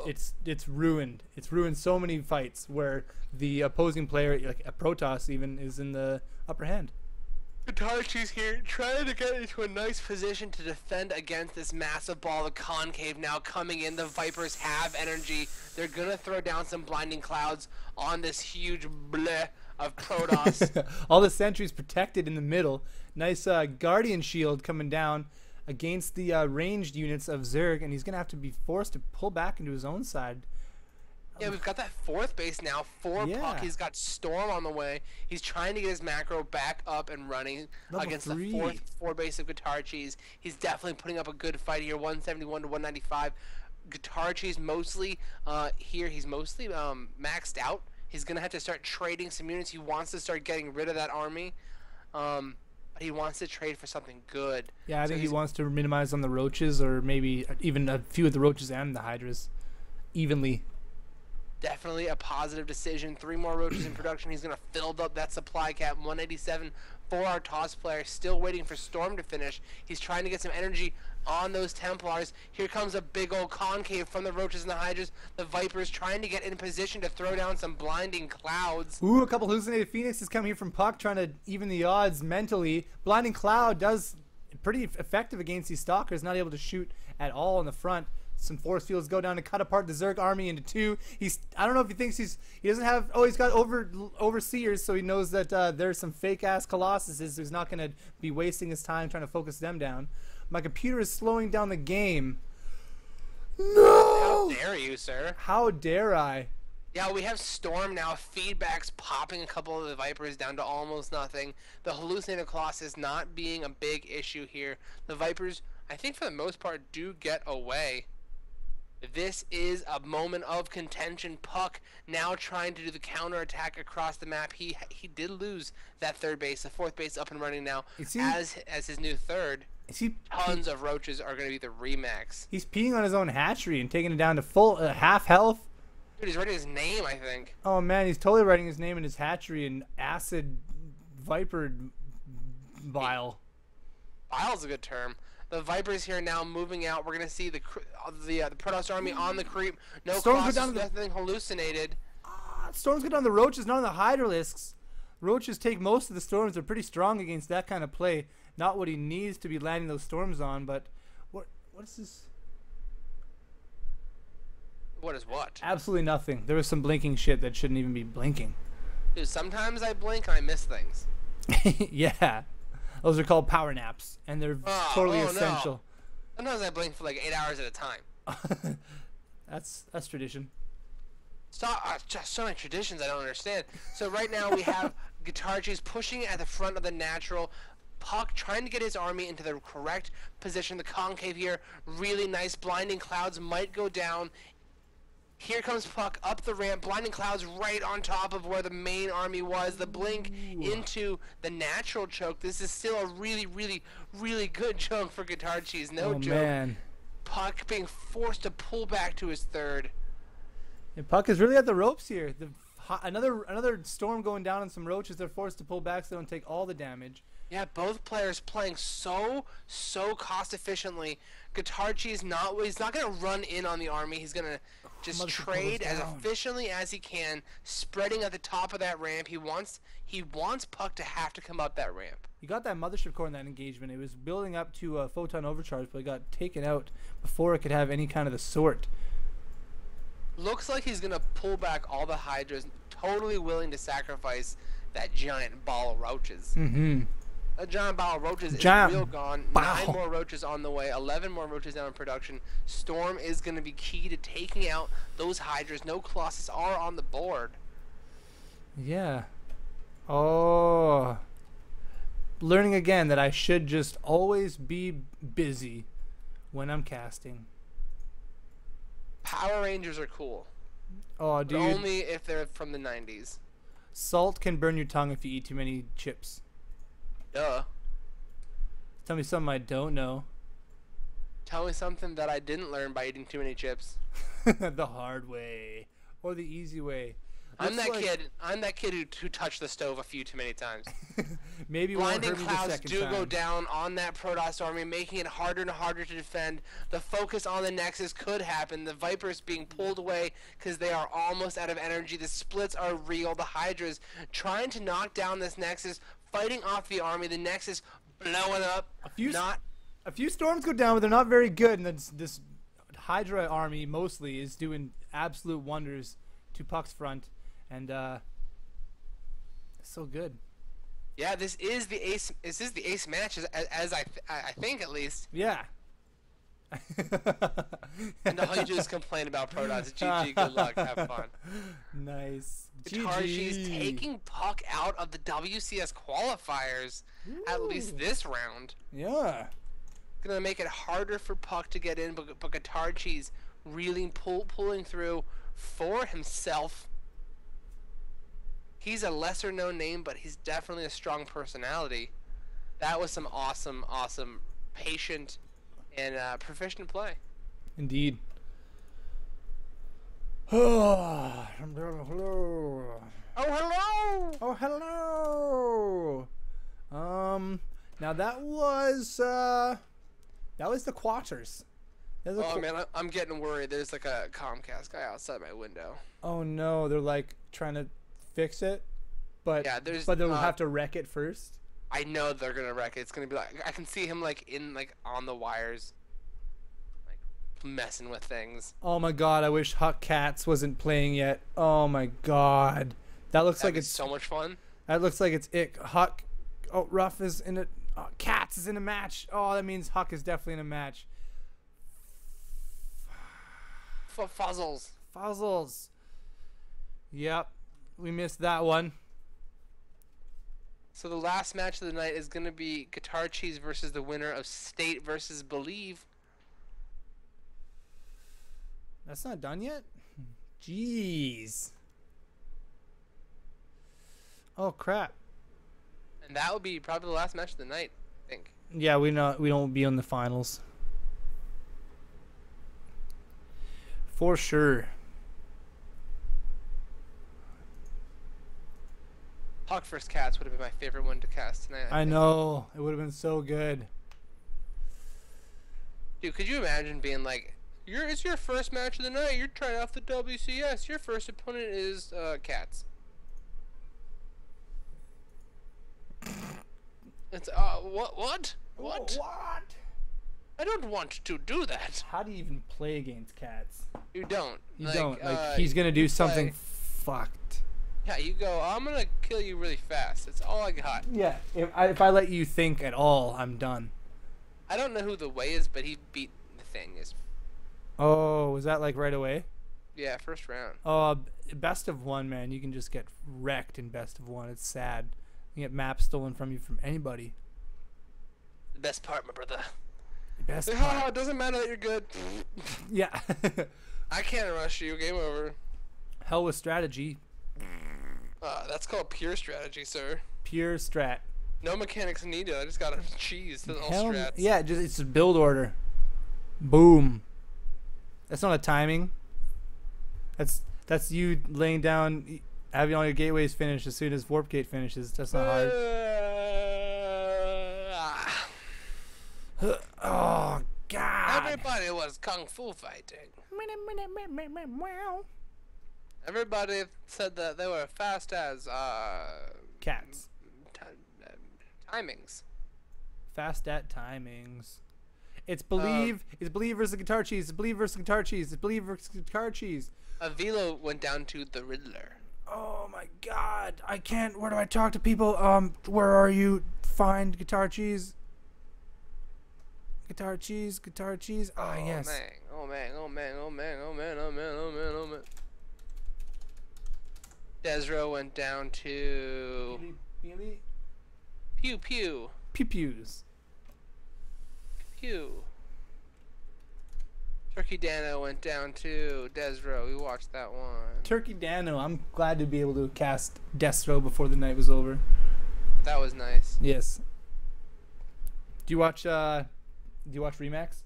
it's ruined. It's ruined so many fights where the opposing player, like a Protoss even, is in the upper hand. Guitarchi's here, trying to get into a nice position to defend against this massive ball of Concave now coming in. The Vipers have energy. They're going to throw down some Blinding Clouds on this huge bleh of Protoss. All the sentries protected in the middle. Nice Guardian Shield coming down against the ranged units of Zerg, and he's going to have to be forced to pull back into his own side. Yeah, we've got that 4th base now. Puck. He's got Storm on the way. He's trying to get his macro back up and running against the 4th base of Guitarchi's. He's definitely putting up a good fight here. 171 to 195. Guitarchi's mostly here. He's mostly maxed out. He's gonna have to start trading some units. He wants to start getting rid of that army. But he wants to trade for something good. Yeah, I think he wants to minimize on the Roaches, or maybe even a few of the Roaches and the Hydras. evenly. Definitely a positive decision. 3 more roaches in production. He's going to fill up that supply cap. 187 for our toss player. Still waiting for Storm to finish. He's trying to get some energy on those Templars. Here comes a big old concave from the roaches and the hydras. The Vipers trying to get in position to throw down some blinding clouds. Ooh, a couple hallucinated phoenixes coming here from Puck, trying to even the odds mentally. Blinding cloud does pretty effective against these stalkers. Not able to shoot at all in the front. Some force fields go down to cut apart the Zerg army into 2. I don't know if he thinks he doesn't have, he's got overseers, so he knows that there's some fake ass colossuses, so he's not going to be wasting his time trying to focus them down. My computer is slowing down the game. No! How dare you, sir? How dare I? Yeah, we have Storm now. Feedbacks popping a couple of the Vipers down to almost nothing. The hallucinated colossus not being a big issue here. The Vipers, I think for the most part, do get away. This is a moment of contention. Puck now trying to do the counterattack across the map. He did lose that third base. The fourth base up and running now as his new third. Tons of roaches are going to be the remax. He's peeing on his own hatchery and taking it down to full half health. Dude, he's writing his name, I think. Oh man, he's totally writing his name in his hatchery in acid viper bile. Bile's a good term. The Vipers here now moving out. We're going to see the Protoss army on the creep. No crosses, nothing hallucinated. Storms go down the roaches, not on the Hydralisks. Roaches take most of the storms. They're pretty strong against that kind of play. Not what he needs to be landing those storms on, but what is this? What is what? Absolutely nothing. There was some blinking shit that shouldn't even be blinking. Dude, sometimes I blink and I miss things. Yeah. Those are called power naps, and they're totally essential. No. Sometimes I blink for like 8 hours at a time. That's tradition. Just so many traditions I don't understand. So right now we have Guitarchis pushing at the front of the natural. Puck trying to get his army into the correct position. The concave here, really nice. Blinding clouds might go down. Here comes Puck up the ramp. Blinding clouds right on top of where the main army was. The blink into the natural choke. This is still a really, really, really good choke for Guitarchis. No joke. Man. Puck being forced to pull back to his third. And Puck is really at the ropes here. Another storm going down on some roaches. They're forced to pull back so they don't take all the damage. Yeah, both players playing so cost efficiently. Guitarchi is he's not going to run in on the army. He's going to just trade as efficiently as he can, spreading at the top of that ramp. He wants Puck to have to come up that ramp. He got that mothership core in that engagement. It was building up to a photon overcharge, but it got taken out before it could have any kind of the sort. Looks like he's going to pull back all the Hydras, totally willing to sacrifice that giant ball of roaches. Mm-hmm. A giant ball of roaches is real gone. 9 more roaches on the way. 11 more roaches now in production. Storm is going to be key to taking out those Hydras. No Colossus are on the board. Yeah. Oh. Learning again that I should just always be busy when I'm casting. Power Rangers are cool. Oh, dude. But only if they're from the 90s. Salt can burn your tongue if you eat too many chips. Duh. Tell me something I don't know. Tell me something that I didn't learn by eating too many chips. The hard way. Or the easy way. I'm that kid who touched the stove a few too many times. Maybe blinding clouds do go down on that Protoss army, making it harder and harder to defend. The focus on the Nexus could happen. The Vipers being pulled away because they are almost out of energy. The splits are real. The Hydras trying to knock down this Nexus, fighting off the army. The Nexus blowing up. A few storms go down, but they're not very good. And this Hydra army mostly is doing absolute wonders to Puck's front. And it's so good. Yeah, this is the ace. This is the ace match, as I think at least. Yeah. And all you do is complain about Protoss. GG, good luck, have fun. Nice. Guitarchi's taking Puck out of the WCS qualifiers. Ooh. At least this round. Yeah. Gonna make it harder for Puck to get in, but Guitarchi's really pulling through for himself. He's a lesser known name, but he's definitely a strong personality. That was some awesome, patient, and proficient play. Indeed. Hello. Oh, hello! Oh, hello. Now that was the quarters. Oh man, I'm getting worried. There's like a Comcast guy outside my window. Oh no, they're like trying to fix it, but Yeah, they'll have to wreck it first. I know they're gonna wreck it. It's gonna be like I can see him like on the wires, like messing with things. Oh my god, I wish Huck Cats wasn't playing yet. Oh my god, that looks That'd like be it's so much fun. That looks like it's it. Huck, oh Ruff is in it. Cats is in a match. Oh, that means Huck is definitely in a match. Fuzzles. Fuzzles. Yep, we missed that one. So the last match of the night is gonna be Guitar Cheese versus the winner of State versus Believe. That's not done yet? Jeez. Oh crap. And that will be probably the last match of the night, I think. Yeah, we don't be on the finals. For sure. Hawk vs. Cats would have been my favorite one to cast tonight. I know. It would have been so good. Dude, could you imagine being like, it's your first match of the night. You're trying out the WCS. Your first opponent is Cats. It's what? What? I don't want to do that. How do you even play against Cats? You don't. You don't. Like he's gonna do something fucked. Yeah, you go. I'm gonna kill you really fast. That's all I got. Yeah. If I let you think at all, I'm done. I don't know who the way is, but he beat the thing. Oh, was that like right away? Yeah, first round. Best of one, man. You can just get wrecked in best of one. It's sad. You get maps stolen from you from anybody. The best part, my brother. The best part. It doesn't matter that you're good. Yeah. I can't rush you. Game over. Hell with strategy. That's called pure strategy, sir. Pure strat. No mechanics needed. I just got a cheese. That's all strats. Yeah, it's a build order. Boom. That's not a timing. That's you laying down, having all your gateways finished as soon as Warp Gate finishes. That's not hard. Oh God! Everybody was kung fu fighting. Everybody said that they were fast as Cats. Timings. Fast at timings. It's Believe. It's Believe versus Guitar Cheese. It's Believe versus Guitar Cheese. It's Believe versus Guitar Cheese. Velo went down to the Riddler. Oh my God! I can't. Where do I talk to people? Where are you? Find Guitar Cheese. Guitar Cheese. Guitar Cheese. Ah, yes. Oh man. Desro went down to Pew Pew. Pew pews. Pew. Turkey Dano went down to Desro. We watched that one. Turkey Dano. I'm glad to be able to cast Destro before the night was over. That was nice. Yes. Do you watch Remax?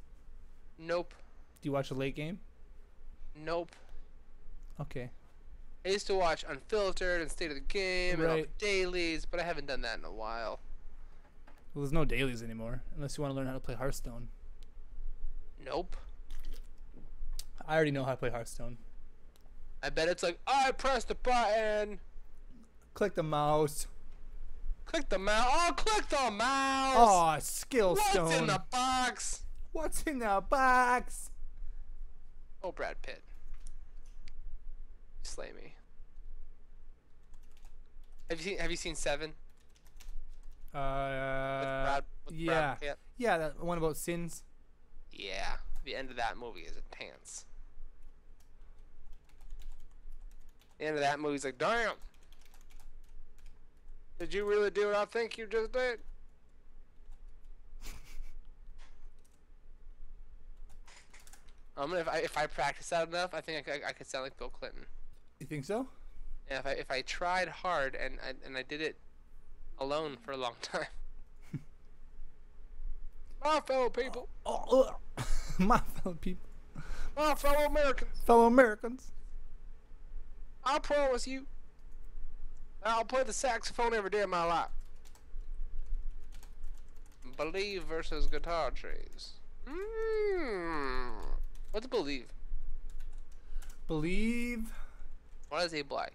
Nope. Do you watch a late game? Nope. Okay. I used to watch Unfiltered and State of the Game and all the Right. dailies, but I haven't done that in a while. Well, there's no dailies anymore unless you want to learn how to play Hearthstone. Nope. I already know how to play Hearthstone. I bet it's like, I pressed the button. Click the mouse. Click the mouse. Oh, click the mouse. Oh, skill What's stone. in the box? What's in the box? Oh, Brad Pitt. Slay me. Have you seen Seven? Yeah. Brad Pitt? Yeah, that one about sins. Yeah. The end of that movie is intense. The end of that movie's like, damn. Did you really do what I think you just did? If I practice that enough, I think I could sound like Bill Clinton. You think so? Yeah, if I tried hard and I did it alone for a long time. My fellow people. My fellow people. My fellow Americans. Fellow Americans. I promise you, I'll play the saxophone every day of my life. Believe versus Guitar Trees. What's Believe? Believe. What does he play?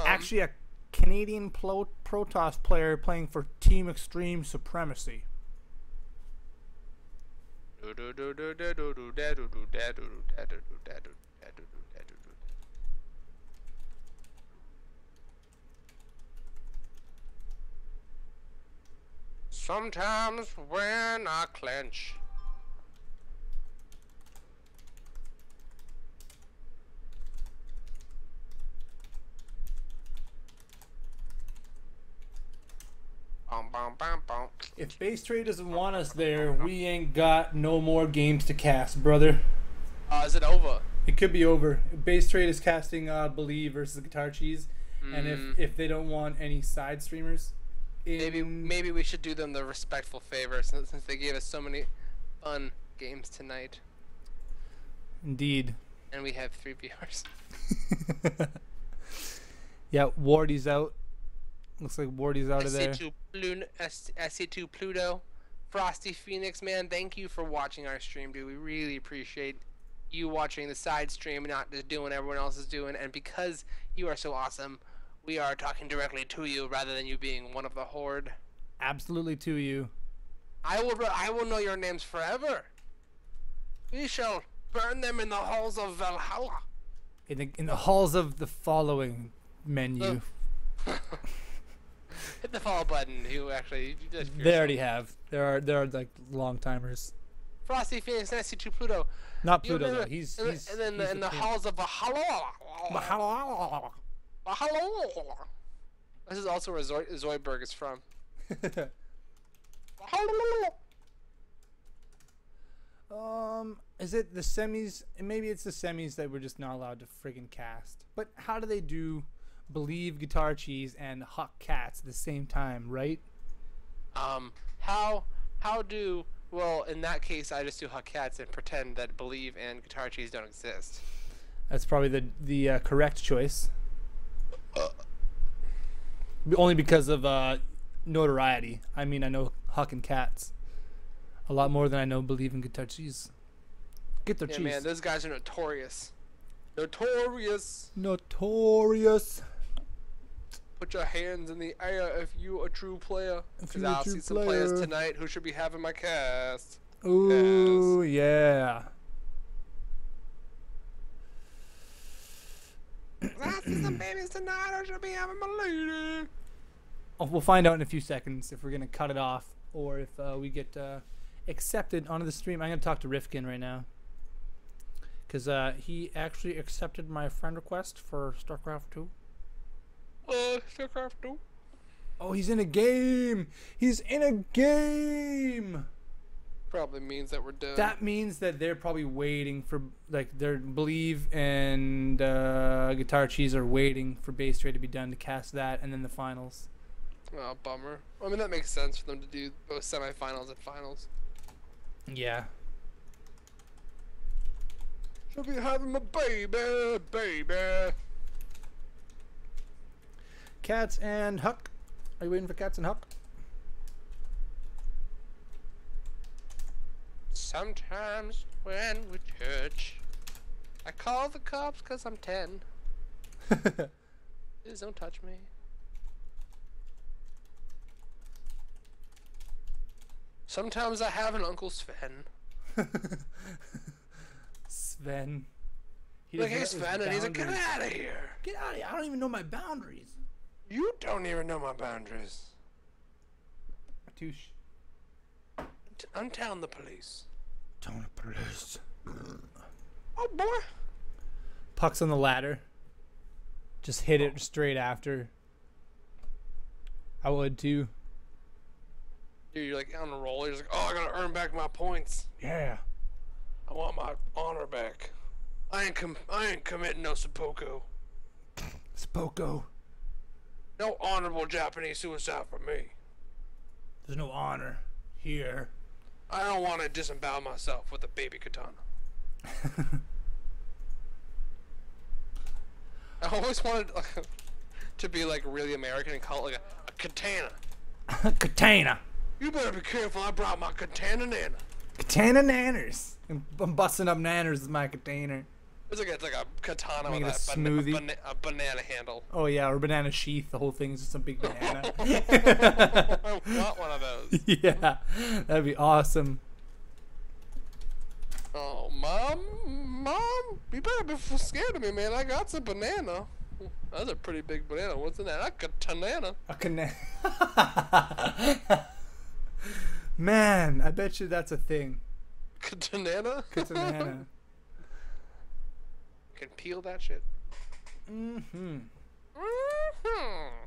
Actually, a Canadian Protoss player playing for Team Extreme Supremacy. Sometimes when I clench. If Base Trade doesn't want us there, we ain't got no more games to cast, brother. Is it over? It could be over. Base Trade is casting Believe versus Guitar Cheese, and if they don't want any side streamers, maybe we should do them the respectful favor since they gave us so many fun games tonight. Indeed. And we have 3 viewers. Yeah, Wardy's out. Looks like Wardy's out of there. SC2 Pluto. Frosty Phoenix, man, thank you for watching our stream, dude. We really appreciate you watching the side stream and not just doing what everyone else is doing. And because you are so awesome, we are talking directly to you rather than you being one of the horde. Absolutely to you. I will know your names forever. We shall burn them in the halls of Valhalla. In the halls of the following menu. Hit the follow button. They already have. There are like long timers. Frosty Phoenix, SC2 Pluto. Not Pluto though. He's and then in the halls of Valhalla. This is also where Zoidberg is from. Is it the semis? Maybe it's the semis that we're just not allowed to friggin' cast. But how do they do Believe, Guitar Cheese, and Huck Cats at the same time, right? Well, in that case, I just do Huck Cats and pretend that Believe and Guitar Cheese don't exist. That's probably the correct choice. Only because of notoriety. I mean, I know Huck and Cats a lot more than I know Believe in Guitar Cheese. Guitar Cheese. Man, those guys are notorious. Notorious. Put your hands in the air if you a true player. Because I'll see some players tonight who should be having my cast. Ooh, yeah. I see some babies tonight who should be having my lady. Oh, we'll find out in a few seconds if we're going to cut it off or if we get accepted onto the stream. I'm going to talk to Rifkin right now. Because he actually accepted my friend request for StarCraft 2. StarCraft 2? Oh, he's in a game! He's in a game! Probably means that we're done. That means that they're probably waiting for, like, their Believe and Guitar Cheese are waiting for Base Trade to be done to cast that and then the finals. Oh, bummer. I mean, that makes sense for them to do both semifinals and finals. Yeah. She'll be having my baby. Cats and Huck. Are you waiting for Cats and Huck? Sometimes when we church, I call the cops 'cause I'm 10. Please don't touch me. Sometimes I have an Uncle Sven. Sven. Look, hey Sven, and he's like, get out of here. Get out of here. I don't even know my boundaries. You don't even know my boundaries. Touche. I'm telling the police. Telling the police. Oh, boy. Puck's on the ladder. Just hit it straight after. I would too. Dude, you're like on a roll. You're just like, oh, I gotta earn back my points. Yeah. I want my honor back. I ain't committing no seppuku. Spoko. No honorable Japanese suicide for me. There's no honor here. I don't want to disembowel myself with a baby katana. I always wanted to be like really American and call it like a katana. Katana. You better be careful. I brought my katana nana. Katana nanners. I'm busting up nanners with my katana. It's like a katana Make with it a smoothie. a banana handle. Oh yeah, or banana sheath. The whole thing is just a big banana. I want one of those. Yeah, that'd be awesome. Oh, mom, you better be scared of me, man. I got some banana. That's a pretty big banana. What's in that? A katana. A katana. Man, I bet you that's a thing. Katana. Katana. Can peel that shit.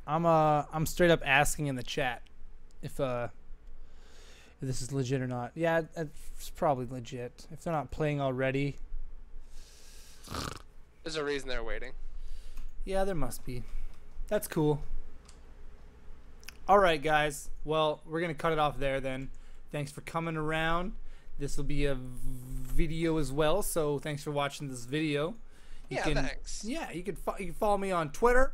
I'm straight up asking in the chat if this is legit or not. Yeah, it's probably legit. If they're not playing already. There's a reason they're waiting. Yeah, there must be. That's cool. Alright, guys. Well, we're going to cut it off there then. Thanks for coming around. This will be a video as well, so thanks for watching this video. Thanks. Yeah, you can follow me on Twitter,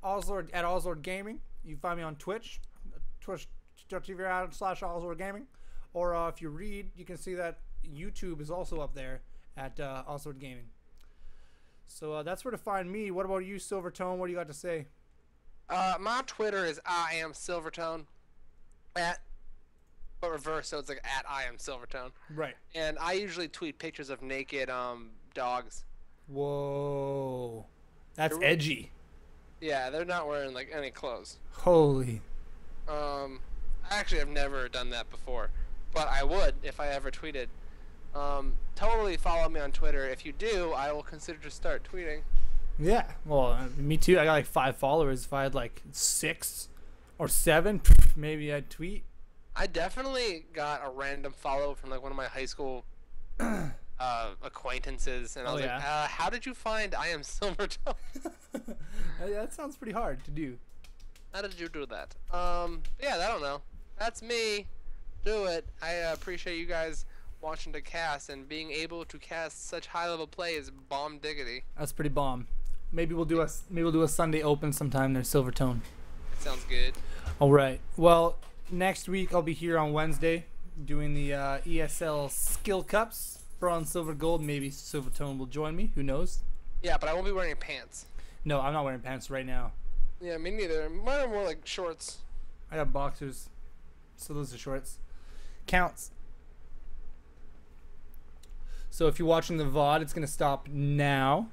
Ozlord at Ozlord Gaming. You can find me on Twitch, twitch.tv/Ozlord Gaming. Or if you read, you can see that YouTube is also up there at Ozlord Gaming. So that's where to find me. What about you, Silvertone? What do you got to say? My Twitter is I am Silvertone, but reverse, so it's like at I am Silvertone. Right. And I usually tweet pictures of naked dogs. Whoa, that's edgy. Yeah, they're not wearing like any clothes. Holy. I actually have never done that before, but I would if I ever tweeted. Totally follow me on Twitter. If you do, I will consider to start tweeting. Yeah, well, me too. I got like 5 followers. If I had like 6 or 7, maybe I'd tweet. I definitely got a random follow from like one of my high school acquaintances, and I was like, how did you find I am Silvertone? That sounds pretty hard to do. How did you do that? Yeah, I don't know. That's me. Do it. I appreciate you guys watching to cast, and being able to cast such high level play is bomb diggity. That's pretty bomb. Maybe we'll do a Sunday Open sometime there, Silvertone. It sounds good. All right. Well, next week I'll be here on Wednesday doing the ESL Skill Cups. Bronze, silver, gold. Maybe Silvertone will join me. Who knows? Yeah, but I won't be wearing pants. No, I'm not wearing pants right now. Yeah, me neither. Mine are more like shorts. I got boxers, so those are shorts. Counts. So if you're watching the VOD, it's going to stop now.